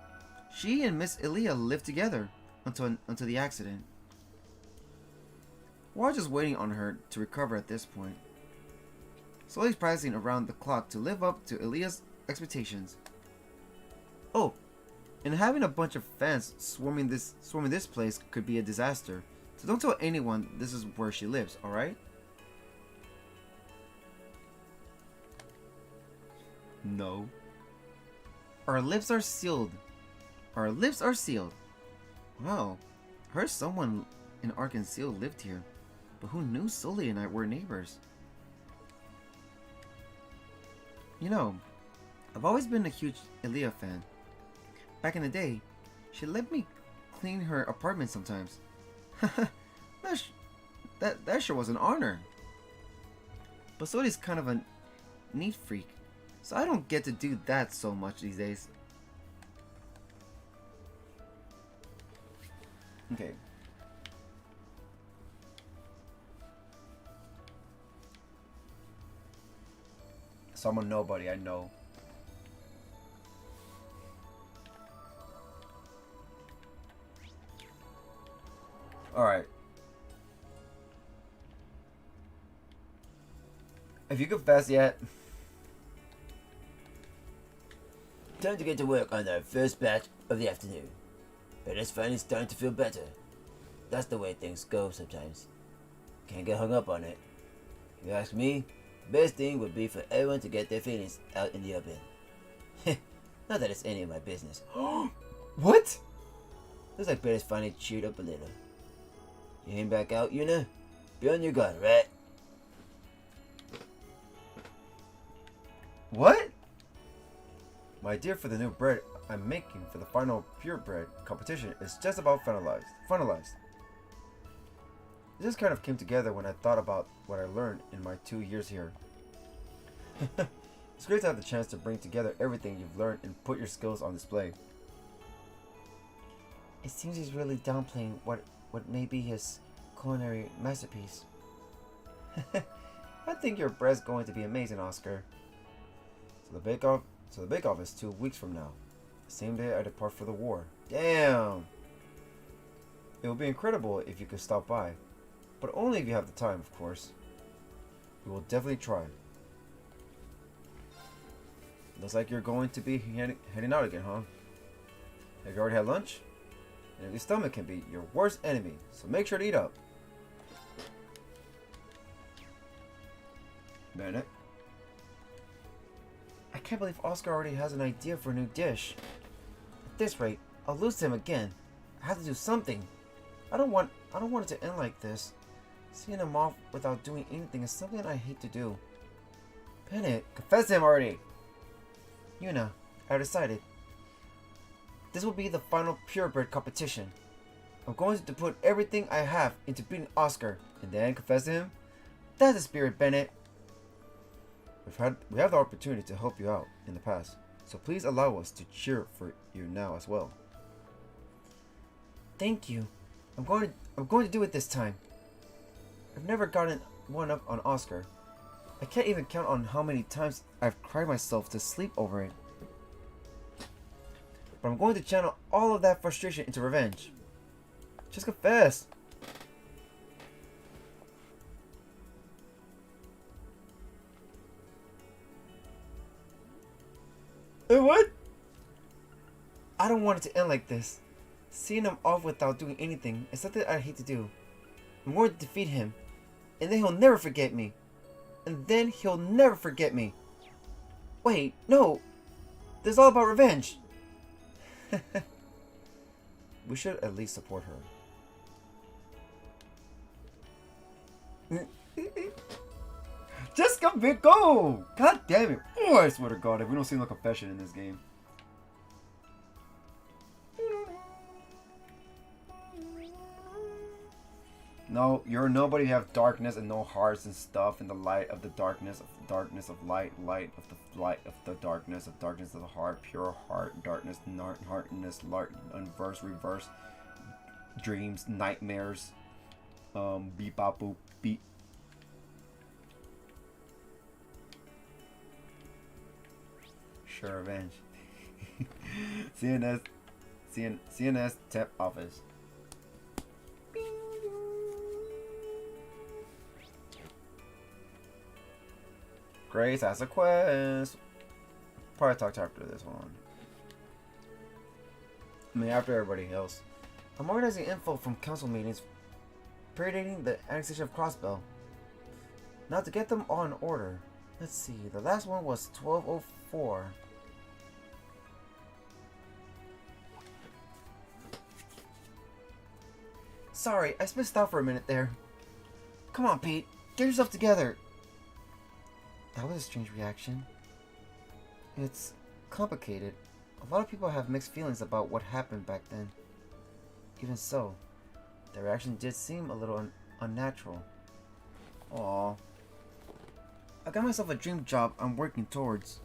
she and Miss Elia lived together until the accident. We're just waiting on her to recover at this point. Sully's practicing around the clock to live up to Elia's expectations. Oh, and having a bunch of fans swarming this place could be a disaster. So don't tell anyone this is where she lives, alright? No. Our lips are sealed. Our lips are sealed. Wow. I heard someone in Ark and Seal lived here. But who knew Sully and I were neighbors? You know, I've always been a huge Elia fan. Back in the day, she let me clean her apartment sometimes. that sure was an honor. But Sully's kind of a neat freak, so I don't get to do that so much these days. Okay. So I'm a nobody, I know. Alright. Have you confessed yet? Time to get to work on our first batch of the afternoon. Bennett's finally starting to feel better. That's the way things go sometimes. Can't get hung up on it. If you ask me, the best thing would be for everyone to get their feelings out in the open. Not that it's any of my business. What? Looks like Bennett's finally cheered up a little. You heading back out, Yuna? Be on your guard, right? What? My idea for the new bread I'm making for the final purebred competition is just about finalized. It just kind of came together when I thought about what I learned in my 2 years here. It's great to have the chance to bring together everything you've learned and put your skills on display. It seems he's really downplaying what may be his culinary masterpiece. I think your bread's going to be amazing, Oscar. So the bake-off is 2 weeks from now. The same day I depart for the war. Damn! It would be incredible if you could stop by. But only if you have the time, of course. We will definitely try. Looks like you're going to be heading out again, huh? Have you already had lunch? An empty stomach can be your worst enemy, so make sure to eat up. Bennett? I can't believe Oscar already has an idea for a new dish. At this rate, I'll lose to him again. I have to do something. I don't want it to end like this. Seeing him off without doing anything is something I hate to do. Bennett, confess to him already! Yuna, I've decided. This will be the final purebred competition. I'm going to put everything I have into beating Oscar, and then confess to him? That's the spirit, Bennett. We have the opportunity to help you out in the past, so please allow us to cheer for you now as well. Thank you. I'm going to do it this time. I've never gotten one up on Oscar. I can't even count on how many times I've cried myself to sleep over it. But I'm going to channel all of that frustration into revenge. Just confess. What? I don't want it to end like this. Seeing him off without doing anything is something I hate to do. I'm going to defeat him, and then he'll never forget me. Wait, no. This is all about revenge. We should at least support her. Just go! God damn it. Oh, I swear to God, if we don't see no confession in this game. No, you're nobody. You have darkness and no hearts and stuff, and the light of the darkness of light, light of the light of the darkness of the heart, pure heart, darkness, heartness, inverse, reverse, dreams, nightmares, beep bop boop beep. Sure, revenge. CNS temp office. Grace has a quest. Probably talk to her after this one. I mean, after everybody else. I'm organizing info from council meetings predating the annexation of Crossbell. Now to get them all in order. Let's see, the last one was 1204. Sorry, I spaced out for a minute there. Come on, Pete. Get yourself together. That was a strange reaction. It's complicated. A lot of people have mixed feelings about what happened back then. Even so, the reaction did seem a little unnatural. Aww. I got myself a dream job I'm working towards.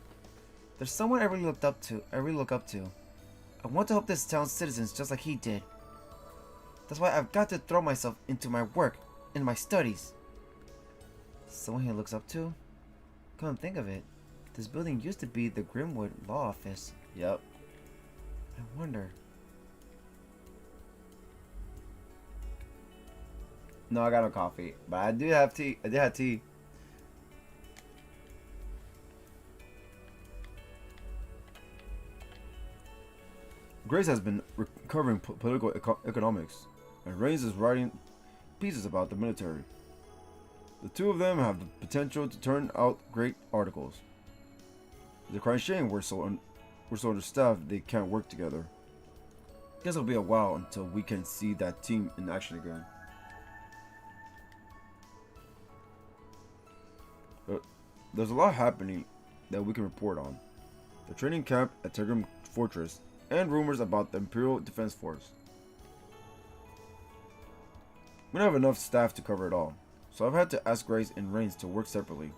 There's someone I really look up to. I want to help this town's citizens just like he did. That's why I've got to throw myself into my work, in my studies. Someone he looks up to? Come think of it, this building used to be the Grimwood Law Office. Yep. I wonder. No, I got no coffee, but I do have tea. I did have tea. Grace has been recovering political economics, and Reigns is writing pieces about the military. The two of them have the potential to turn out great articles. It's a crying shame we're so understaffed they can't work together. Guess it'll be a while until we can see that team in action again. But there's a lot happening that we can report on. The training camp at Tegram Fortress, and rumors about the Imperial Defense Force. We don't have enough staff to cover it all, so I've had to ask Grace and Reigns to work separately.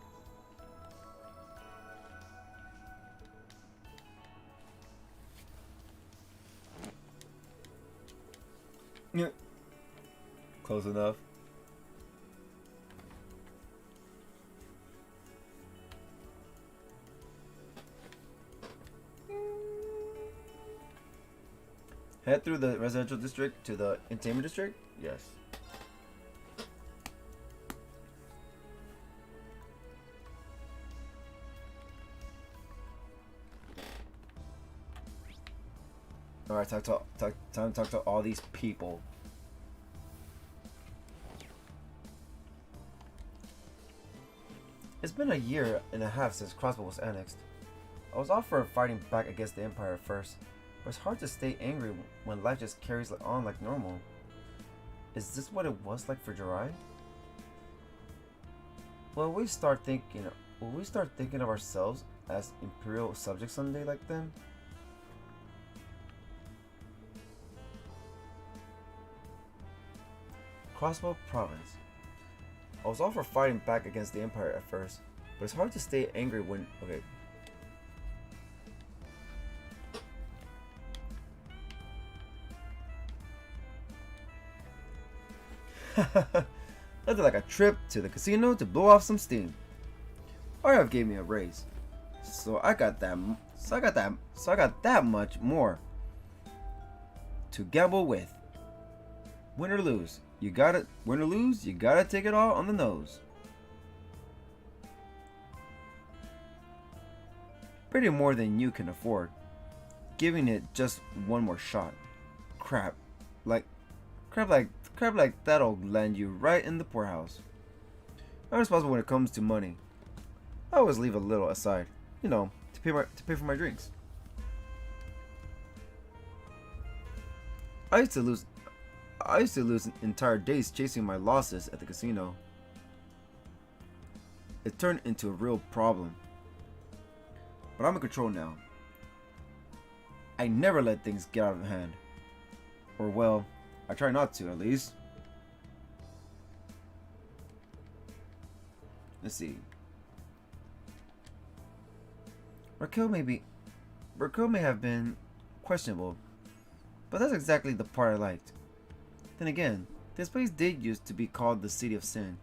Yeah. Close enough. Head through the residential district to the entertainment district? Yes. Alright, time to talk to all these people. It's been a year and a half since Crossbow was annexed. I was all for fighting back against the Empire at first, but it's hard to stay angry when life just carries on like normal. Is this what it was like for Jirai? Will we start thinking of ourselves as Imperial subjects someday like them? Crossbow Province. I was all for fighting back against the Empire at first, but it's hard to stay angry when... Okay. That's like a trip to the casino to blow off some steam. RF gave me a raise, so I got that much more to gamble with. Win or lose, you gotta take it all on the nose. Pretty more than you can afford. Giving it just one more shot. Crap like that'll land you right in the poorhouse. I'm responsible when it comes to money. I always leave a little aside, you know, to pay for my drinks. I used to lose entire days chasing my losses at the casino. It turned into a real problem. But I'm in control now. I never let things get out of hand. Or well, I try not to, at least. Let's see. Raquel may have been questionable, but that's exactly the part I liked. Then again, this place did used to be called the City of Sin.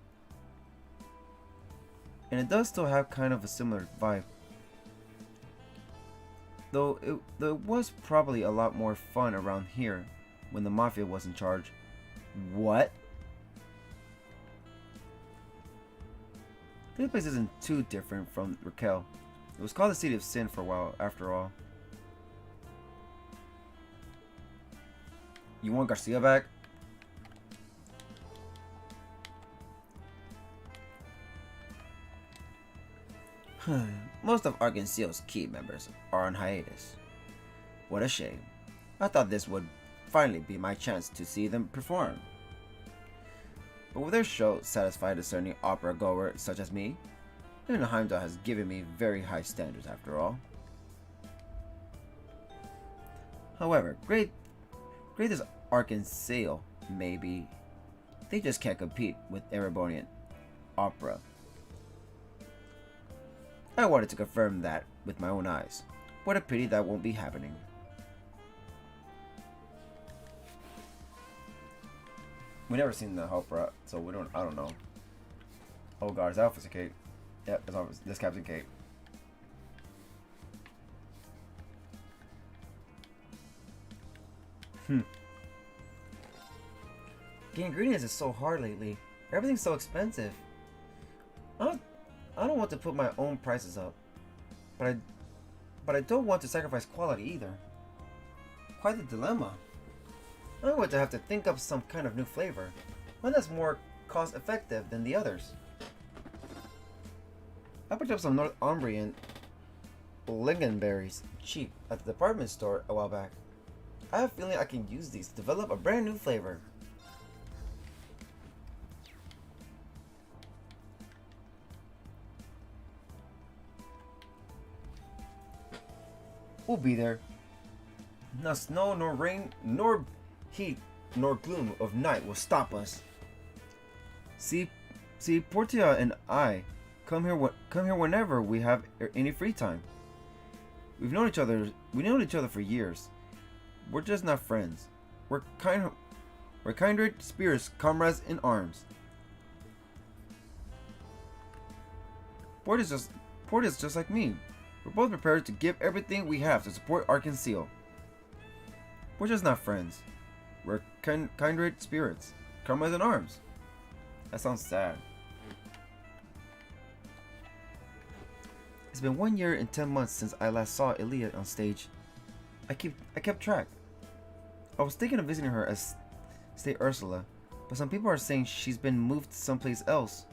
And it does still have kind of a similar vibe. Though it was probably a lot more fun around here when the Mafia was in charge. What? This place isn't too different from Raquel. It was called the City of Sin for a while, after all. You want Garcia back? Most of Arkansas's key members are on hiatus. What a shame. I thought this would finally be my chance to see them perform. But with their show satisfy a discerning opera goer such as me, even Heimdall has given me very high standards after all. However, great as Arkansas may be, they just can't compete with Erebonia opera. I wanted to confirm that with my own eyes. What a pity that won't be happening. We never seen the opera, so I don't know. Oh god, is that Officer Kate? Yep, this Captain Kate. Getting ingredients is so hard lately. Everything's so expensive. I don't want to put my own prices up, but I don't want to sacrifice quality either. quite a dilemma. I'm going to have to think up some kind of new flavor, one that's more cost-effective than the others. I picked up some Northumbrian lingonberries cheap at the department store a while back. I have a feeling I can use these to develop a brand new flavor. We'll be there. Not snow, nor rain, nor heat, nor gloom of night will stop us. See, Portia and I come here whenever we have any free time. We've known each other for years. We're just not friends. We're kindred spirits, comrades in arms. Portia's just like me. We're both prepared to give everything we have to support Arkansas. We're just not friends. We're kindred spirits, comrades in arms. That sounds sad. It's been 1 year and 10 months since I last saw Elia on stage. I kept track. I was thinking of visiting her as St. Ursula, but some people are saying she's been moved someplace else.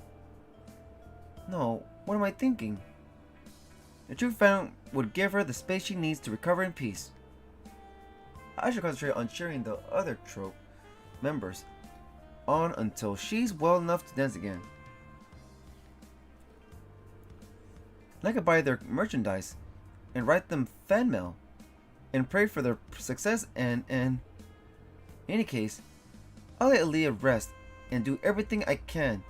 No, what am I thinking? A true fan would give her the space she needs to recover in peace. I should concentrate on cheering the other troop members on until she's well enough to dance again. And I could buy their merchandise and write them fan mail and pray for their success and in any case, I'll let Aaliyah rest and do everything I can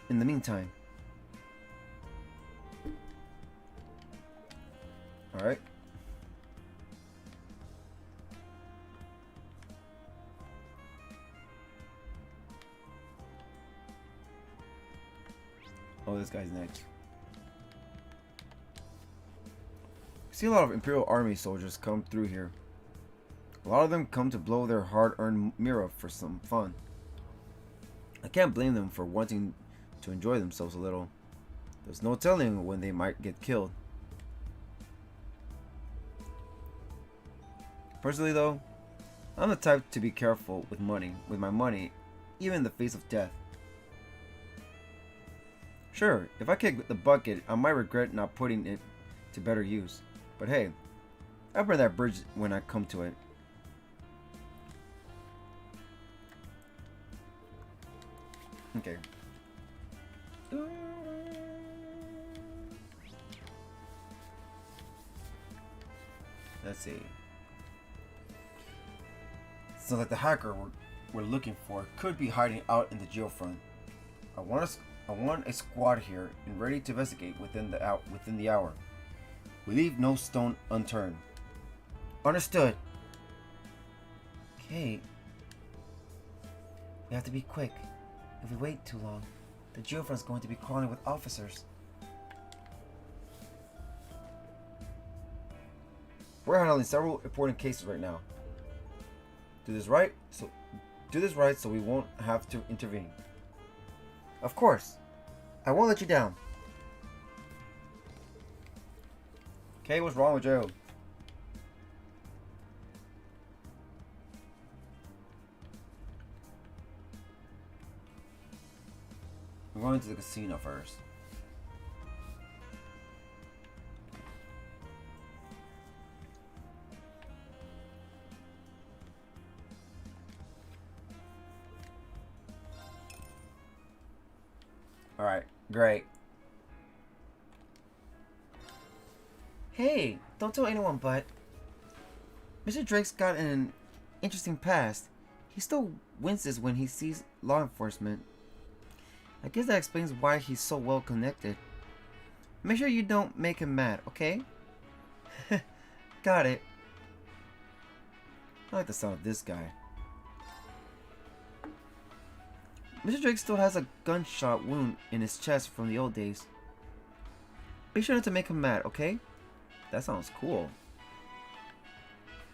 in the meantime. Alright. Oh, this guy's next. We see a lot of Imperial Army soldiers come through here. A lot of them come to blow their hard-earned mirror for some fun. I can't blame them for wanting to enjoy themselves a little. There's no telling when they might get killed. Personally though, I'm the type to be careful with my money, even in the face of death. Sure, if I kick the bucket, I might regret not putting it to better use. But hey, I'll burn that bridge when I come to it. Okay. Let's see. Sounds like the hacker we're looking for could be hiding out in the geofront. I want a squad here and ready to investigate within the hour. We leave no stone unturned. Understood. Okay. We have to be quick. If we wait too long, the geofront's going to be crawling with officers. We're handling several important cases right now. Do this right so we won't have to intervene. Of course. I won't let you down. Okay, what's wrong with Joe? We're going to the casino first. Alright, great. Hey, don't tell anyone, but Mr. Drake's got an interesting past. He still winces when he sees law enforcement. I guess that explains why he's so well connected. Make sure you don't make him mad, okay? Got it. I like the sound of this guy. Mr. Drake still has a gunshot wound in his chest from the old days. Be sure not to make him mad, okay? That sounds cool.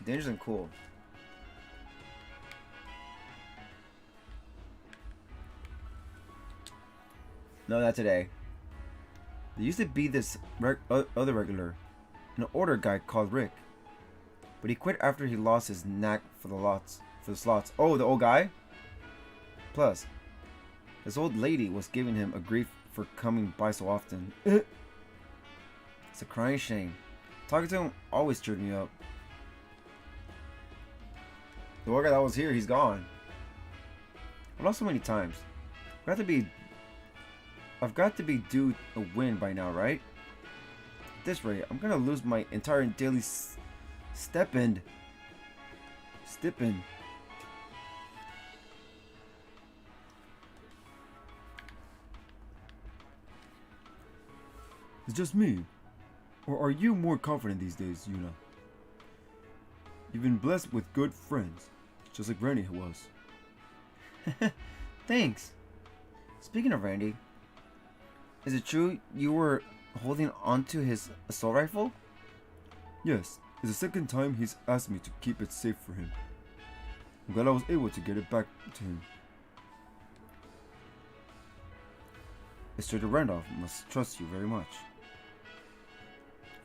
Dangerous and cool. No, not today. There used to be this other regular, an older guy called Rick. but he quit after he lost his knack for the slots. Oh, the old guy? Plus, this old lady was giving him a grief for coming by so often. It's a crying shame. Talking to him always cheered me up. The old guy that was here, he's gone. I've lost so many times. I've got to be due a win by now, right? At this rate, I'm gonna lose my entire daily stipend. It's just me. Or are you more confident these days, Yuna? You've been blessed with good friends, just like Randy was. Thanks. Speaking of Randy, is it true you were holding onto his assault rifle? Yes, it's the second time he's asked me to keep it safe for him. I'm glad I was able to get it back to him. Mr. Randolph must trust you very much.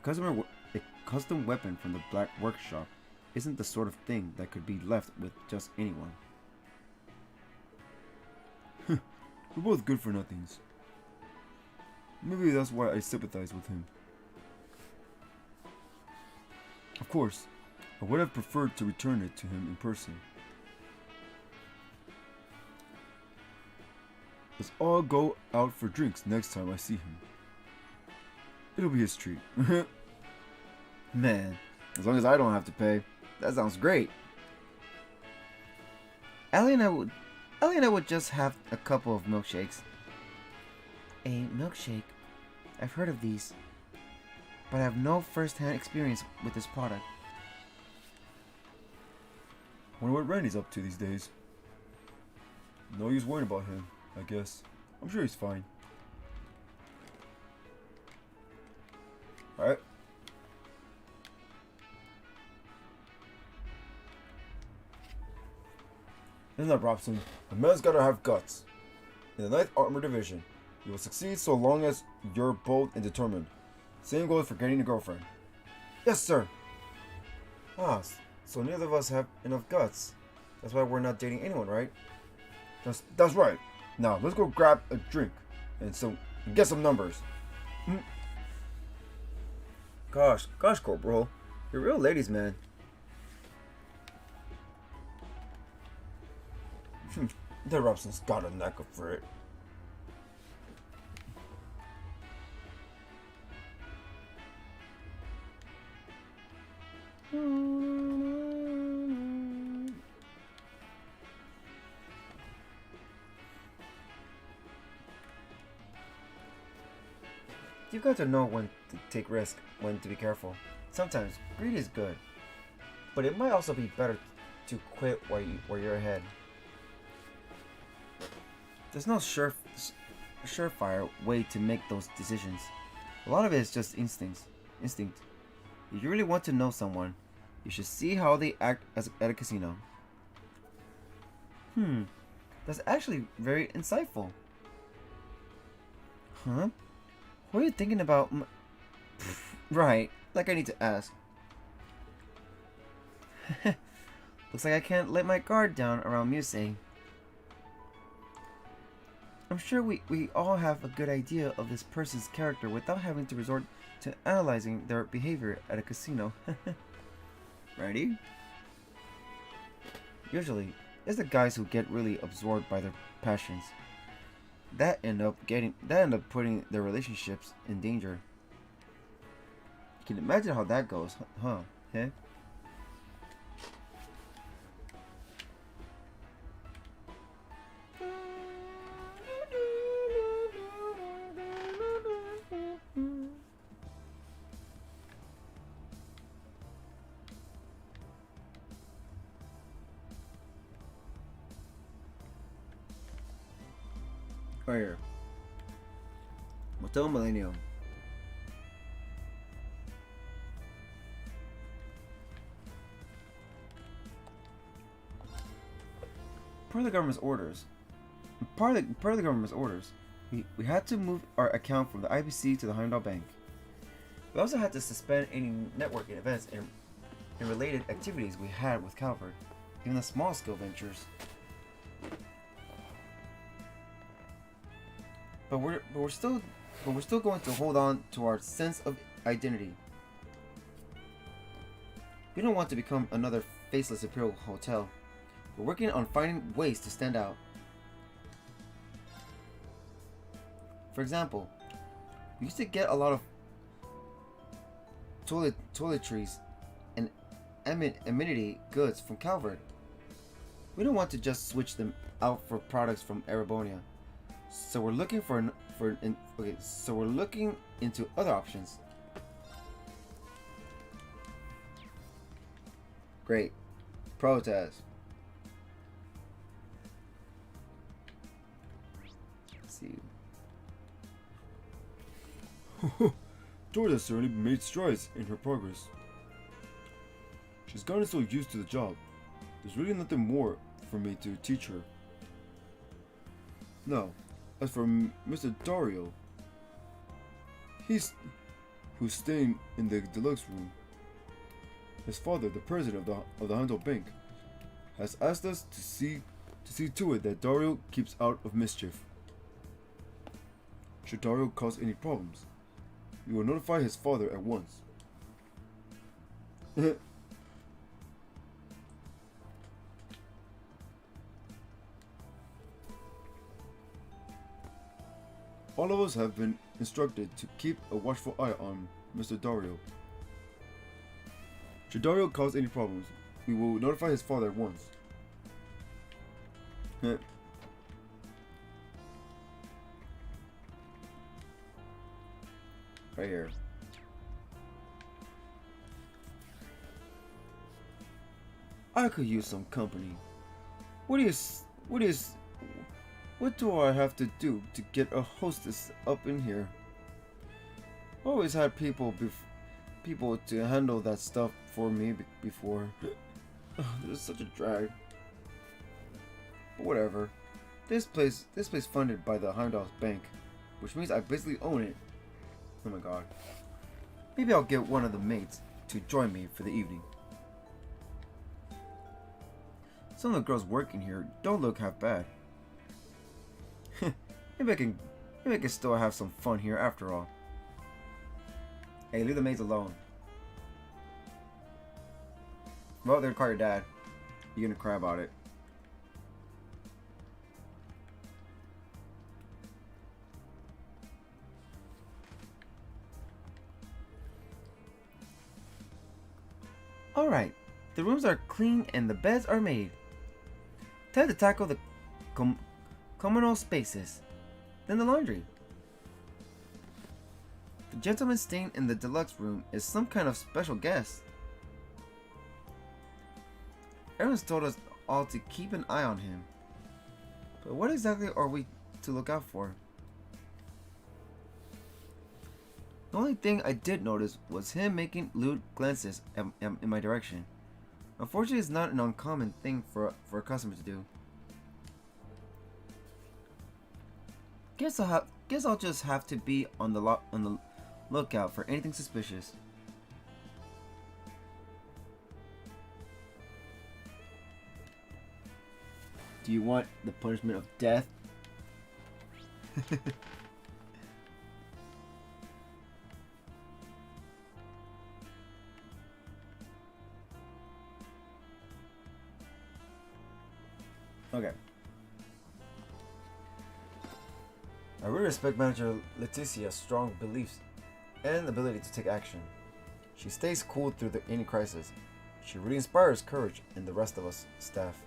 A custom weapon from the Black Workshop isn't the sort of thing that could be left with just anyone. We're both good for nothings. Maybe that's why I sympathize with him. Of course, I would have preferred to return it to him in person. Let's all go out for drinks next time I see him. It'll be his treat. Man, as long as I don't have to pay, that sounds great. Ellie and I would just have a couple of milkshakes. A milkshake? I've heard of these, but I have no first-hand experience with this product. Wonder what Randy's up to these days. No use worrying about him, I guess. I'm sure he's fine. Alright. Isn't that Robson? A man's gotta have guts. In the 9th Armor Division, you will succeed so long as you're bold and determined. Same goes for getting a girlfriend. Yes, sir. So neither of us have enough guts. That's why we're not dating anyone, right? That's right. Now, let's go grab a drink and get some numbers. Gosh, Corporal. You're real ladies, man. The Robson's got a knack for it. You've got to know when to take risk, when to be careful. Sometimes greed is good, but it might also be better to quit where you're ahead. There's no surefire way to make those decisions. A lot of it is just instinct. If you really want to know someone, you should see how they act at a casino. That's actually very insightful. Huh? What are you thinking about? Right, like I need to ask. Looks like I can't let my guard down around Musei. I'm sure we all have a good idea of this person's character without having to resort to analyzing their behavior at a casino. Ready? Usually, it's the guys who get really absorbed by their passions that end up putting their relationships in danger. You can imagine how that goes, huh? Huh? Right here. Motel Millennium. Per the government's orders, we had to move our account from the IBC to the Heimdall Bank. We also had to suspend any networking events and related activities we had with Calvert, even the small-scale ventures. But we're still going to hold on to our sense of identity. We don't want to become another faceless Imperial hotel. We're working on finding ways to stand out. For example, we used to get a lot of toiletries and amenity goods from Calvert. We don't want to just switch them out for products from Erebonia. So we're looking so we're looking into other options. Great. Protest. Let's see. Dorda certainly made strides in her progress. She's gotten so used to the job. There's really nothing more for me to teach her. Now, as for Mr. Dario, who's staying in the deluxe room. His father, the president of the Handel Bank, has asked us to see to it that Dario keeps out of mischief. Should Dario cause any problems, we will notify his father at once. All of us have been instructed to keep a watchful eye on Mr. Dario. Should Dario cause any problems, we will notify his father at once. Right here. I could use some company. What do I have to do to get a hostess up in here? Always had people to handle that stuff for me before. This is such a drag. But whatever. This place funded by the Heimdall's bank, which means I basically own it. Oh my god. Maybe I'll get one of the mates to join me for the evening. Some of the girls working here don't look half bad. maybe I can still have some fun here after all. Hey, leave the maids alone. Well, they're gonna call your dad. You're gonna cry about it. Alright, the rooms are clean and the beds are made. Time to tackle the communal spaces. Then the laundry. The gentleman staying in the deluxe room is some kind of special guest. Everyone's told us all to keep an eye on him. But what exactly are we to look out for? The only thing I did notice was him making lewd glances in my direction. Unfortunately, it's not an uncommon thing for a customer to do. Guess I'll just have to be on the lookout for anything suspicious. Do you want the punishment of death? Okay. I really respect Manager Leticia's strong beliefs and ability to take action. She stays cool through any crisis. She really inspires courage in the rest of us staff.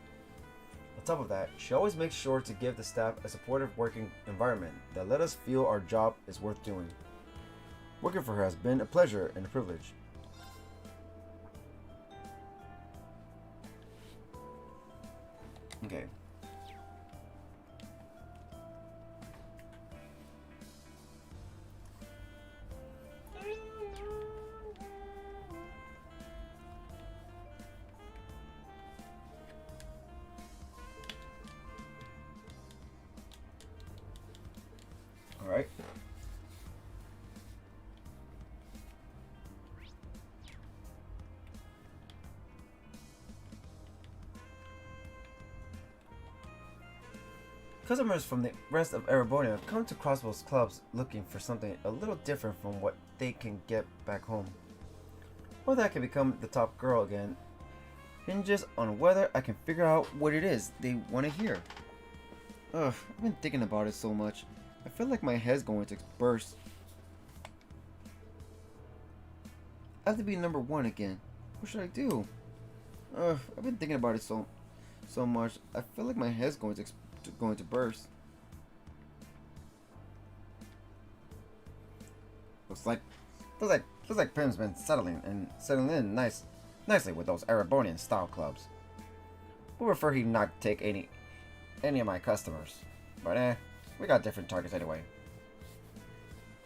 On top of that, she always makes sure to give the staff a supportive working environment that let us feel our job is worth doing. Working for her has been a pleasure and a privilege. Okay. All right. Customers from the rest of Erebonia come to Crossbow's clubs looking for something a little different from what they can get back home. Whether I can become the top girl again hinges on whether I can figure out what it is they want to hear. Ugh, I've been thinking about it so much. I feel like my head's going to burst. I have to be number 1 again. What should I do? Ugh, I've been thinking about it so much. I feel like my head's going to burst. Looks like Pim's been settling in nicely with those Erebonian style clubs. We'll prefer he not take any of my customers. But we got different targets anyway.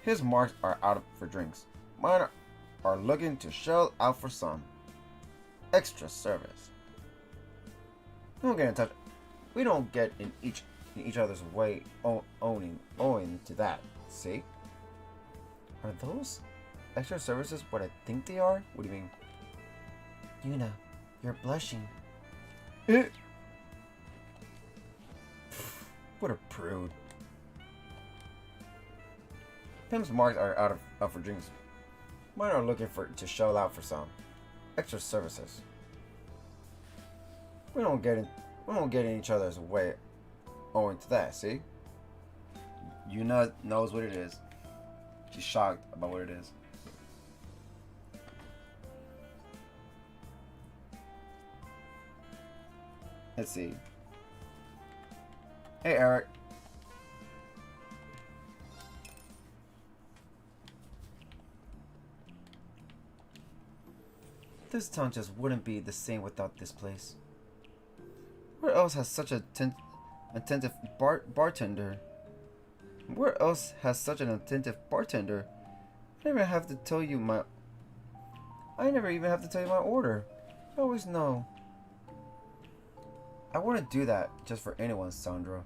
His marks are out for drinks. Mine are looking to shell out for some extra service. We don't get in each other's way owing to that. See? Are those extra services what I think they are? What do you mean? Yuna, you're blushing. What a prude. Pim's marks are out for drinks. Mine are looking to shell out for some extra services. We don't get in each other's way owing to that, see? Yuna knows what it is. She's shocked about what it is. Let's see. Hey, Eric. This town just wouldn't be the same without this place. Where else has such a attentive bartender? Where else has such an attentive bartender? I never even have to tell you my order. I always know. I wouldn't do that just for anyone, Sandra.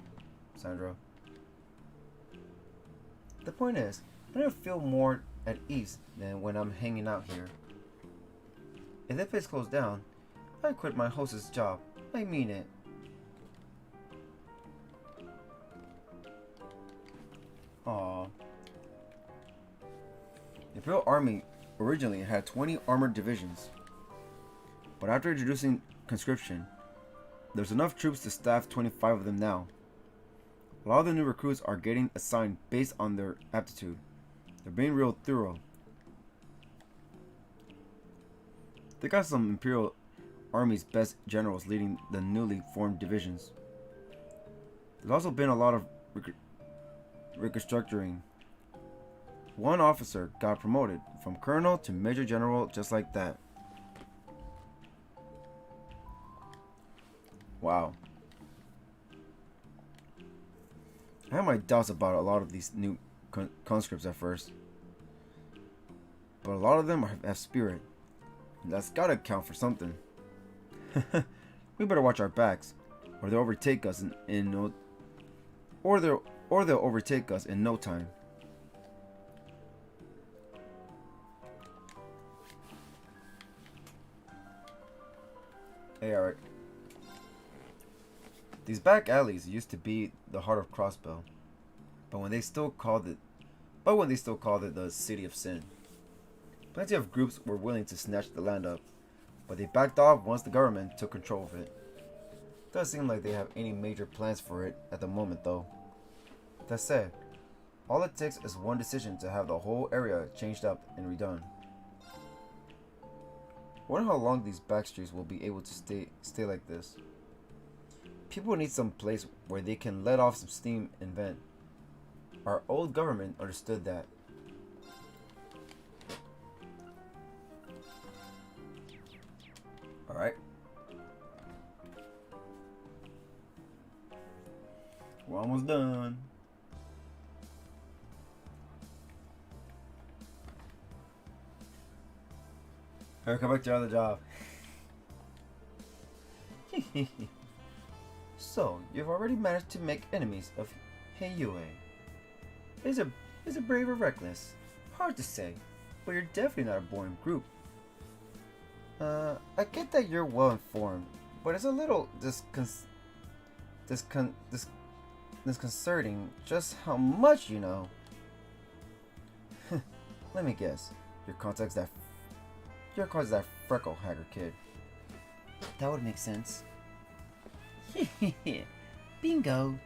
The point is, I never feel more at ease than when I'm hanging out here. If that place closed down, I'd quit my hostess job. I mean it. Aww. The Imperial Army originally had 20 armored divisions, but after introducing conscription, there's enough troops to staff 25 of them now. A lot of the new recruits are getting assigned based on their aptitude. They're being real thorough. They got some Imperial Army's best generals leading the newly formed divisions. There's also been a lot of reconstructing. One officer got promoted from colonel to major general just like that. Wow. I had my doubts about a lot of these new conscripts at first, but a lot of them have spirit. That's gotta count for something. We better watch our backs, or they'll overtake us they'll overtake us in no time. Hey, Eric. These back alleys used to be the heart of Crossbow, but when they still called it the City of Sin. Plenty of groups were willing to snatch the land up, but they backed off once the government took control of it. Doesn't seem like they have any major plans for it at the moment though. That said, all it takes is one decision to have the whole area changed up and redone. Wonder how long these back streets will be able to stay like this. People need some place where they can let off some steam and vent. Our old government understood that. Alright. We're almost done. Alright, come back to your other job. So, you've already managed to make enemies of Heiyue. Is it brave or reckless? Hard to say, but you're definitely not a boring group. I get that you're well informed, but it's a little disconcerting just how much you know. Let me guess. Your contact's that freckle hacker kid. That would make sense. Bingo!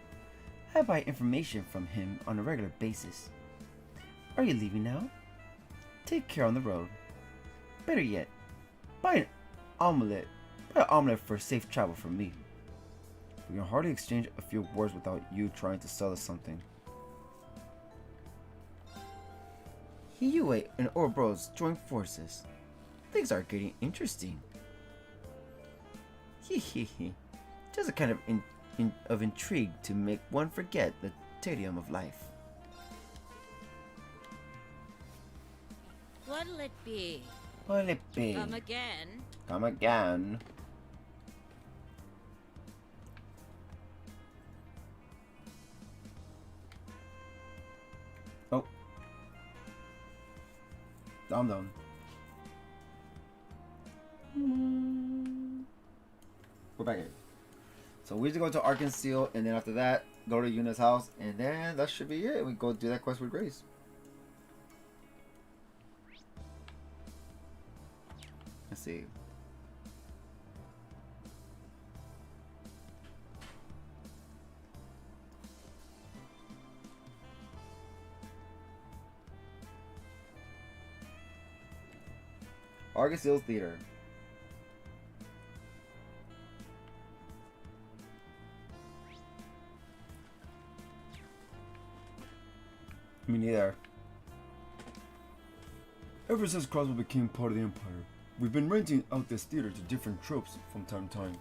I buy information from him on a regular basis. Are you leaving now? Take care on the road. Better yet, buy an omelette. Buy an omelette for safe travel from me. We can hardly exchange a few words without you trying to sell us something. Yue and Ouroboros join forces. Things are getting interesting. Just a kind of intrigue to make one forget the tedium of life. What'll it be? What'll it be? Come again? Come again. Oh. I'm done. We're back in. So we just go to Arkansas, and then after that, go to Yuna's house, and then that should be it. We go do that quest with Grace. Let's see. Arkansas Theater. Me neither. Ever since Crossbow became part of the Empire, we've been renting out this theater to different tropes from time to time.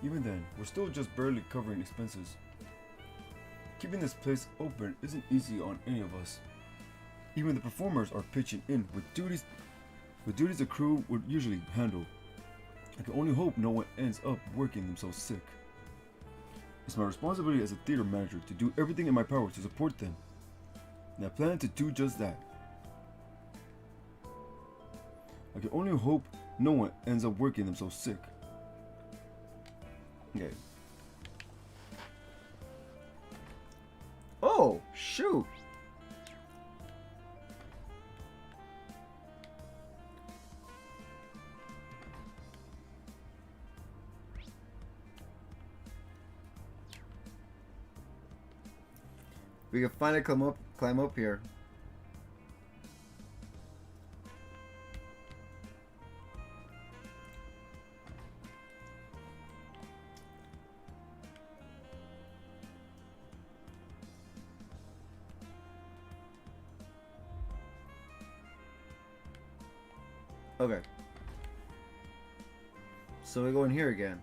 Even then, we're still just barely covering expenses. Keeping this place open isn't easy on any of us. Even the performers are pitching in with duties the crew would usually handle. I can only hope no one ends up working themselves sick. It's my responsibility as a theater manager to do everything in my power to support them, and I plan to do just that. I can only hope no one ends up working themselves sick. Okay. Oh, shoot. We can finally climb up here. Okay. So we go in here again.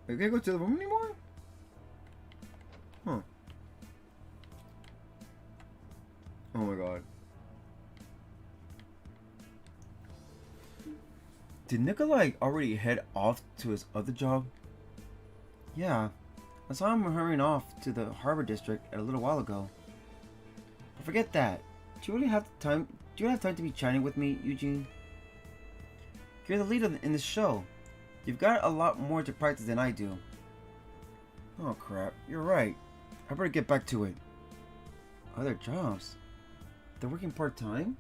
We can't go to the room anymore? Huh. Oh my god. Did Nikolai already head off to his other job? Yeah, I saw him hurrying off to the harbor district a little while ago. But forget that. Do you really have time? Do you have time to be chatting with me, Eugene? You're the lead in this show. You've got a lot more to practice than I do. Oh crap, you're right. I better get back to it. Other jobs? They're working part-time?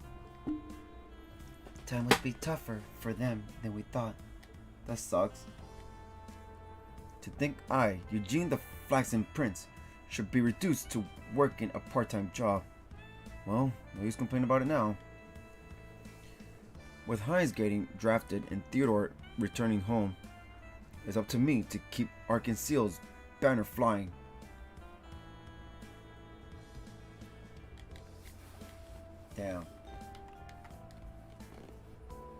Time must be tougher for them than we thought. That sucks. To think I, Eugene the Flaxen Prince, should be reduced to working a part-time job. Well, no use complaining about it now. With Hines getting drafted and Theodore returning home, it's up to me to keep Arkansas's banner flying. Damn.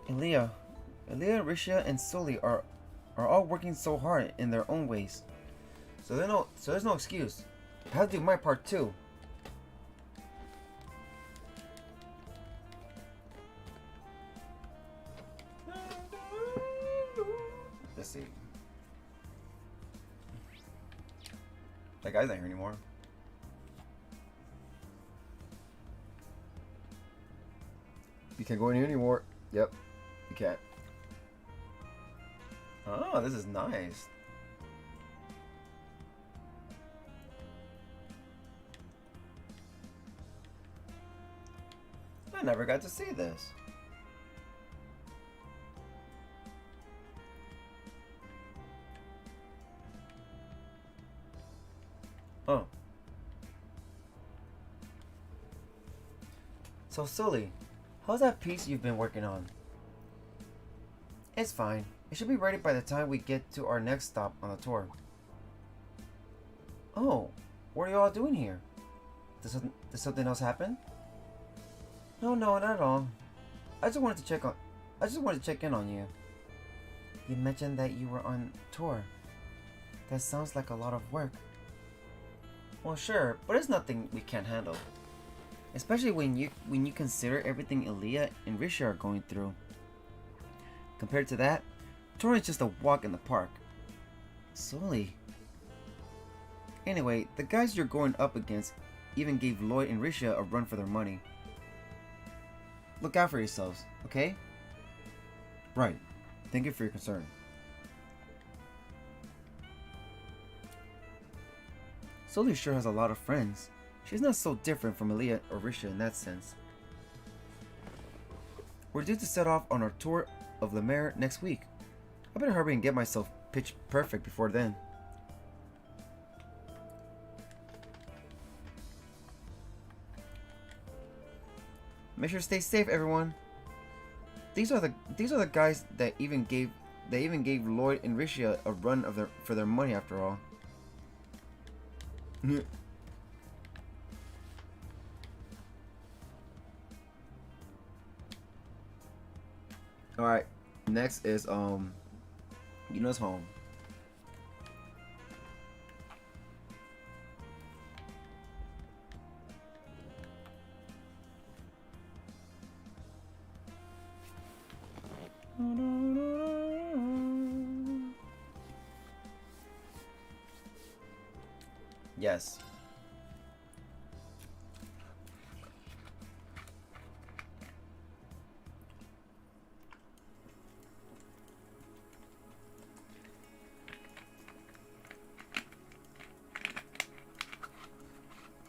Elia, Risha, and Sully are all working so hard in their own ways. So there's no excuse. I have to do my part too. Let's see. That guy's not here anymore. You can't go in here anymore. Yep, you can't. Oh, this is nice. never got to see this. Oh. So, Sully, how's that piece you've been working on? It's fine. It should be ready by the time we get to our next stop on the tour. Oh, what are you all doing here? Did something else happen? No, not at all. I just wanted to check in on you. You mentioned that you were on tour. That sounds like a lot of work. Well, sure, but it's nothing we can't handle. Especially when you consider everything Aaliyah and Risha are going through. Compared to that, touring is just a walk in the park. Sully. Anyway, the guys you're going up against even gave Lloyd and Risha a run for their money. Look out for yourselves, okay? Right. Thank you for your concern. Sully sure has a lot of friends. She's not so different from Aaliyah or Risha in that sense. We're due to set off on our tour of the Mare next week. I better hurry and get myself pitch perfect before then. Make sure to stay safe, everyone. These are the guys that even gave Lloyd and Risha a run for their money after all. Alright, next is Yuna's home. Yes.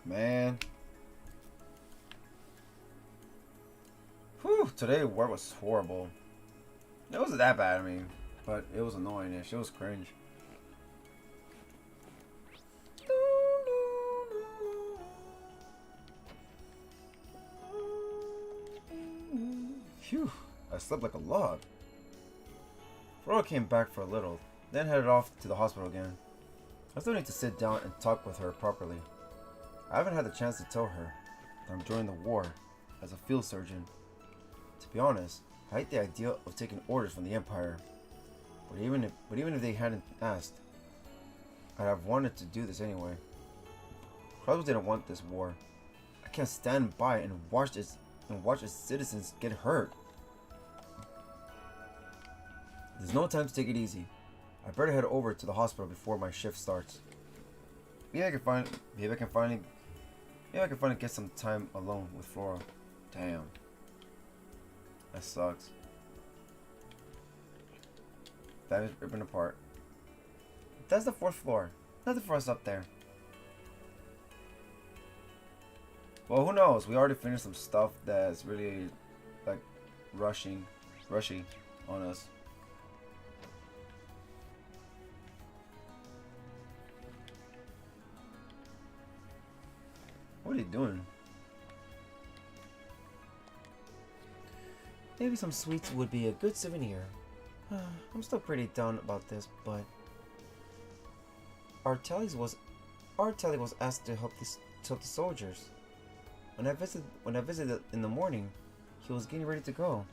Man. Whew, today work was horrible. It wasn't that bad, I mean, but it was annoying-ish. It was cringe. Phew, I slept like a log. Flora came back for a little, then headed off to the hospital again. I still need to sit down and talk with her properly. I haven't had the chance to tell her that I'm joining the war as a field surgeon. To be honest, I hate the idea of taking orders from the Empire. But even if they hadn't asked, I'd have wanted to do this anyway. Croswell didn't want this war. I can't stand by and watch its citizens get hurt. There's no time to take it easy. I better head over to the hospital before my shift starts. Maybe I can finally get some time alone with Flora. Damn. That sucks. That is ripping apart. That's the 4th floor. Nothing for us up there. Well, who knows? We already finished some stuff that's really like rushy on us. What are you doing? Maybe some sweets would be a good souvenir. I'm still pretty down about this, but our Taty was asked to help the soldiers. When I visited in the morning, he was getting ready to go.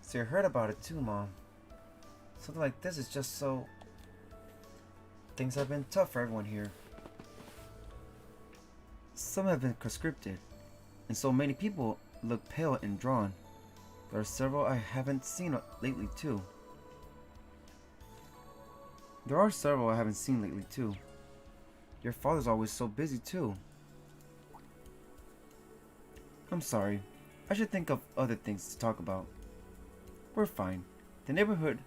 So you heard about it too, Mom. Something like this is just so... Things have been tough for everyone here. Some have been conscripted, and so many people look pale and drawn. There are several I haven't seen lately too. Your father's always so busy too. I'm sorry. I should think of other things to talk about. We're fine. The neighborhood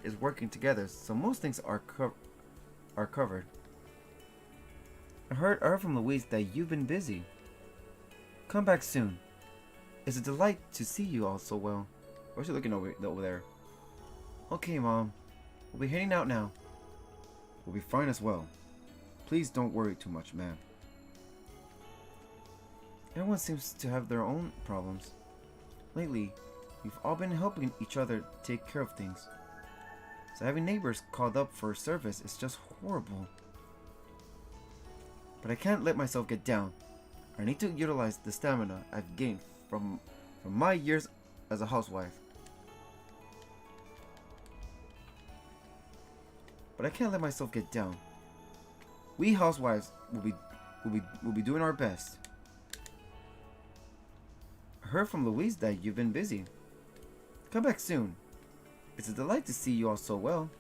is working together, so most things are covered. I heard from Louise that you've been busy. Come back soon. It's a delight to see you all so well. Where's she looking over there? Okay, Mom. We'll be heading out now. We'll be fine as well. Please don't worry too much, ma'am. Everyone seems to have their own problems. Lately, we've all been helping each other take care of things. So having neighbors called up for service is just horrible. But I can't let myself get down. I need to utilize the stamina I've gained from my years as a housewife. But I can't let myself get down. We housewives will be doing our best. I heard from Louise that you've been busy. Come back soon. It's a delight to see you all so well.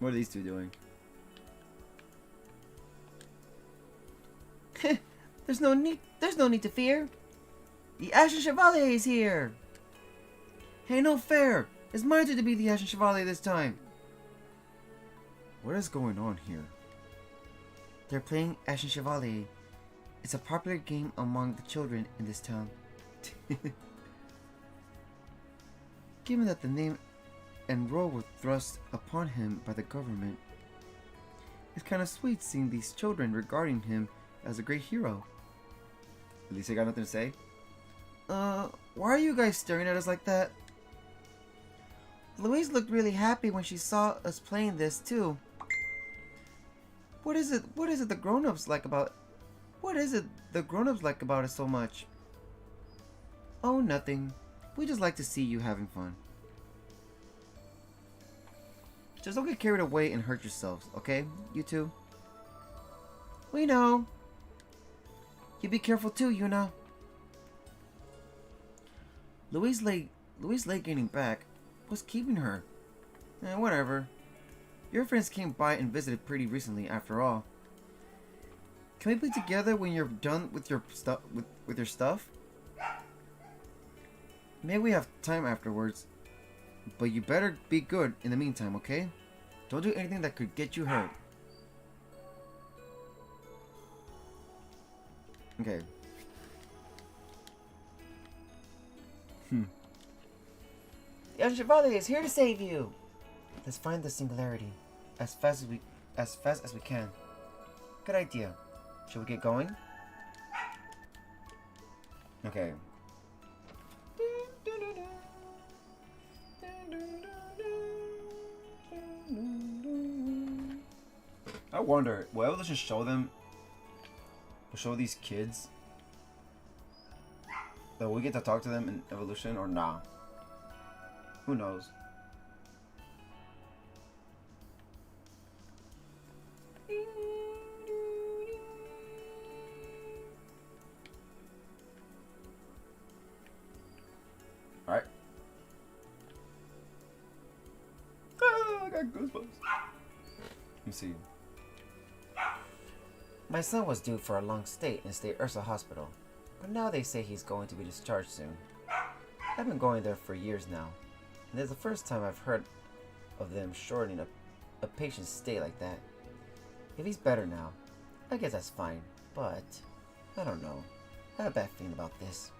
What are these two doing? There's no need to fear. The Ashen Chevalier is here. Hey, no fair! It's my turn to be the Ashen Chevalier this time. What is going on here? They're playing Ashen Chevalier. It's a popular game among the children in this town. Given that the name and role were thrust upon him by the government, it's kind of sweet seeing these children regarding him as a great hero. At least I got nothing to say. Why are you guys staring at us like that? Louise looked really happy when she saw us playing this too. What is it the grown-ups like about it so much? Oh, nothing. We just like to see you having fun. Just don't get carried away and hurt yourselves, okay? You two? We know. You be careful too, Yuna. Louise lay getting back. What's keeping her? Whatever. Your friends came by and visited pretty recently, after all. Can we play together when you're done with your stuff? With your stuff? Maybe we have time afterwards. But you better be good in the meantime, okay? Don't do anything that could get you hurt. Okay. The Ashen Chevalier is here to save you. Let's find the singularity as fast as we can. Good idea. Shall we get going? Okay. I wonder, will Evolution show them? Will show these kids that we get to talk to them in Evolution or nah? Who knows? Alright. I got goosebumps. Let me see. My son was due for a long stay in State Ursa Hospital, but now they say he's going to be discharged soon. I've been going there for years now, and it's the first time I've heard of them shortening a patient's stay like that. If he's better now, I guess that's fine, but I don't know. I have a bad feeling about this.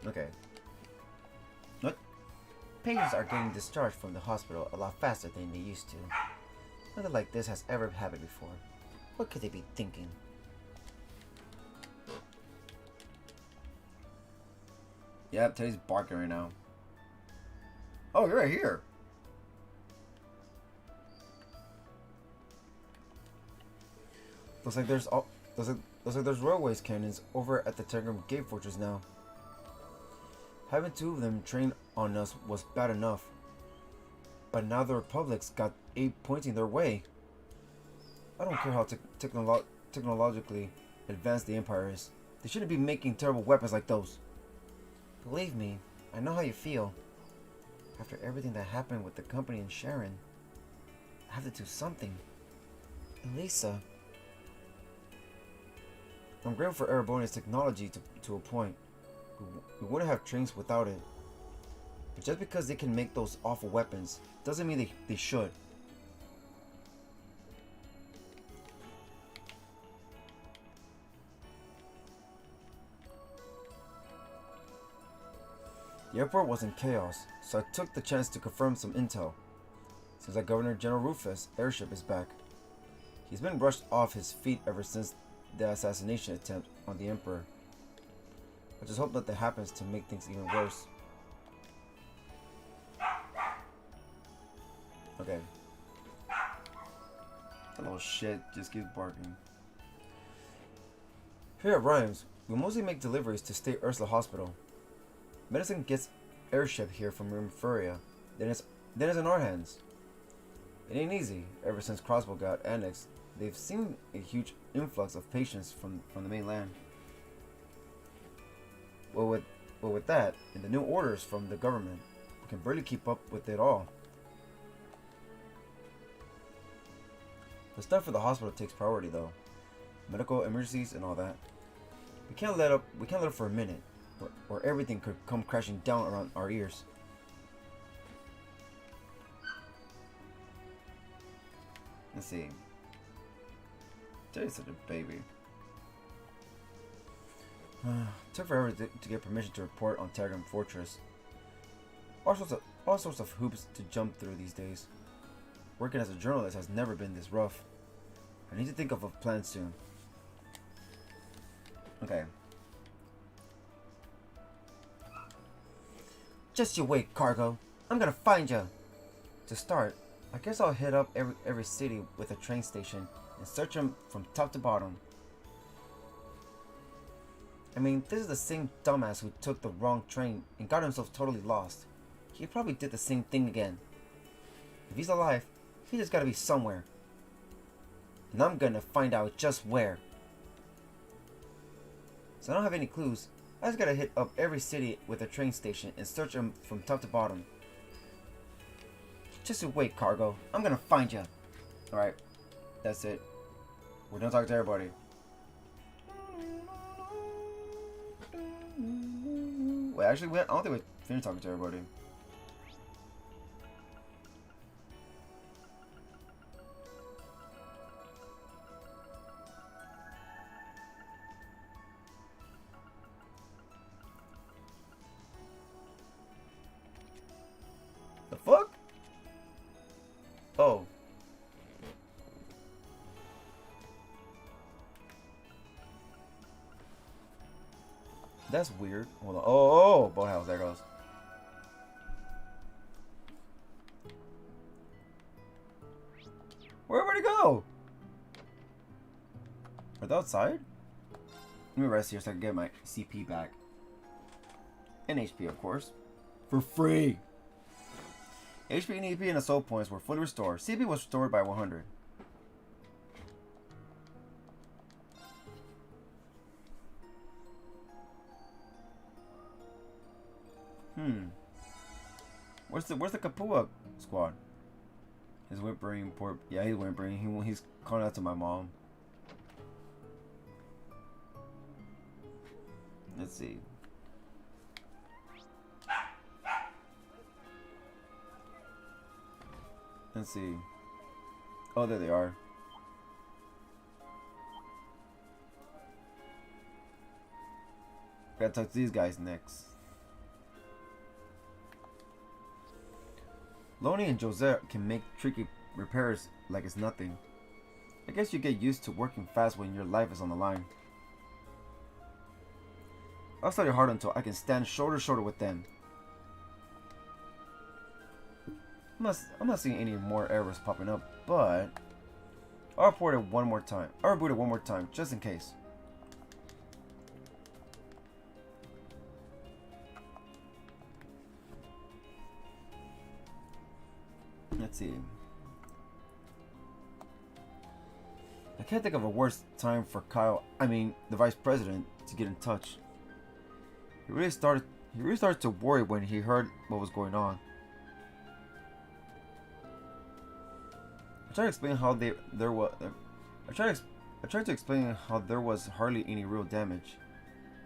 Okay. Patients are getting discharged from the hospital a lot faster than they used to. Nothing like this has ever happened before. What could they be thinking? Yep, Taty's barking right now. Oh, you're right here. Looks like there's railways cannons over at the Telegram Gate Fortress now. Having two of them trained on us was bad enough, but now the Republic's got 8 pointing their way. I don't care how technologically advanced the Empire is. They shouldn't be making terrible weapons like those. Believe me, I know how you feel. After everything that happened with the company and Sharon, I have to do something. Elisa. I'm grateful for Erebonia's technology to a point. We wouldn't have trains without it. But just because they can make those awful weapons doesn't mean they should. The airport was in chaos, so I took the chance to confirm some intel. Seems like Governor General Rufus' airship is back. He's been rushed off his feet ever since the assassination attempt on the Emperor. I just hope nothing happens to make things even worse. Okay. That little shit just keeps barking. Here at Rhymes, we mostly make deliveries to State Ursula Hospital. Medicine gets airship here from Euphoria, then it's in our hands. It ain't easy. Ever since Crossbow got annexed, they've seen a huge influx of patients from the mainland. Well, with that, and the new orders from the government, we can barely keep up with it all. The stuff for the hospital takes priority, though. Medical emergencies and all that. We can't let up for a minute, or everything could come crashing down around our ears. Let's see. Taty's such a baby. Took forever to get permission to report on Telegram Fortress. All sorts of hoops to jump through these days. Working as a journalist has never been this rough. I need to think of a plan soon. Okay. Just you wait, Cargo. I'm gonna find you. To start, I guess I'll hit up every city with a train station and search them from top to bottom. I mean, this is the same dumbass who took the wrong train and got himself totally lost. He probably did the same thing again. If he's alive, he just gotta be somewhere. And I'm gonna find out just where. So I don't have any clues. I just gotta hit up every city with a train station and search them from top to bottom. Just you wait, Cargo. I'm gonna find you. Alright. That's it. We're done talking to everybody. Wait, actually, I don't think we finished talking to everybody. The fuck? Oh. That's weird. Hold on. Oh, boathouse. There it goes. Where'd it go? Are they outside? Let me rest here so I can get my CP back. And HP, of course. For free! HP and EP and assault points were fully restored. CP was restored by 100. Where's the Kapua squad? He's whimpering. Yeah, he's whimpering. He's calling out to my mom. Let's see. Let's see. Oh, there they are. Gotta talk to these guys next. Lonnie and Josette can make tricky repairs like it's nothing. I guess you get used to working fast when your life is on the line. I'll study hard until I can stand shoulder to shoulder with them. I'm not seeing any more errors popping up, but I'll report it one more time. I'll reboot it one more time, just in case. Let's see. I can't think of a worse time for the vice president, to get in touch. He really started to worry when he heard what was going on. I tried to explain how there was hardly any real damage,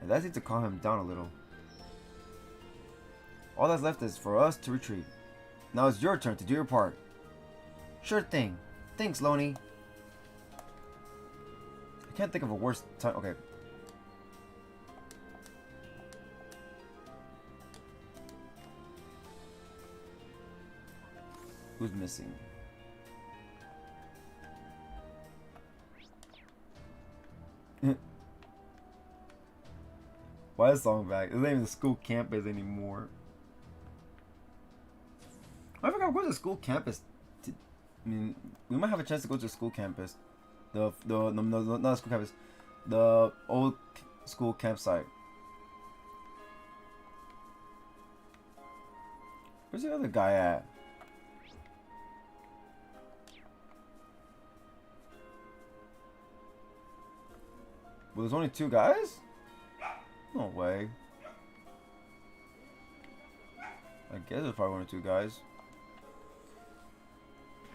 and that seemed to calm him down a little. All that's left is for us to retreat. Now it's your turn to do your part. Sure thing. Thanks, Lonnie. I can't think of a worse time. Okay. Who's missing? Why is the song back? It's not even the school campus anymore. I forgot we're going to the school campus. I mean, we might have a chance to go to the school campus. No, not the school campus. The old school campsite. Where's the other guy at? Well, there's only 2 guys? No way. I guess there's probably only 2 guys.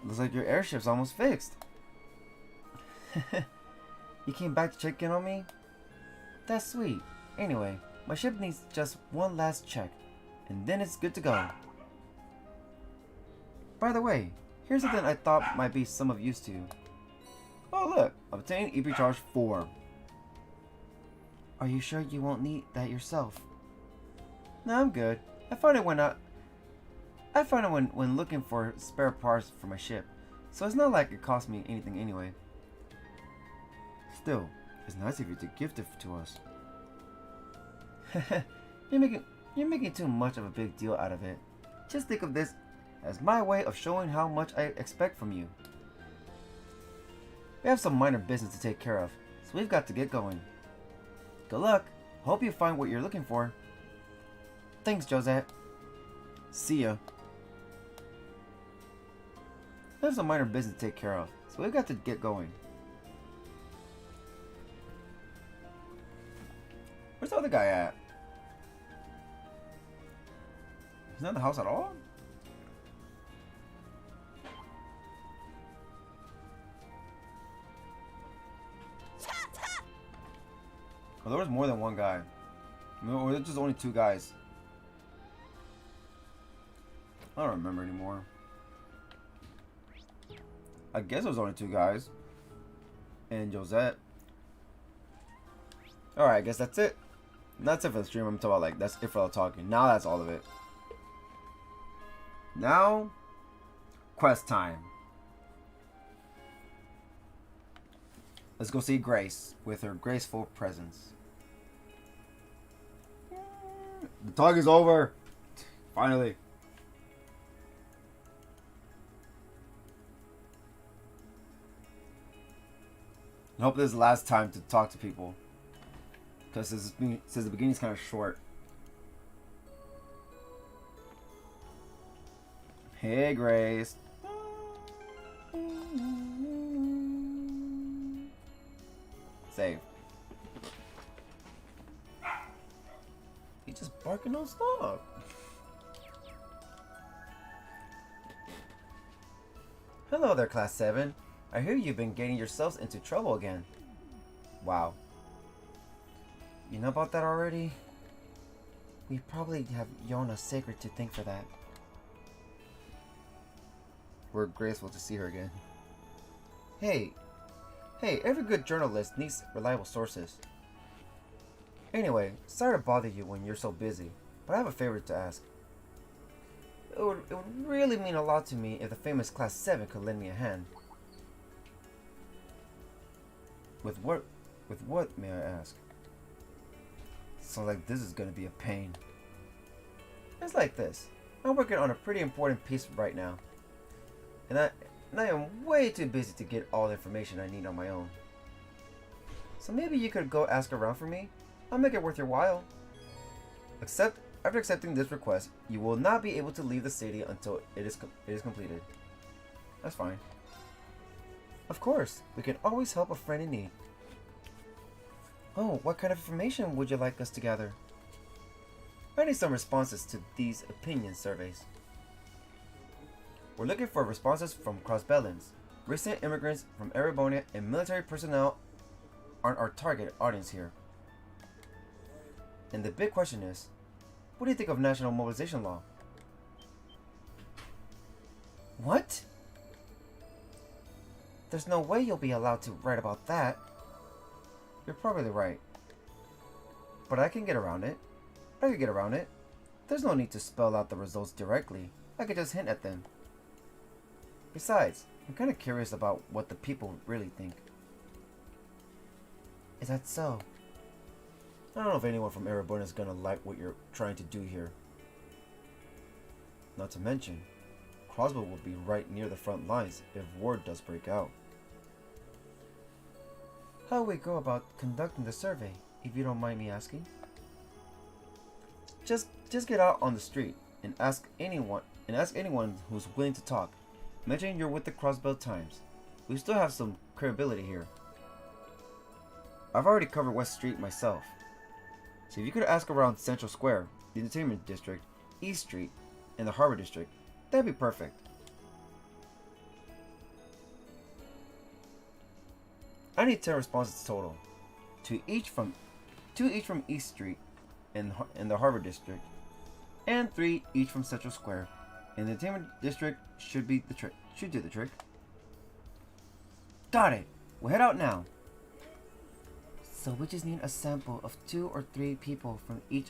Looks like your airship's almost fixed. You came back to check in on me? That's sweet. Anyway, my ship needs just one last check, and then it's good to go. By the way, here's something I thought might be some of use to you. Oh look, obtain EP charge 4. Are you sure you won't need that yourself? No, I'm good. I find it when looking for spare parts for my ship, so it's not like it cost me anything anyway. Still, it's nice of you to gift it to us. You're making too much of a big deal out of it. Just think of this as my way of showing how much I expect from you. We have some minor business to take care of, so we've got to get going. Good luck. Hope you find what you're looking for. Thanks, Josette. See ya. We have some minor business to take care of, so we've got to get going. Where's the other guy at? He's not in the house at all? Oh, there was more than one guy. Or there's just only 2 guys. I don't remember anymore. I guess there was only 2 guys. And Josette. Alright, I guess that's it. That's it for the stream. I'm talking about, like, that's it for all the talking. Now that's all of it. Now, quest time. Let's go see Grace with her graceful presence. The talk is over. Finally. I hope this is the last time to talk to people. Because since the beginning is kind of short. Hey, Grace. Save. He's just barking non-stop. Hello there, Class 7. I hear you've been getting yourselves into trouble again. Wow. You know about that already? We probably have Yona Sacred to thank for that. We're grateful to see her again. Hey, every good journalist needs reliable sources. Anyway, sorry to bother you when you're so busy, but I have a favor to ask. It would really mean a lot to me if the famous Class 7 could lend me a hand. With what, may I ask? Sounds like this is gonna be a pain. It's like this. I'm working on a pretty important piece right now. And I am way too busy to get all the information I need on my own. So maybe you could go ask around for me? I'll make it worth your while. After accepting this request, you will not be able to leave the city until it is completed. That's fine. Of course, we can always help a friend in need. Oh, what kind of information would you like us to gather? I need some responses to these opinion surveys. We're looking for responses from Crossbellans, recent immigrants from Erebonia, and military personnel are our target audience here. And the big question is, what do you think of national mobilization law? What? There's no way you'll be allowed to write about that. You're probably right. But I can get around it. There's no need to spell out the results directly. I could just hint at them. Besides, I'm kind of curious about what the people really think. Is that so? I don't know if anyone from Erebonia is gonna like what you're trying to do here. Not to mention, Crossbow will be right near the front lines if war does break out. How will we go about conducting the survey, if you don't mind me asking? Just get out on the street and ask anyone who's willing to talk. Mention you're with the Crossbow Times. We still have some credibility here. I've already covered West Street myself. So if you could ask around Central Square, the Entertainment District, East Street, and the Harbor District, that'd be perfect. I need 10 responses total. Two each from East Street and the Harbor District, and 3 each from Central Square. And the Entertainment District should do the trick. Got it. We'll head out now. So we just need a sample of 2 or 3 people from each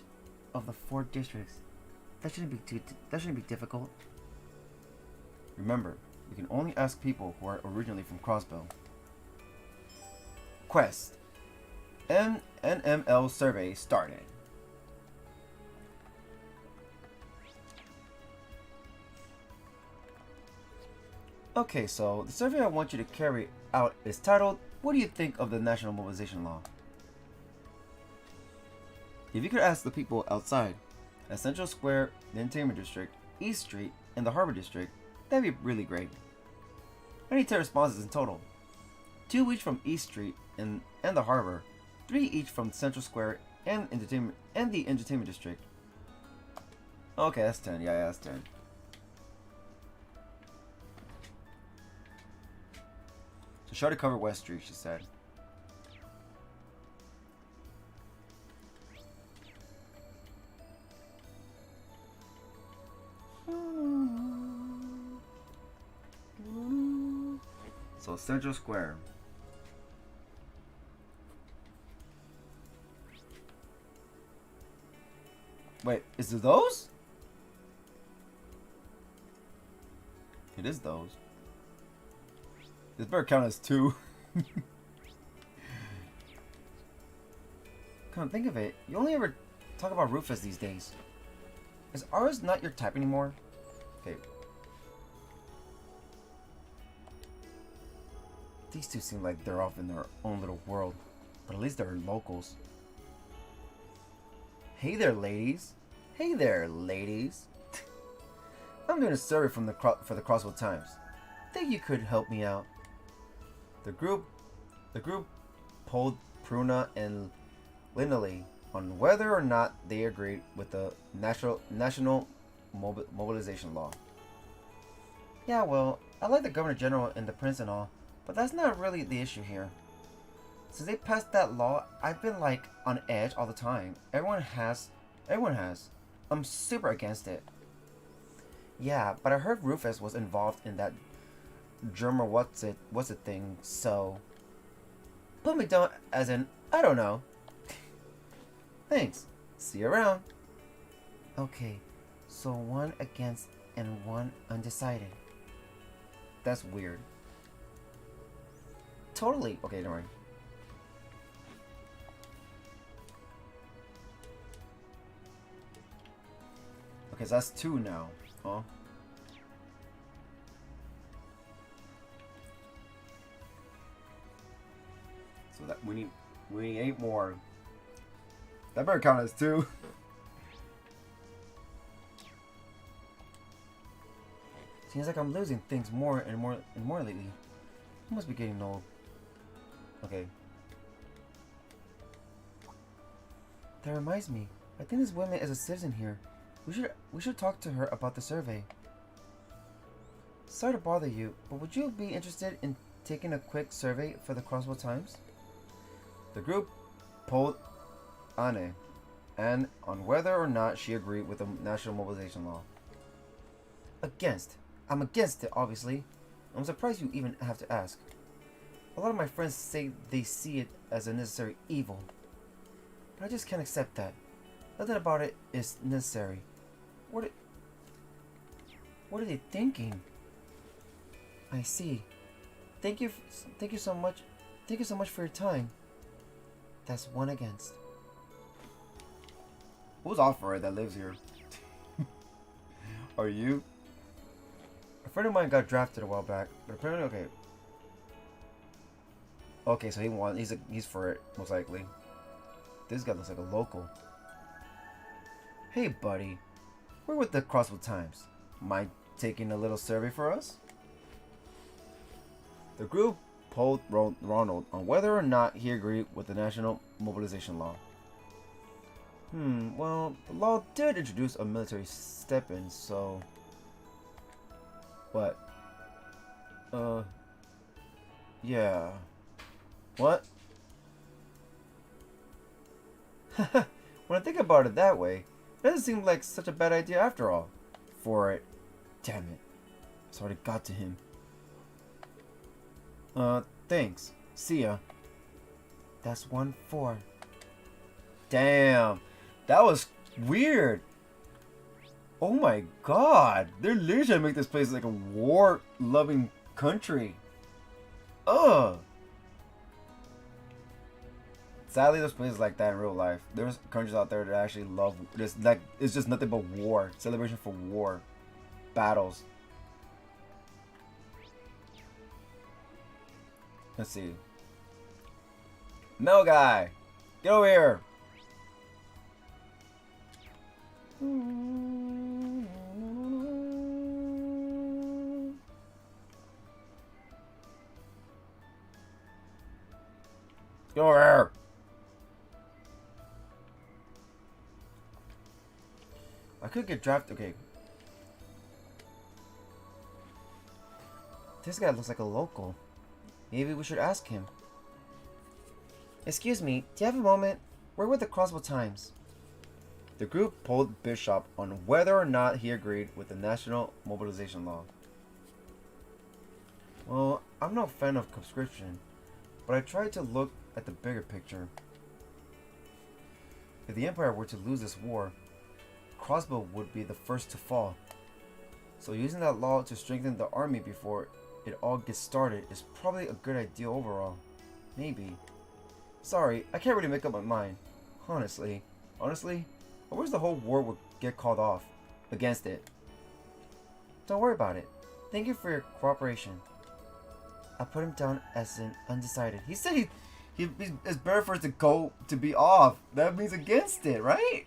of the 4 districts. That shouldn't be difficult. Remember, we can only ask people who are originally from Crossbow. Quest. NML survey started. Okay, so the survey I want you to carry out is titled, "What do you think of the National Mobilization Law?" If you could ask the people outside, at Central Square, the Entertainment District, East Street, and the Harbor District, that'd be really great. I need 10 responses in total. 2 each from East Street and the Harbor, 3 each from Central Square and the Entertainment District. Okay, that's 10. Yeah, that's 10. So show to cover West Street, she said. So Central Square. Wait, is it those? It is those. This better count as 2. Come think of it, you only ever talk about Rufus these days. Is ours not your type anymore? Okay. These two seem like they're off in their own little world, but at least they're locals. Hey there, ladies. Hey there, ladies. I'm doing a survey for the Crossbow Times. Think you could help me out? The group polled Pruna and Linley on whether or not they agreed with the national mobilization law. Yeah, well, I like the Governor General and the Prince and all, but that's not really the issue here. Since they passed that law, I've been like on edge all the time. Everyone has. I'm super against it. Yeah, but I heard Rufus was involved in that German what's it thing, so put me down as in I don't know. Thanks. See you around. Okay, so 1 against and 1 undecided. That's weird. Totally. Okay, don't worry. Okay, so that's 2 now. Huh? So that we need 8 more. That better count as 2. Seems like I'm losing things more and more lately. I must be getting old. Okay. That reminds me. I think this woman is a citizen here. We should talk to her about the survey. Sorry to bother you, but would you be interested in taking a quick survey for the Crossbow Times? The group polled Anne and on whether or not she agreed with the national mobilization law. Against. I'm against it, obviously. I'm surprised you even have to ask. A lot of my friends say they see it as a necessary evil. But I just can't accept that. Nothing about it is necessary. What are they thinking? I see. Thank you so much. Thank you so much for your time. That's one against. Who's off for it that lives here? Are you? A friend of mine got drafted a while back, but apparently okay. Okay, so he won. He's for it, most likely. This guy looks like a local. Hey, buddy. We're with the Crossville Times. Mind taking a little survey for us? The group polled Ronald on whether or not he agreed with the national mobilization law. Well, the law did introduce a military step-in, so... What? Yeah. What? When I think about it that way, it doesn't seem like such a bad idea after all. For it. Damn it. It's already got to him. Thanks. See ya. That's 1-4. Damn. That was weird. Oh my god. They're literally trying to make this place like a war-loving country. Ugh. Sadly, there's places like that in real life. There's countries out there that actually love this. Like, it's just nothing but war. Celebration for war. Battles. Let's see. No guy. Get over here. Get over here. I could get drafted. Okay. This guy looks like a local. Maybe we should ask him. Excuse me, do you have a moment? We're with the Crossville Times. The group polled Bishop on whether or not he agreed with the national mobilization law. Well, I'm no fan of conscription, but I tried to look at the bigger picture. If the Empire were to lose this war, Crossville would be the first to fall. So using that law to strengthen the army before it all gets started is probably a good idea overall. Maybe. Sorry, I can't really make up my mind. Honestly, I wish the whole war would get called off. Against it. Don't worry about it. Thank you for your cooperation. I put him down as an undecided. He said it's better for it to be off. That means against it, right?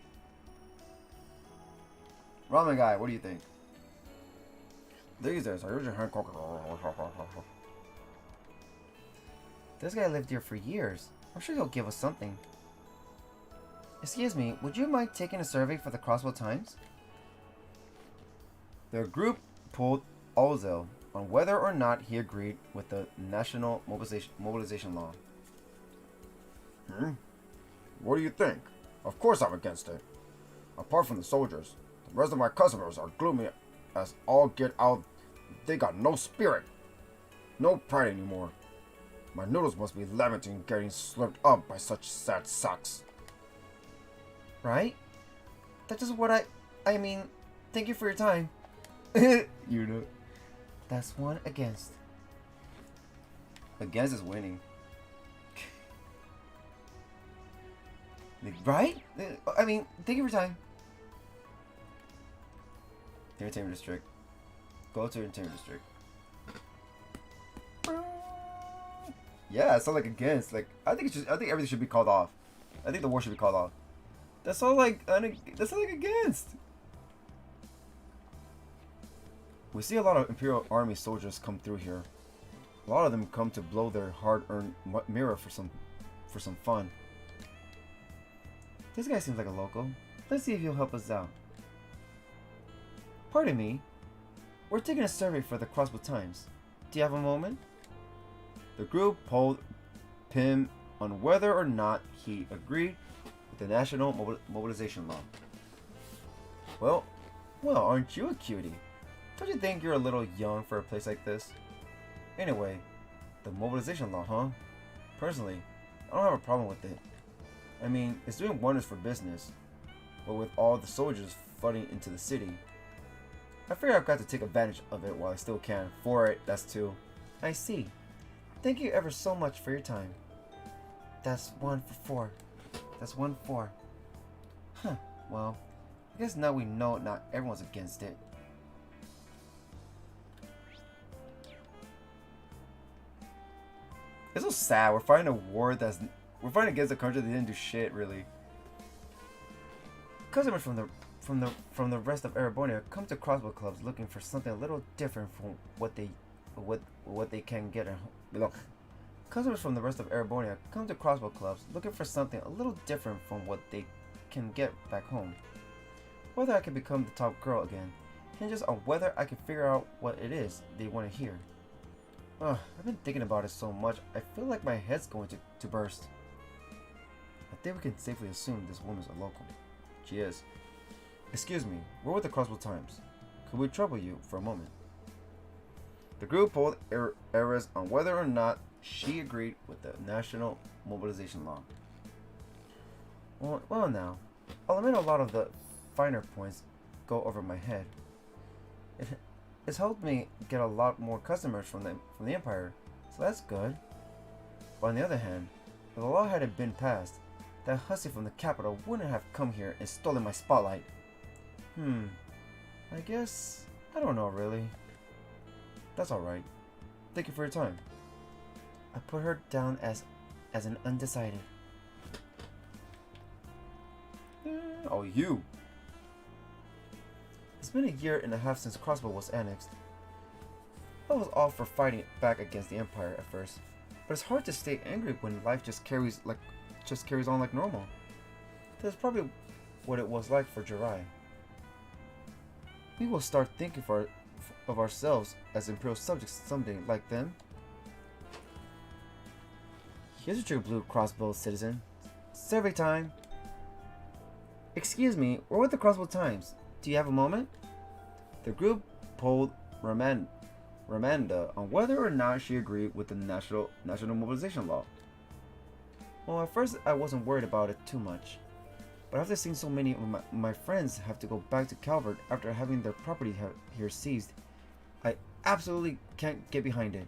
Ramen guy, what do you think? These are This guy lived here for years. I'm sure he'll give us something. Excuse me, would you mind taking a survey for the Crossville Times? The group polled Ozil on whether or not he agreed with the national mobilization law. What do you think? Of course I'm against it. Apart from the soldiers, the rest of my customers are gloomy as all get out. They got no spirit. No pride anymore. My noodles must be lamenting getting slipped up by such sad sacks. Right? That's just what I mean, thank you for your time. You know. That's one against. Against is winning. Right? I mean, thank you for your time. Entertainment district. Go to entertainment district. Yeah, it sounds like against. Like I think everything should be called off. I think the war should be called off. That's all like against. We see a lot of Imperial Army soldiers come through here. A lot of them come to blow their hard-earned mirror for some fun. This guy seems like a local. Let's see if he'll help us out. Pardon me. We're taking a survey for the Crossville Times. Do you have a moment? The group polled Pim on whether or not he agreed with the national mobilization law. Well, aren't you a cutie? Don't you think you're a little young for a place like this? Anyway, the mobilization law, huh? Personally, I don't have a problem with it. I mean, it's doing wonders for business, but with all the soldiers flooding into the city, I figure I've got to take advantage of it while I still can. For it, that's two. I see. Thank you ever so much for your time. That's 1 for 4. That's 1-4. Huh. Well, I guess now we know not everyone's against it. It's so sad. We're fighting a war that's... We're fighting against a country that didn't do shit, really. Customers from the rest of Erebonia come to crossbow clubs looking for something a little different from what they can get at home. Look. Customers from the rest of Erebonia come to crossbow clubs looking for something a little different from what they can get back home. Whether I can become the top girl again hinges on whether I can figure out what it is they want to hear. Ugh, I've been thinking about it so much, I feel like my head's going to burst. I think we can safely assume this woman's a local. She is. Excuse me, we're with the Crossbow Times. Could we trouble you for a moment? The group polled Eris on whether or not she agreed with the national mobilization law. Well now, I'll admit a lot of the finer points go over my head. It's helped me get a lot more customers from the Empire, so that's good. But on the other hand, if the law hadn't been passed, that hussy from the capital wouldn't have come here and stolen my spotlight. I guess... I don't know, really. That's alright. Thank you for your time. I put her down as an undecided. Oh, you. It's been a year and a half since Crossbow was annexed. I was all for fighting back against the Empire at first, but it's hard to stay angry when life just carries on like normal. That's probably what it was like for Jirai. We will start thinking of ourselves as Imperial subjects someday, like them. Here's your blue crossbow, citizen. Survey time. Excuse me, we're with the Crossbow Times. Do you have a moment? The group polled Ramanda on whether or not she agreed with the national mobilization law. Well, at first I wasn't worried about it too much, but after seeing so many of my friends have to go back to Calvert after having their property here seized, I absolutely can't get behind it.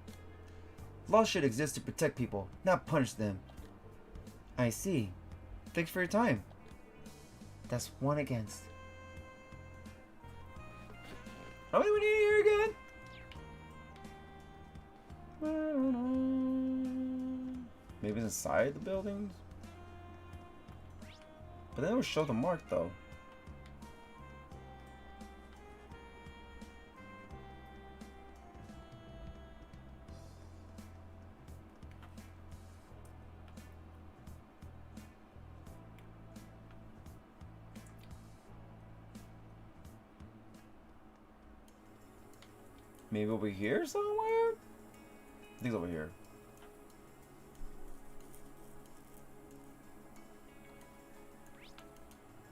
Law should exist to protect people, not punish them. I see. Thanks for your time. That's 1 against. How many we need here again? Maybe it's inside the buildings? But they don't show the mark though. Maybe over here somewhere? I think it's over here.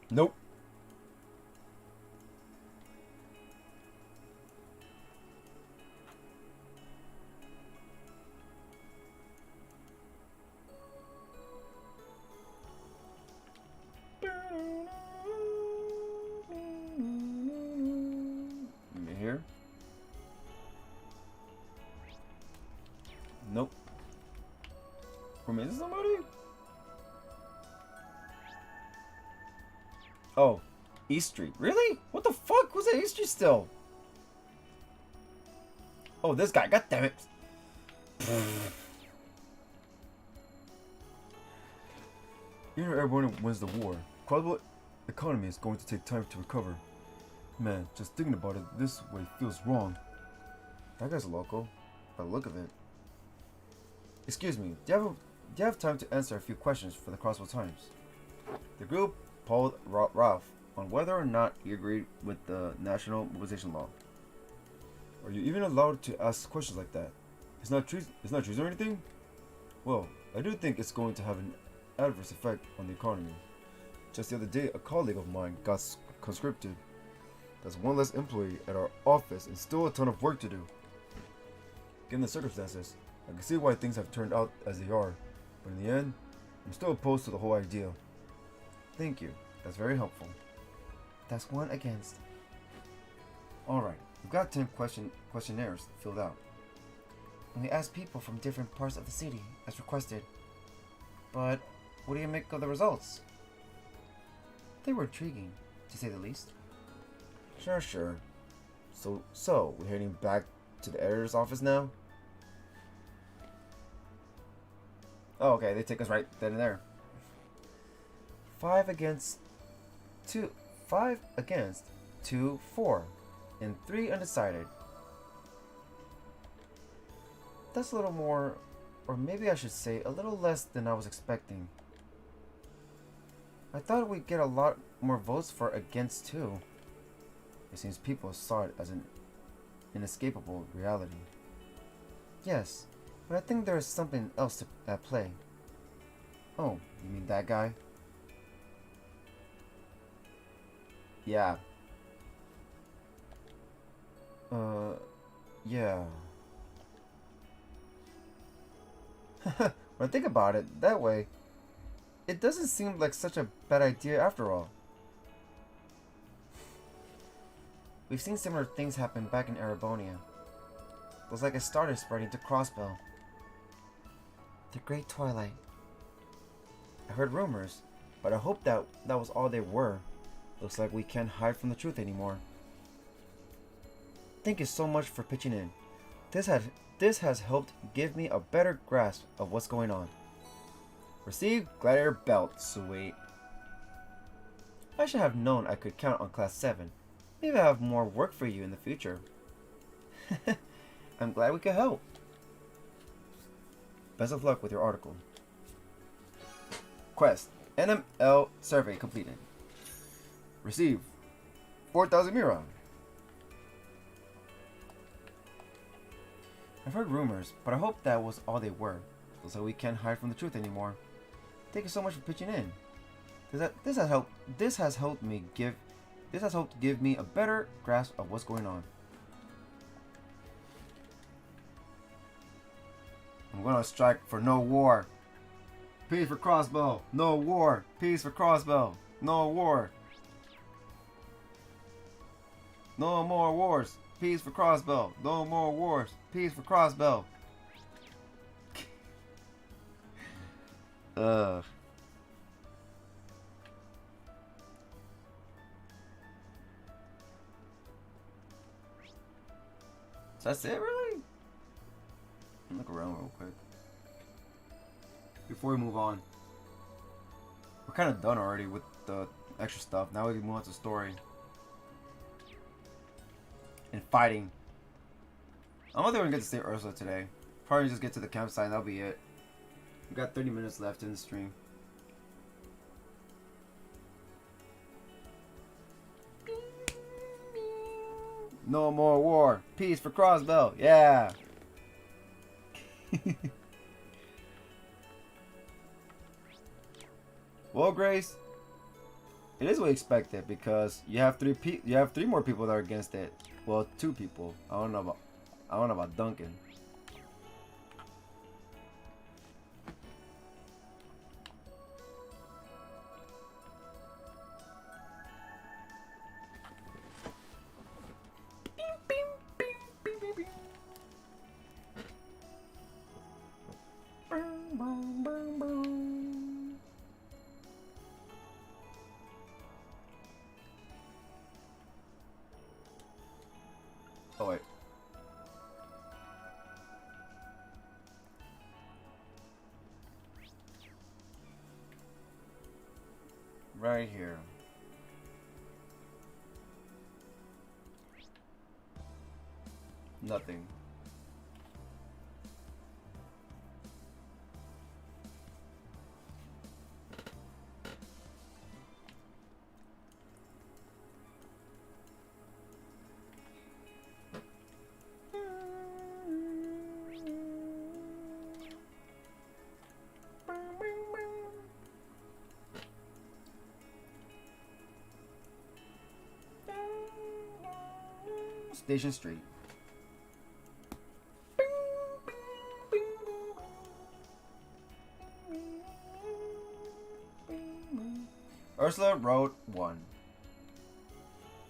Nope. Here? Nope. We're missing somebody? Oh, East Street. Really? What the fuck was at East Street still? Oh, this guy. God damn it. Even if everyone wins the war, Crossbow economy is going to take time to recover. Man, just thinking about it this way feels wrong. That guy's local, by the look of it. Excuse me, do you have time to answer a few questions for the Crossbow Times? The group polled Ralph on whether or not he agreed with the national mobilization law. Are you even allowed to ask questions like that? It's not treason or anything? Well, I do think it's going to have an adverse effect on the economy. Just the other day, a colleague of mine got conscripted. That's one less employee at our office and still a ton of work to do. Given the circumstances, I can see why things have turned out as they are, but in the end, I'm still opposed to the whole idea. Thank you. That's very helpful. That's 1 against. Alright, we've got 10 questionnaires filled out. And we asked people from different parts of the city, as requested. But what do you make of the results? They were intriguing, to say the least. Sure. So we're heading back to the editor's office now? Oh, okay, they take us right then and there. 5 against 2, 4, and 3 undecided. That's a little more, or maybe I should say a little less than I was expecting. I thought we'd get a lot more votes for against too. It seems people saw it as an inescapable reality. Yes, but I think there is something else at play. Oh, you mean that guy? Yeah. Yeah. When I think about it that way, it doesn't seem like such a bad idea after all. We've seen similar things happen back in Erebonia. It was like it started spreading to Crossbell. The Great Twilight. I heard rumors, but I hope that was all they were. Looks like we can't hide from the truth anymore. Thank you so much for pitching in. This has helped give me a better grasp of what's going on. Receive Gladiator Belt, sweet. I should have known I could count on Class 7. Maybe I'll have more work for you in the future. I'm glad we could help. Best of luck with your article. Quest. NML survey completed. Receive 4,000 Mira. I've heard rumors, but I hope that was all they were. Looks like we can't hide from the truth anymore. Thank you so much for pitching in. This has helped give me a better grasp of what's going on. I'm gonna strike for no war. Peace for Crossbow. No war. Peace for Crossbow. No war. No more wars. Peace for Crossbow. No more wars. Peace for Crossbow. Ugh. So that's it, really? Look around real quick before we move on. We're kind of done already with the extra stuff. Now we can move on to the story and fighting. I don't think we're gonna get to see Ursula today. Probably just get to the campsite and that'll be it. We've got 30 minutes left in the stream. No more war. Peace for Crossbow. Yeah. Well, Grace, it is what we expected because you have three more people that are against it. Well, 2 people. I don't know about Duncan. Oh wait. Right here. Nothing. Station Street. Ursula Road 1.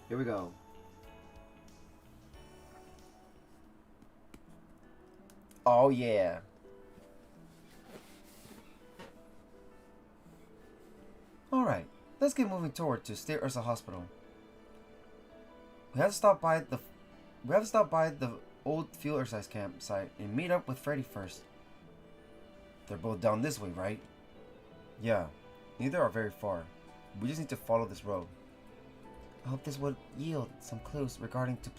Here we go. Oh yeah. Alright, let's get moving toward to State Ursa Hospital. We have to stop by the old field exercise campsite and meet up with Freddy first. They're both down this way, right? Yeah, neither are very far. We just need to follow this road. I hope this would yield some clues regarding to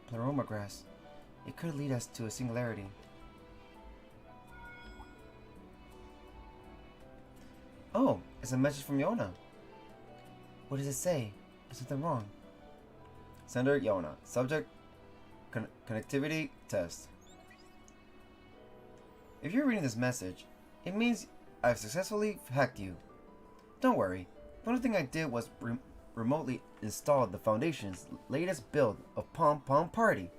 pleroma grass. It could lead us to a singularity. Oh, it's a message from Yona. What does it say? Is something wrong? Sender Yona. Subject connectivity test. If you're reading this message, it means I've successfully hacked you. Don't worry. The only thing I did was remotely install the Foundation's latest build of Pom Pom Party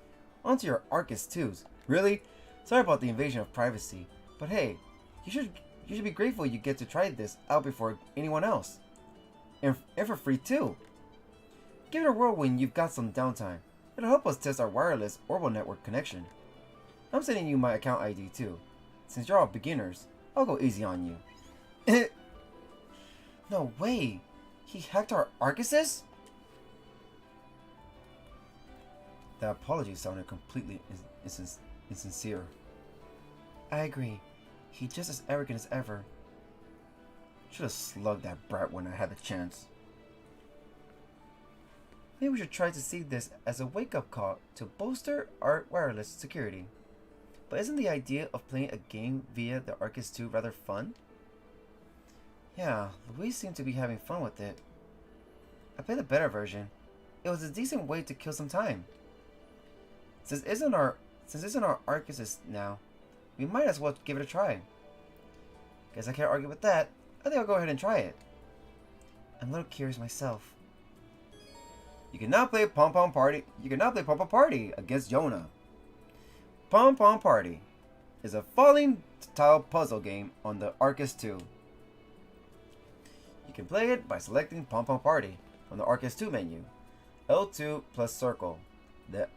onto your Arcus 2s. Really? Sorry about the invasion of privacy, but hey, you should be grateful you get to try this out before anyone else. And for free too. Give it a whirl when you've got some downtime. It'll help us test our wireless Orbital network connection. I'm sending you my account ID too. Since you're all beginners, I'll go easy on you. No way! He hacked our Arcuses? That apology sounded completely insincere. I agree. He's just as arrogant as ever. Should have slugged that brat when I had the chance. Maybe we should try to see this as a wake-up call to bolster our wireless security. But isn't the idea of playing a game via the Arcus 2 rather fun? Yeah, Louise seemed to be having fun with it. I played the better version. It was a decent way to kill some time. Since isn't our Arcus now, we might as well give it a try. Guess I can't argue with that. I think I'll go ahead and try it. I'm a little curious myself. You can now play Pom Pom Party. You can now play Pom Pom Party against Yona. Pom Pom Party is a falling tile puzzle game on the Arcus 2. You can play it by selecting Pom Pom Party from the Arcus 2 menu. L2 plus circle. The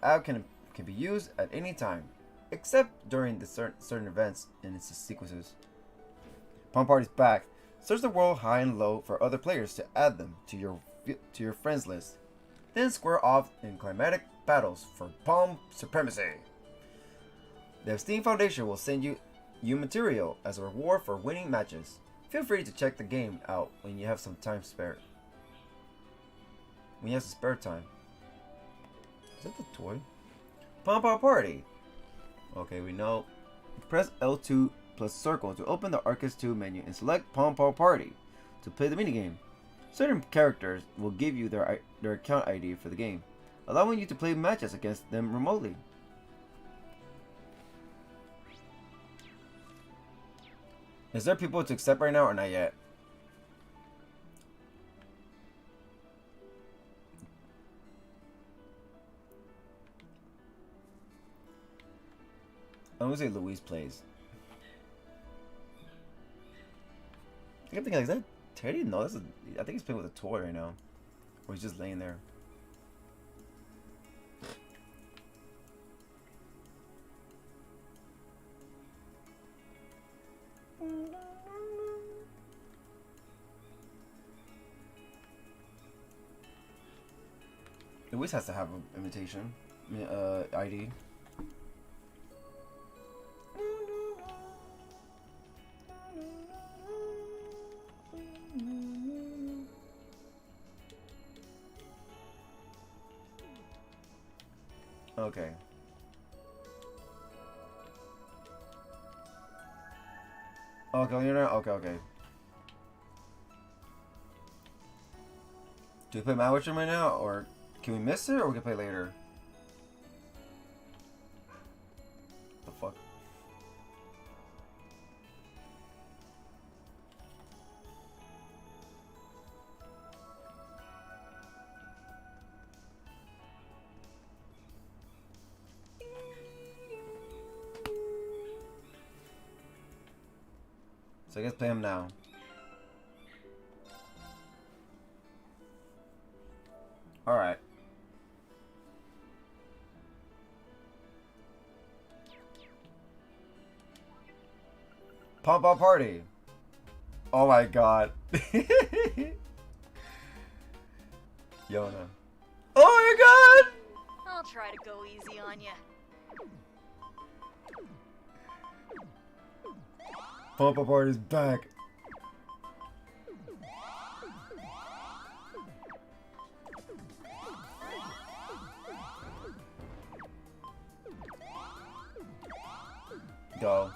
app can be used at any time, except during the certain events in its sequences. Pom Party's back. Search the world high and low for other players to add them to your friends list. Then square off in climatic battles for Pom supremacy. The Steam Foundation will send you material as a reward for winning matches. Feel free to check the game out when you have some time spare. When you have some spare time. Is that the toy? Pom Pom Party. Okay, we know. Press L2 plus circle to open the Arcus 2 menu and select Pom Pom Party to play the minigame. Certain characters will give you their account ID for the game, allowing you to play matches against them remotely. Is there people to accept right now or not yet? I'm gonna say Louise plays. I kept thinking, like, is that Teddy? No, I think he's playing with a toy right now. Or he's just laying there. Louise has to have an invitation. ID. Okay. Okay, you're not. Okay. Do we play My Witcher right now, or can we miss it, or we can play later? The fuck? So I guess play him now. Alright. Pump Up Party. Oh my god. Yona. Oh my god! I'll try to go easy on you. Pump Up Party's back. Go.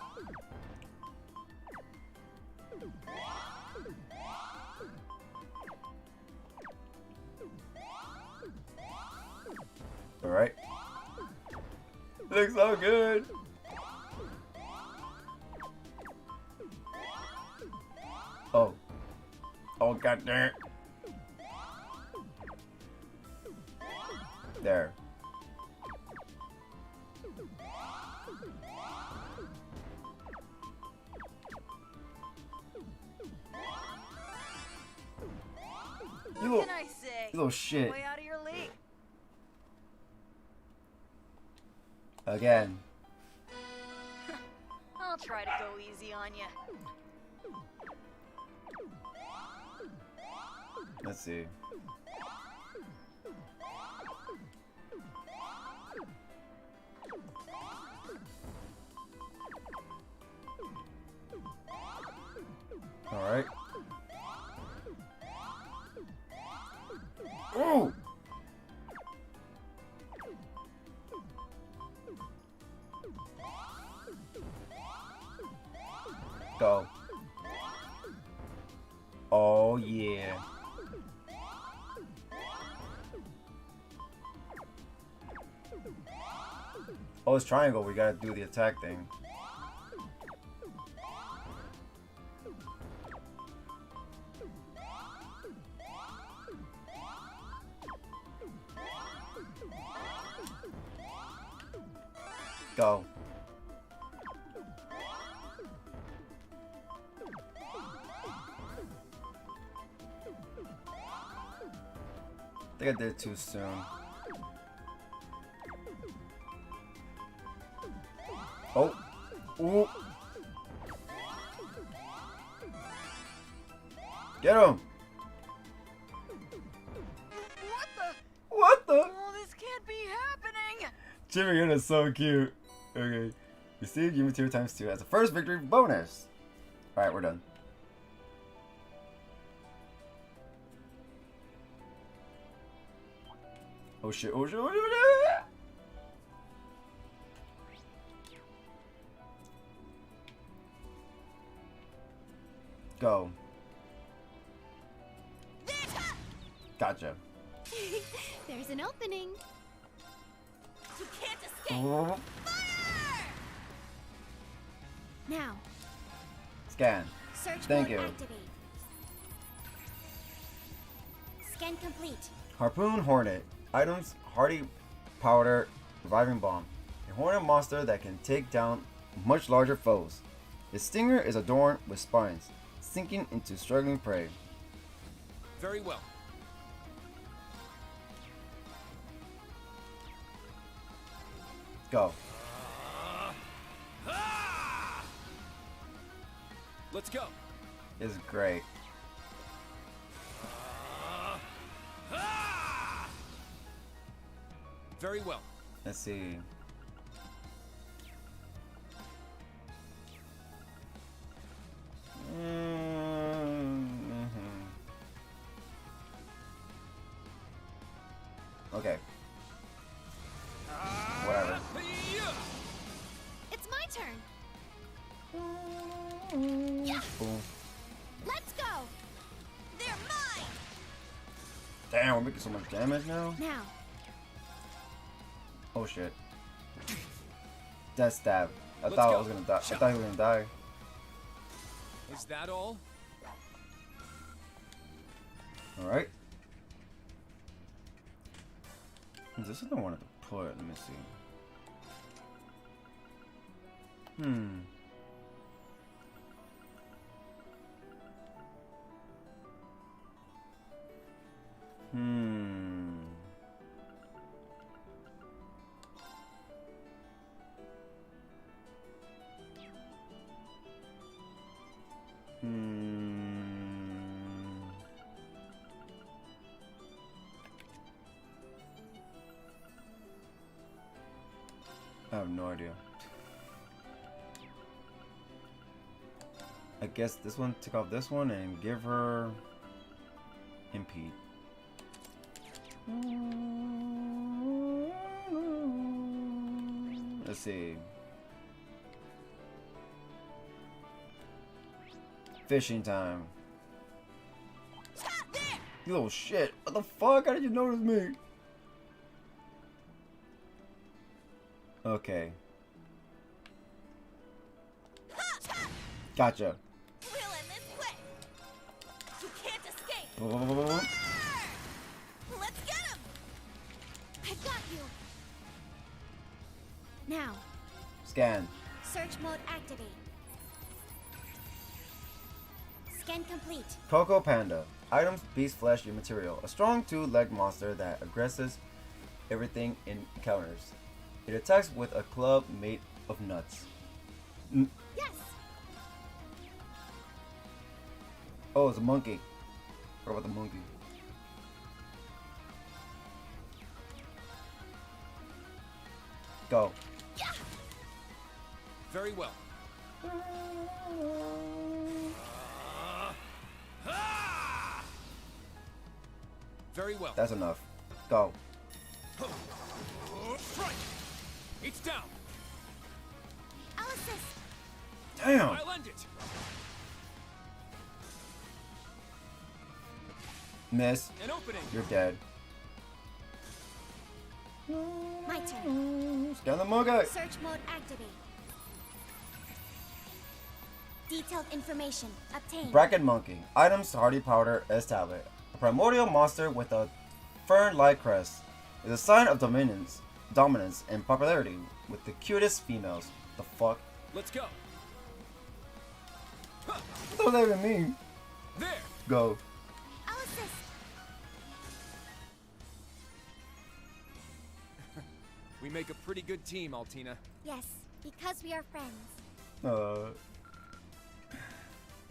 Alright. Looks so good. Oh. Oh, god damn it. There. You What little, can I say? you little shit. Way out of your league. Again. I'll try to go easy on you. Let's see. Alright. Ooh! Go. Oh yeah. Oh, it's triangle. We gotta do the attack thing. Go. I think I did it too soon. Oh. Ooh. Get him. What the? What the? Oh, this can't be happening. Jimmy is so cute. Okay. Receive Game Material times 2 as a first victory bonus. Alright, we're done. Oh shit, oh shit, oh shit, oh shit. Go. Gotcha. There's an opening. You can't escape. Oh. Now, Scan. search Thank mode you. activate. Scan complete. Harpoon Hornet. Items: Hardy Powder, Reviving Bomb. A hornet monster that can take down much larger foes. Its stinger is adorned with spines, sinking into struggling prey. Very well. Go. Let's go. It's great. Very well. Let's see. Okay. Whatever. It's my turn. Boom. Let's go. They're mine. Damn, we're making so much damage now. Now, Oh shit. Death stab. I Let's thought I go. was gonna die. I thought he was gonna die. Is that all? Alright. This is the one I wanted to put. Let me see. have no idea. I guess this one, take off this one and give her impede. Let's see. Fishing time. You little shit. What the fuck? How did you notice me? Okay. Gotcha. We'll end this quick. You can't escape. Let's get him. I got you. Now, Scan. search mode activate. Scan complete. Coco Panda. Items, beast flesh, your material. A strong two-legged monster that aggresses everything it encounters. It attacks with a club made of nuts. Yes. Oh, it's a monkey. Forgot about the monkey. Go. Very well. Very well. That's enough. Go. Strike! It's down. I'll assist. Damn. I'll end it. Miss. An opening. You're dead. My turn. Scan the monkey. Search mode activate. Detailed information obtained. Bracket monkey. Items, hardy powder, S tablet. A primordial monster with a fern-like crest. Is a sign of dominance and popularity with the cutest females. The fuck? Let's go. What does that even mean? There. Go. I'll assist. We make a pretty good team, Altina. Yes, because we are friends.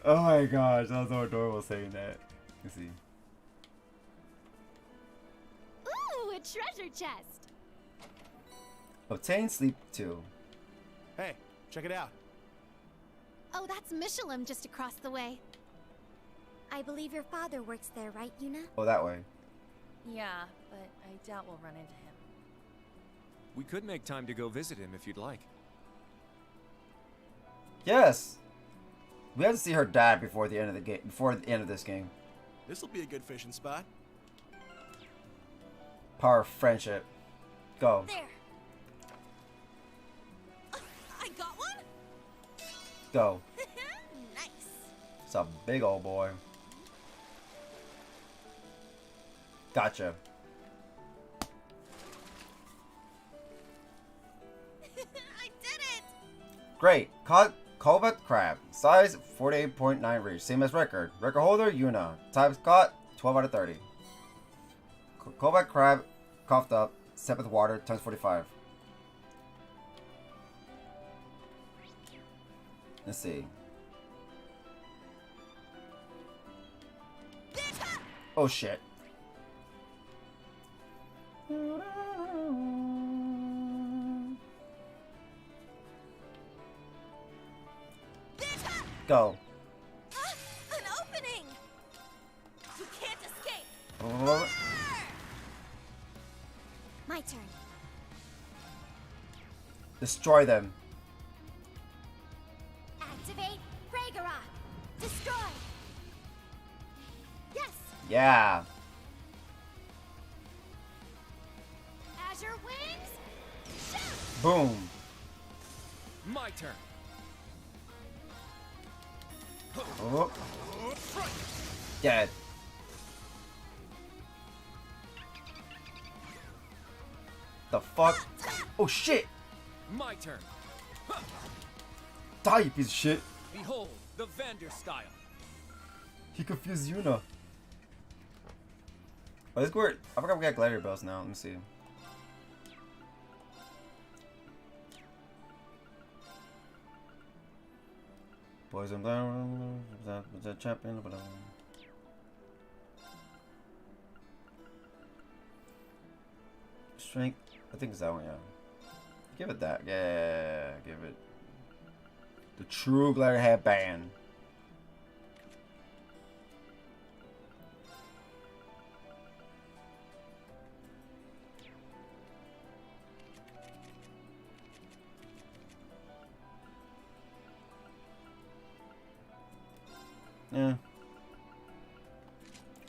Oh my gosh, that was so adorable saying that. Let's see. Ooh, a treasure chest. Obtain sleep 2. Hey, check it out. Oh, that's Michelin just across the way. I believe your father works there, right, Yuna? Oh, that way. Yeah, but I doubt we'll run into him. We could make time to go visit him if you'd like. Yes. We have to see her dad before the end of the game. Before the end of this game. This'll be a good fishing spot. Power of friendship. Go. There. I got one. Go. Nice. It's a big old boy. Gotcha. I did it. Great. Caught Cobalt Crab. Size 48.9 reach. Same as record. Record holder Yuna. Type caught 12 out of 30. Cobalt Crab coughed up. Step with water times 45. Let's see. Oh shit. Go. An opening. You can't escape. My turn. Destroy them. Activate Ragnarok. Destroy. Yes. Yeah. Azure wings. Shoot. Boom. My turn. Oh. Dead. The fuck? Oh shit! My turn. Die, you piece of shit! Behold, the Vander style. He confused Yuna. Oh, this weird. I forgot we got glider bells now. Let me see. Poison down. Was that champion? Strength. I think it's that one, yeah. Give it that. Yeah, give it. The true glider headband. Yeah.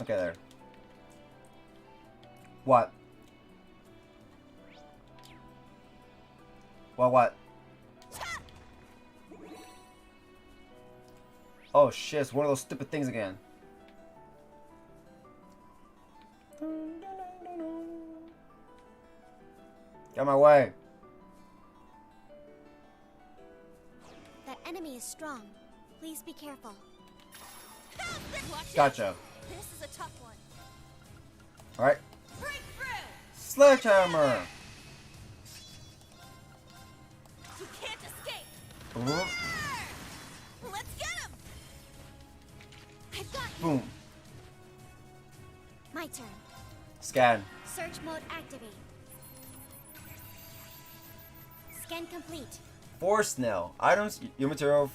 Okay, there. What? What? Oh shit, it's one of those stupid things again. Get my way. That enemy is strong. Please be careful. Gotcha. This is a tough one. Alright. Breakthrough! Sledgehammer! You can't escape! Boom. Let's get him! I've got you. Boom. My turn. Scan. Search mode activate. Scan complete. Force snail. Items, your material,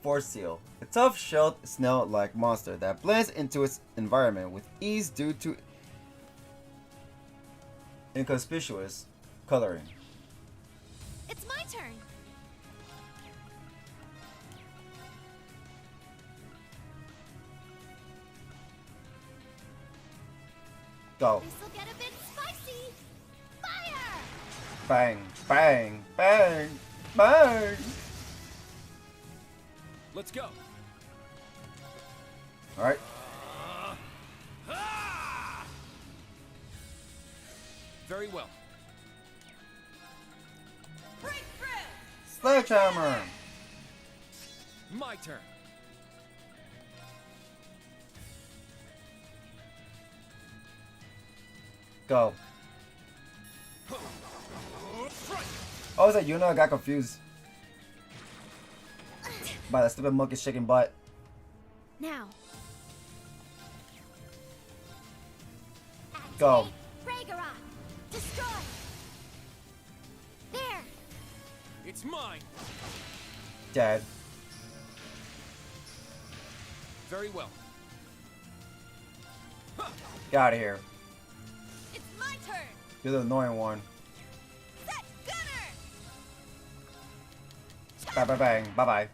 force seal. A tough shelled snail-like monster that blends into its environment with ease due to inconspicuous coloring. It's my turn. Go. This'll get a bit spicy. Fire! Bang, bang, bang, bang. Let's go. Alright. Very well. Breakthrough! Sledgehammer. My turn. Go. Oh, is that Yuna? I got confused by that stupid monkey shaking butt. Now. Go. Ragnarok. Destroy. There. It's mine. Dead. Very well. Get out of here. It's my turn! You're the annoying one. Set gunner! Bang, bang, bang. Bye bye.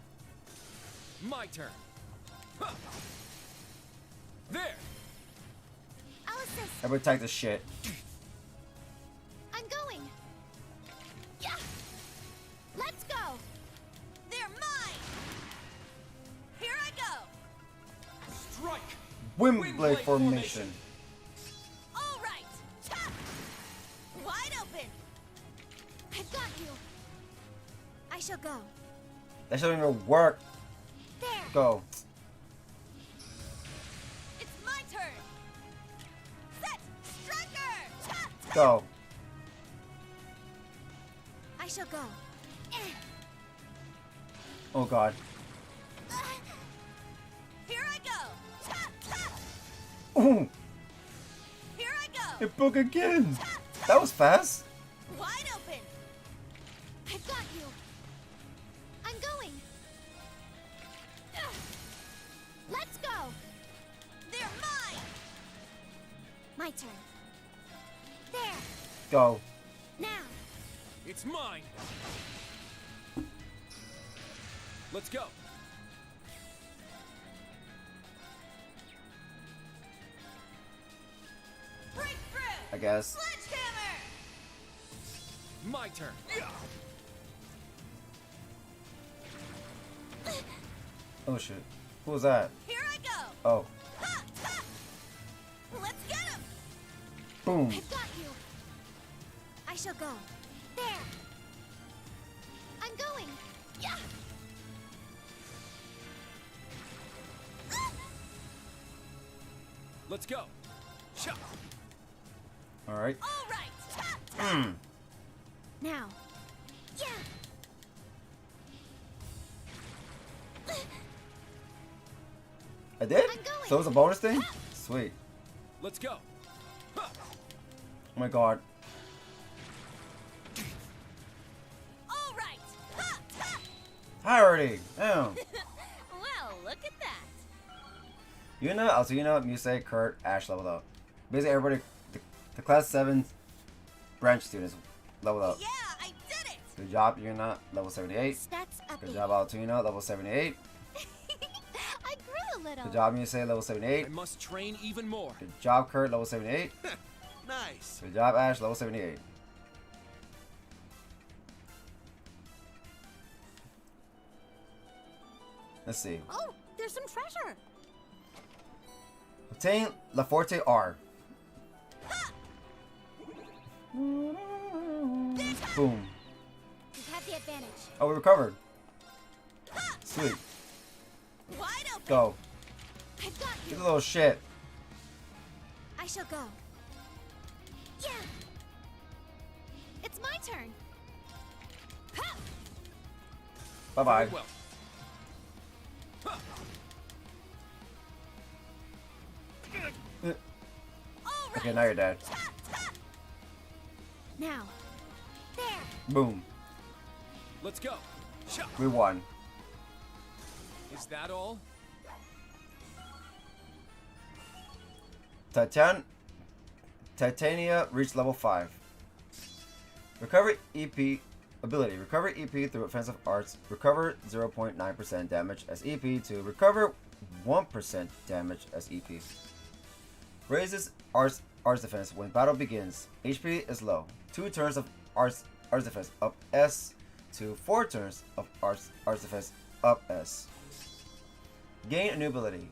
My turn. Huh. There. I'll assist. Everybody take this shit. I'm going. Yeah. Let's go. They're mine! Here I go! Strike. Windblade formation. All right! Cha! Wide open! I've got you. I shall go. That shouldn't even work. There. Go. It's my turn! Set striker! Cha! Go. I shall go. Oh god. Here I go! Cha! Cha! Ooh. Here I go! It broke again. Cha! Cha! That was fast. Wide open! I've got you. I'm going. Let's go. They're mine! My turn. There. Go. Now. It's mine. Let's go. Breakthrough! I guess. Sledgehammer! My turn. Oh shit. Who was that? Here I go! Oh. Ha! Ha! Let's get him! Boom. I've got you. I shall go. There. I'm going. Yeah. Let's go. Cha. Alright. All right! Ha! Mm. Now. Yeah. I did? I'm going. So it was a bonus thing? Sweet. Let's go. Huh. Oh my god. Hi already. Damn. Well, look at that. Yuna, also Yuna, Musei, Kurt, Ash leveled up. Basically everybody, the class 7 branch students leveled up. Yeah, I did it. Good job, Yuna, level 78. Stats update. Good job, Altuna, level 78. I grew a little. Good job, Musei, level I 78. must train even more. Good job, Kurt, level 78. Nice. Good job, Ash, level 78. Let's see. Oh, there's some treasure. Obtain La Forte R. Boom. You have the advantage. Oh, we recovered. Sweet. Wide open. Go. I've got Get you. the little shit. I shall go. Yeah. It's my turn. Ha! Bye bye. Very well. All right. Okay, now you're dead. Ta, ta. Now. There. Boom. Let's go. Sha. We won. Is that all? Titania reached level 5. Recover EP ability. Recover EP through offensive arts. Recover 0.9% damage as EP to recover 1% damage as EP. Raises arts defense when battle begins. HP is low. 2 turns of arts defense up S to 4 turns of arts defense up S. Gain a new ability.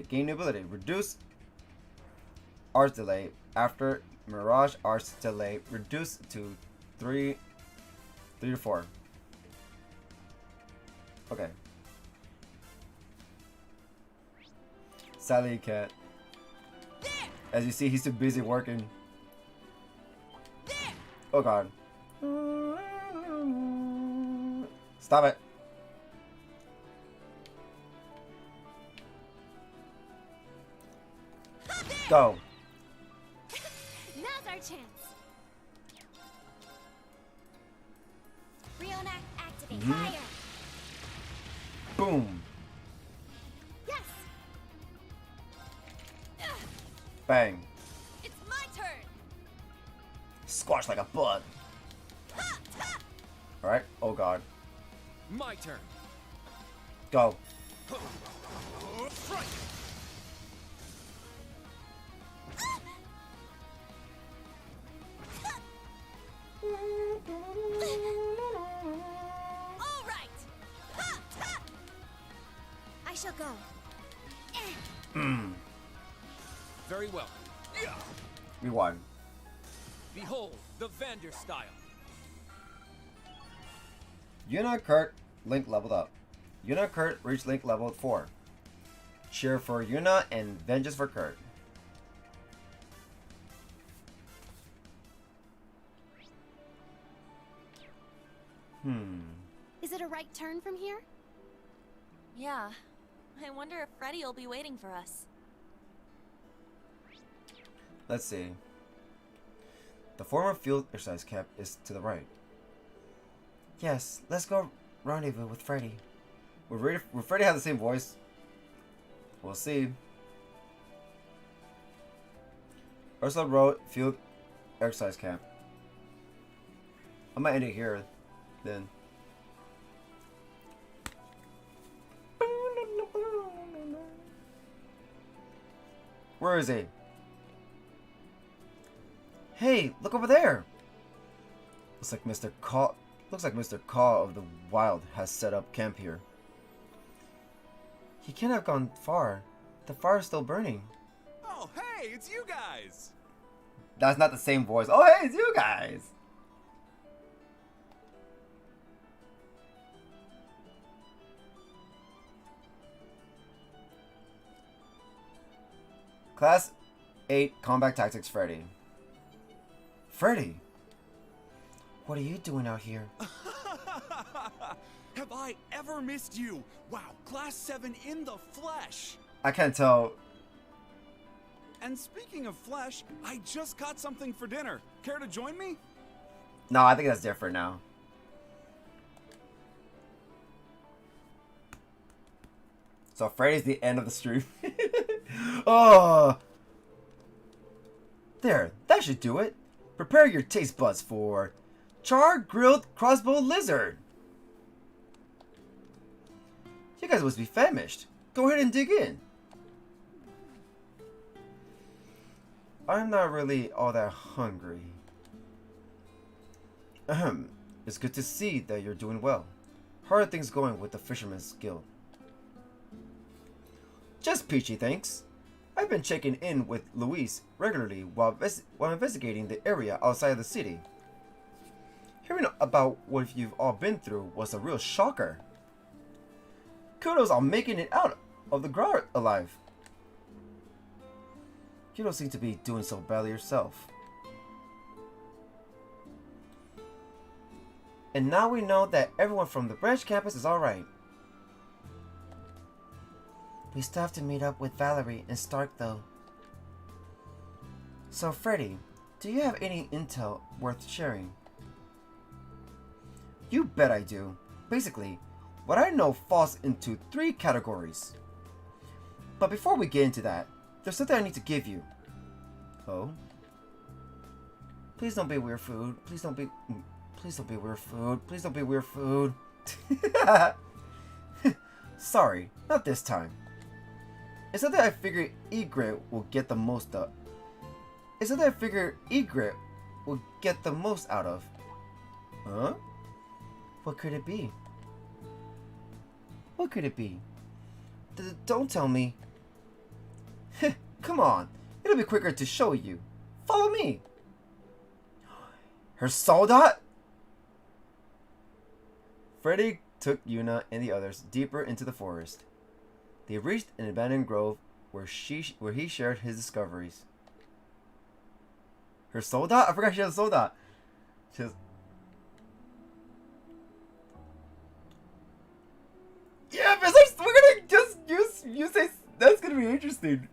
Gain new ability. Reduce arts delay after Mirage arts delay reduced to 3 to 4. Okay. Sadly, you can't. As you see, he's too busy working. Oh god. Stop it. Go. Now's our chance. Rionac activate. Fire. Boom. Yes. Bang. It's my turn. Squash like a bug. Alright. Oh god. My turn. Go. Strike. All right. Ha, ta. I shall go. Very well. Yeah. We won. Behold the Vander style. Yuna, Kurt, Link leveled up. Yuna, Kurt reached Link level 4. Cheer for Yuna and vengeance for Kurt. Is it a right turn from here? Yeah. I wonder if Freddy will be waiting for us. Let's see. The former field exercise camp is to the right. Yes, let's go rendezvous with Freddy. Will Freddy have the same voice? We'll see. Ursula Road Field Exercise Camp. I might end it here, then. Where is he? Hey, look over there! Looks like Mr. Caw of the Wild has set up camp here. He can't have gone far. The fire's still burning. Oh, hey, it's you guys. That's not the same voice. Oh, hey, it's you guys! Class 8 Combat Tactics Freddy. Freddy? What are you doing out here? Have I ever missed you? Wow, Class 7 in the flesh. I can't tell. And speaking of flesh, I just caught something for dinner. Care to join me? No, I think that's different now. So Friday's the end of the stream. Oh, there. That should do it. Prepare your taste buds for charred grilled crossbow lizard. You guys must be famished. Go ahead and dig in. I'm not really all that hungry. Ahem. It's good to see that you're doing well. How are things going with the Fisherman's Guild? Just peachy, thanks. I've been checking in with Luis regularly while investigating the area outside of the city. Hearing about what you've all been through was a real shocker. Kudos on making it out of the ground alive. You don't seem to be doing so badly yourself. And now we know that everyone from the branch campus is alright. We still have to meet up with Valerie and Stark though. So Freddy, do you have any intel worth sharing? You bet I do. Basically, what I know falls into 3 categories. But before we get into that, there's something I need to give you. Oh? Please don't be weird food. Please don't be weird food. Please don't be weird food. Sorry, not this time. It's something I figure Egret will get the most of. It's something I figure Egret will get the most out of. Huh? What could it be? What could it be? Don't tell me. Come on. It'll be quicker to show you. Follow me. Her soldat? Freddy took Yuna and the others deeper into the forest. They reached an abandoned grove where he shared his discoveries. Her soldat? I forgot she has a soldat. She has... Yeah, besides, we're gonna just use this. That's gonna be interesting.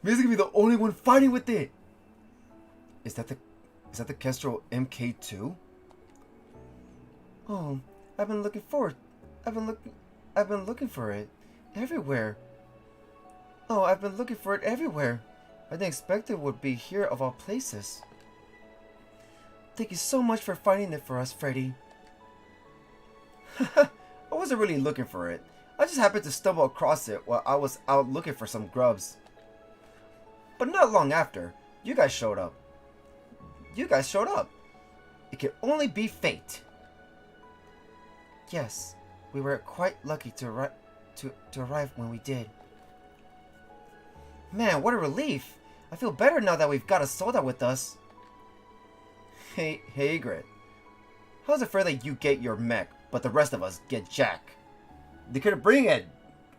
May's gonna be the only one fighting with it. Is that the Kestrel MK2? Oh, I've been looking for it everywhere. Oh, I've been looking for it everywhere. I didn't expect it would be here of all places. Thank you so much for finding it for us, Freddy. I wasn't really looking for it. I just happened to stumble across it while I was out looking for some grubs. But not long after, you guys showed up. It could only be fate. Yes, we were quite lucky to arrive when we did. Man, what a relief! I feel better now that we've got a soldier with us. Hey, Grit. How's it fair that you get your mech, but the rest of us get Jack? They couldn't bring it!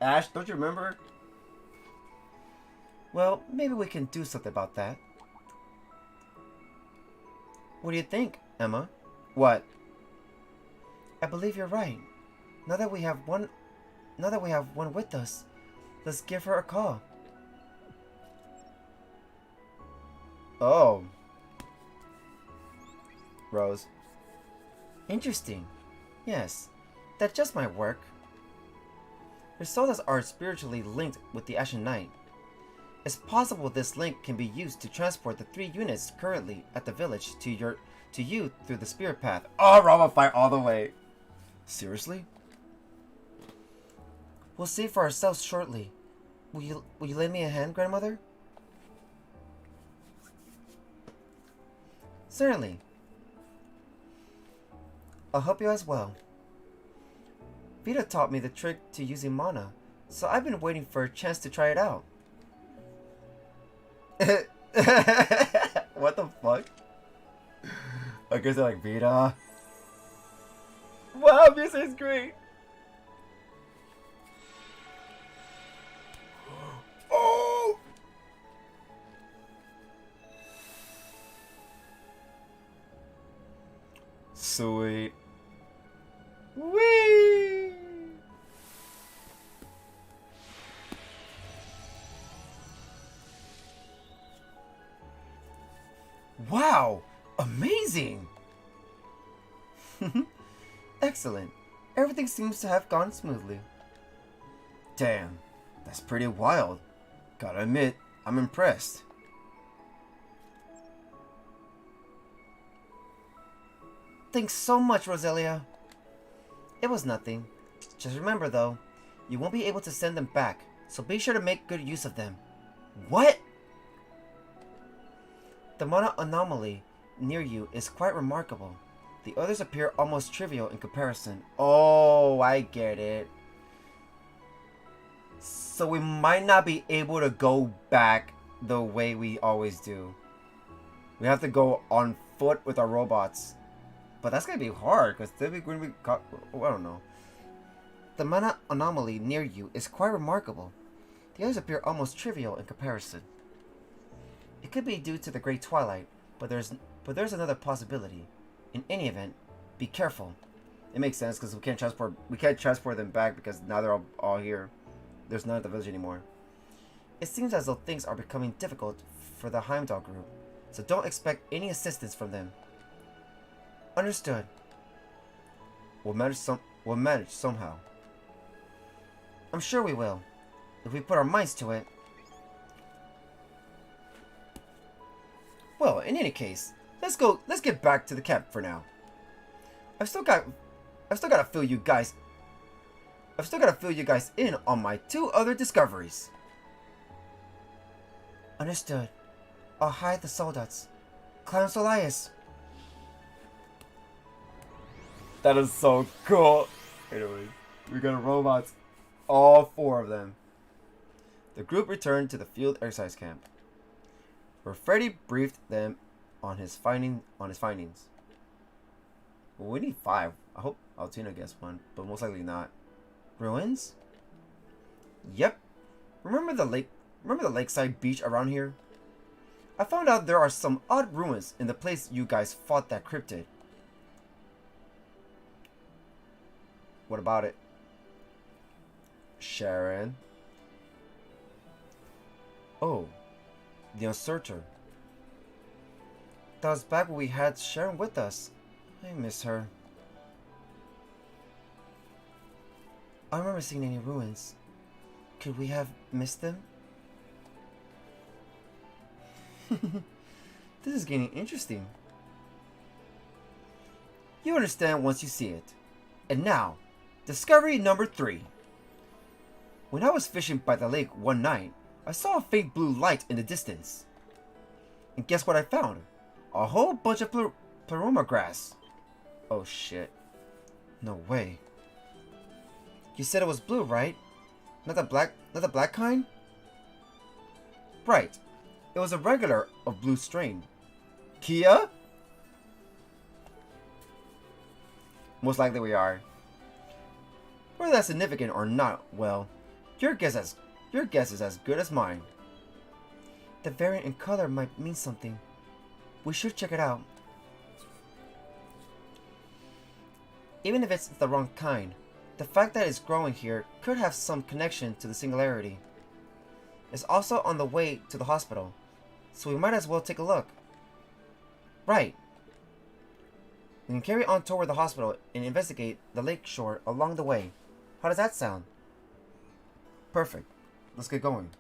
Ash, don't you remember? Well, maybe we can do something about that. What do you think, Emma? What? I believe you're right. Now that we have one with us, let's give her a call. Oh. Rose. Interesting. Yes, that just might work. Her souls are spiritually linked with the Ashen Knight. It's possible this link can be used to transport the 3 units currently at the village to you through the spirit path. Oh, Rama fight all the way. Seriously? We'll see for ourselves shortly. Will you lend me a hand, Grandmother? Certainly. I'll help you as well. Vita taught me the trick to using mana, so I've been waiting for a chance to try it out. What the fuck? I guess they're like, Vita. Wow, music is great. Oh! Sweet. Whee! Wow! Amazing! Excellent. Everything seems to have gone smoothly. Damn. That's pretty wild. Gotta admit, I'm impressed. Thanks so much, Roselia. It was nothing. Just remember, though, you won't be able to send them back, so be sure to make good use of them. What? The mana anomaly near you is quite remarkable. The others appear almost trivial in comparison. Oh, I get it. So we might not be able to go back the way we always do. We have to go on foot with our robots. But that's gonna be hard, because they'll be going to be... Oh, I don't know. The mana anomaly near you is quite remarkable. The others appear almost trivial in comparison. It could be due to the Great Twilight, but there's another possibility. In any event, be careful. It makes sense, because we can't transport them back, because now they're all here. There's none at the village anymore. It seems as though things are becoming difficult for the Heimdall group, so don't expect any assistance from them. Understood. We'll manage somehow. I'm sure we will, if we put our minds to it. Well, in any case, let's get back to the camp for now. I've still gotta fill you guys in on my 2 other discoveries. Understood. I'll hide the soldiers. Clown Solias. That is so cool. Anyways, we got robots. All 4 of them. The group returned to the field exercise camp, where Freddy briefed them on his findings. Well, we need 5. I hope Altina gets one, but most likely not. Ruins? Yep. Remember the lakeside beach around here? I found out there are some odd ruins in the place you guys fought that cryptid. What about it? Sharon? Oh, the Uncerter. That was back when we had Sharon with us. I miss her. I don't remember seeing any ruins. Could we have missed them? This is getting interesting. You understand once you see it. And now, discovery number 3. When I was fishing by the lake one night, I saw a faint blue light in the distance. And guess what I found? A whole bunch of pleroma grass. Oh shit. No way. You said it was blue, right? Not the black kind? Right. It was a regular of blue strain. Kia? Most likely we are. Whether that's significant or not, well, your guess is as good as mine. The variant in color might mean something. We should check it out. Even if it's the wrong kind, the fact that it's growing here could have some connection to the singularity. It's also on the way to the hospital, so we might as well take a look. Right. We can carry on toward the hospital and investigate the lake shore along the way. How does that sound? Perfect. Let's get going.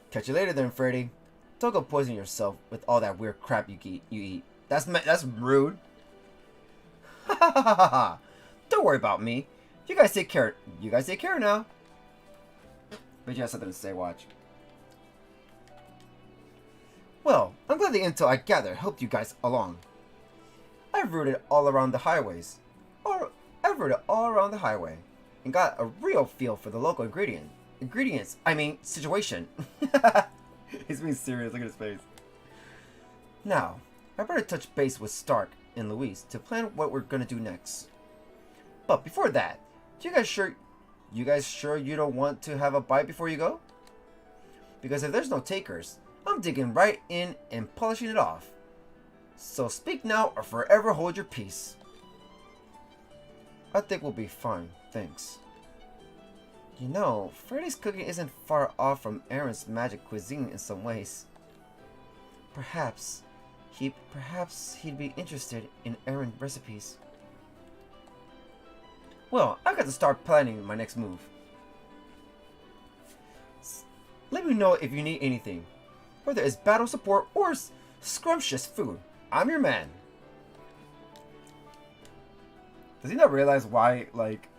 Catch you later then, Freddy. Don't go poison yourself with all that weird crap you eat. That's rude. Ha ha ha ha ha. Don't worry about me. You guys take care. You guys take care now. Bet you have something to say, watch. Well, I'm glad the intel I gathered helped you guys along. I've routed all around the highways. I've routed all around the highway and got a real feel for the local situation. He's being serious, look at his face. Now, I better touch base with Stark and Luis to plan what we're gonna do next. But before that, you guys sure you don't want to have a bite before you go? Because if there's no takers, I'm digging right in and polishing it off. So speak now or forever hold your peace. I think we'll be fine, thanks. You know, Freddy's cooking isn't far off from Aaron's magic cuisine in some ways. Perhaps he'd be interested in Aaron's recipes. Well, I've got to start planning my next move. Let me know if you need anything, whether it's battle support or scrumptious food. I'm your man. Does he not realize why, like,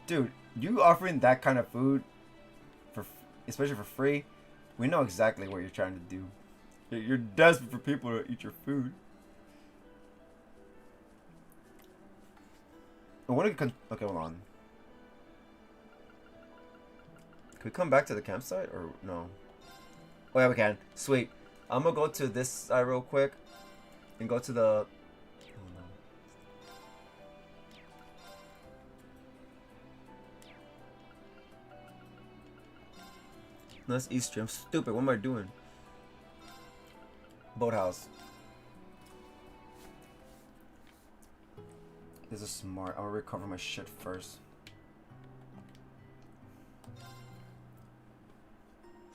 dude, you offering that kind of food, especially for free, we know exactly what you're trying to do. You're desperate for people to eat your food. Okay, hold on. Can we come back to the campsite or no? Oh yeah, we can. Sweet. I'm gonna go to this side real quick and go to the. Oh no. No, that's East Street. I'm stupid. What am I doing? Boathouse. This is smart. I'm gonna recover my shit first.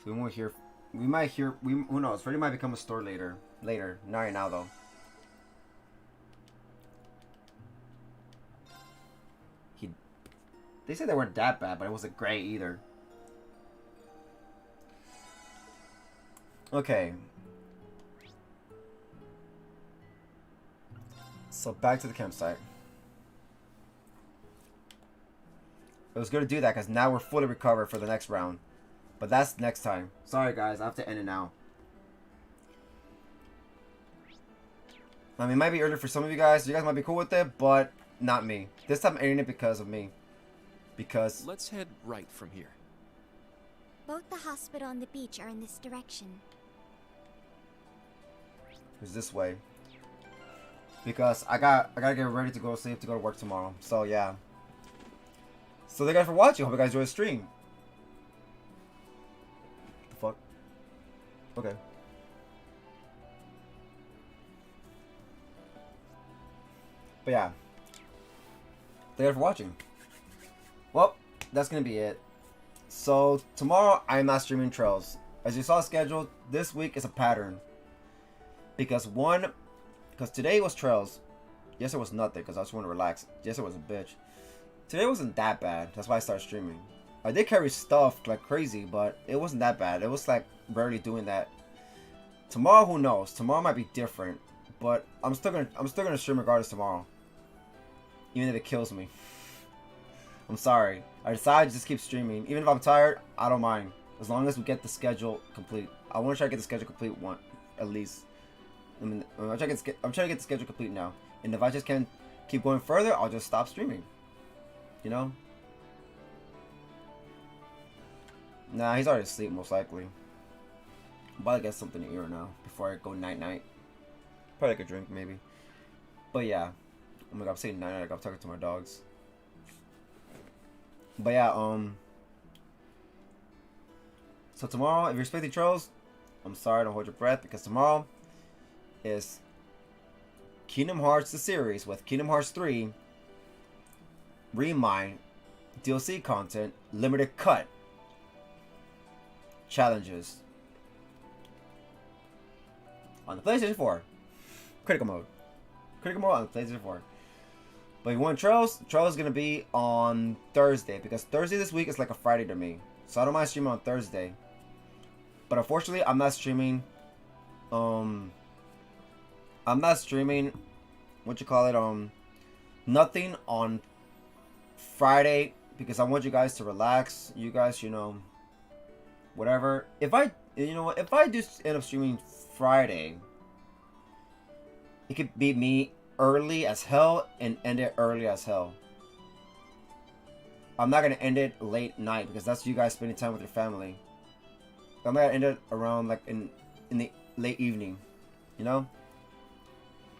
So we won't hear. We might hear. Who knows? Freddy might become a store later. Later. Not right now though. They said they weren't that bad, but it wasn't great either. Okay. So back to the campsite. It was good to do that because now we're fully recovered for the next round. But that's next time. Sorry guys, I have to end it now. I mean, it might be early for some of you guys. You guys might be cool with it, but not me. This time I'm ending it because of me. Because... Let's head right from here. Both the hospital and the beach are in this direction. It's this way. Because I gotta get ready to go to sleep to go to work tomorrow. So yeah. So thank you guys for watching. Hope you guys enjoyed the stream. The fuck? Okay. But yeah. Thank you guys for watching. Well, that's gonna be it. So tomorrow I'm not streaming Trails. As you saw scheduled, this week is a pattern. Because today was Trails. Yes, it was nothing because I just want to relax. Yes, it was a bitch. Today wasn't that bad. That's why I started streaming. I did carry stuff like crazy, but it wasn't that bad. It was like barely doing that. Tomorrow, who knows? Tomorrow might be different, but I'm still gonna stream regardless tomorrow. Even if it kills me. I'm sorry. I decided to just keep streaming. Even if I'm tired, I don't mind. As long as we get the schedule complete. I want to try to get the schedule complete at least. I mean, I'm trying to get the schedule complete now. And if I just can't keep going further, I'll just stop streaming. You know? Nah, he's already asleep most likely. I'm about to get something to eat now before I go night-night. Probably like a drink maybe. But yeah. Oh my god, I'm saying night-night like I'm talking to my dogs. But yeah, so tomorrow, if you're expecting Trolls, I'm sorry, don't hold your breath, because tomorrow is Kingdom Hearts the series with Kingdom Hearts 3 Remind DLC content, limited cut challenges on the PlayStation 4 critical mode on the PlayStation 4. But if you want Trails is gonna be on Thursday because Thursday this week is like a Friday to me, so I don't mind streaming on Thursday. But unfortunately, I'm not streaming. Nothing on Friday because I want you guys to relax. You guys, you know, whatever. If I do end up streaming Friday, it could be me early as hell and end it early as hell. I'm not gonna end it late night because that's you guys spending time with your family. I'm gonna end it around like in the late evening, you know?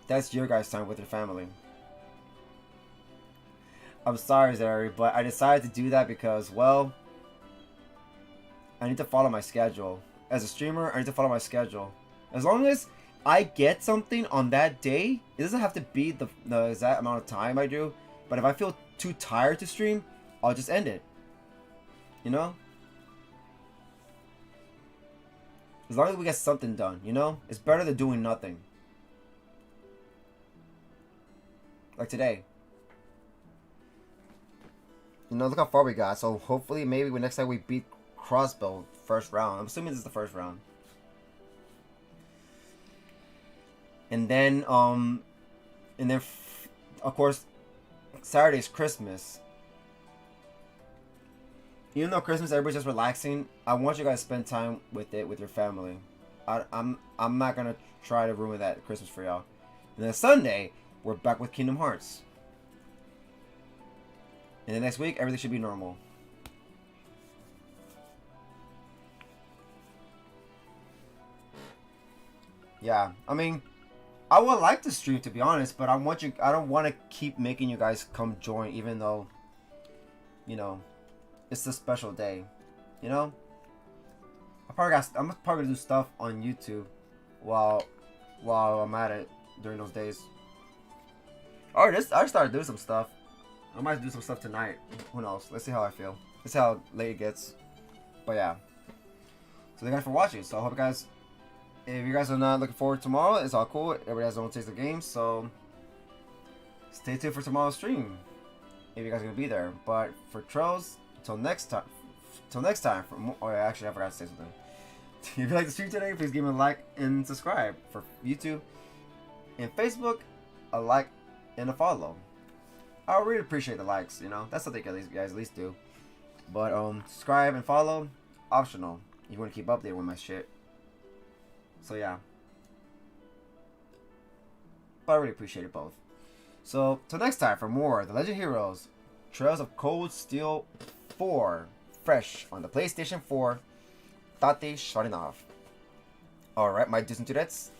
That's your guys' time with your family. I'm sorry, Zari, but I decided to do that because, well, I need to follow my schedule. As a streamer, I need to follow my schedule. As long as I get something on that day, it doesn't have to be the exact amount of time I do, but if I feel too tired to stream, I'll just end it. You know? As long as we get something done, you know? It's better than doing nothing. Like today. You know, look how far we got. So hopefully, maybe next time we beat crossbow first round. I'm assuming this is the first round. And then of course, Saturday's Christmas. Even though Christmas everybody's just relaxing, I want you guys to spend time with it with your family. I'm not gonna try to ruin that Christmas for y'all. And then Sunday, we're back with Kingdom Hearts. And then next week, everything should be normal. Yeah, I mean, I would like to stream, to be honest, but I don't want to keep making you guys come join, even though, you know, it's a special day, you know. I'm probably gonna do stuff on YouTube while I'm at it during those days. I started doing some stuff. I might do some stuff tonight. Who knows? Let's see how I feel. Let's see how late it gets. But yeah. So thank you guys for watching. So I hope you guys, if you guys are not looking forward to tomorrow, it's all cool. Everybody has their own taste of games. So stay tuned for tomorrow's stream if you guys are gonna be there. But for Trolls, until next time. For more, oh, yeah, actually, I forgot to say something. If you like the stream today, please give me a like and subscribe. For YouTube and Facebook, a like and a follow. I really appreciate the likes, you know. That's something you guys at least do. But subscribe and follow, optional. You want to keep updated with my shit. So yeah. But I really appreciate it both. So till next time for more The Legend Heroes Trails of Cold Steel 4, fresh on the PlayStation 4. Taty starting off. Alright, my Disney dudettes.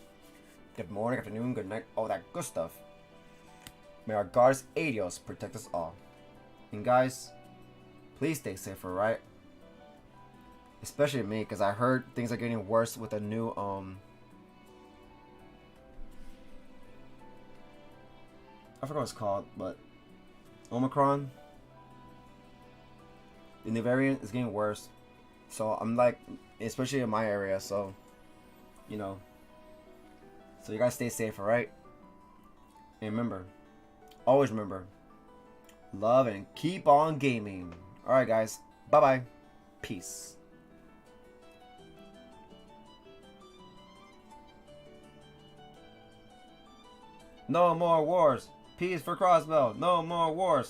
Good morning, afternoon, good night, all that good stuff. May our guards Adios protect us all. And guys, please stay safe, alright? Especially me, because I heard things are getting worse with a new, I forgot what it's called, but Omicron. The new variant is getting worse. So I'm like, especially in my area, so, you know. So you guys stay safe, alright? And remember, always remember, love and keep on gaming. Alright guys, bye-bye. Peace. No more wars. Peace for Crossbell. No more wars.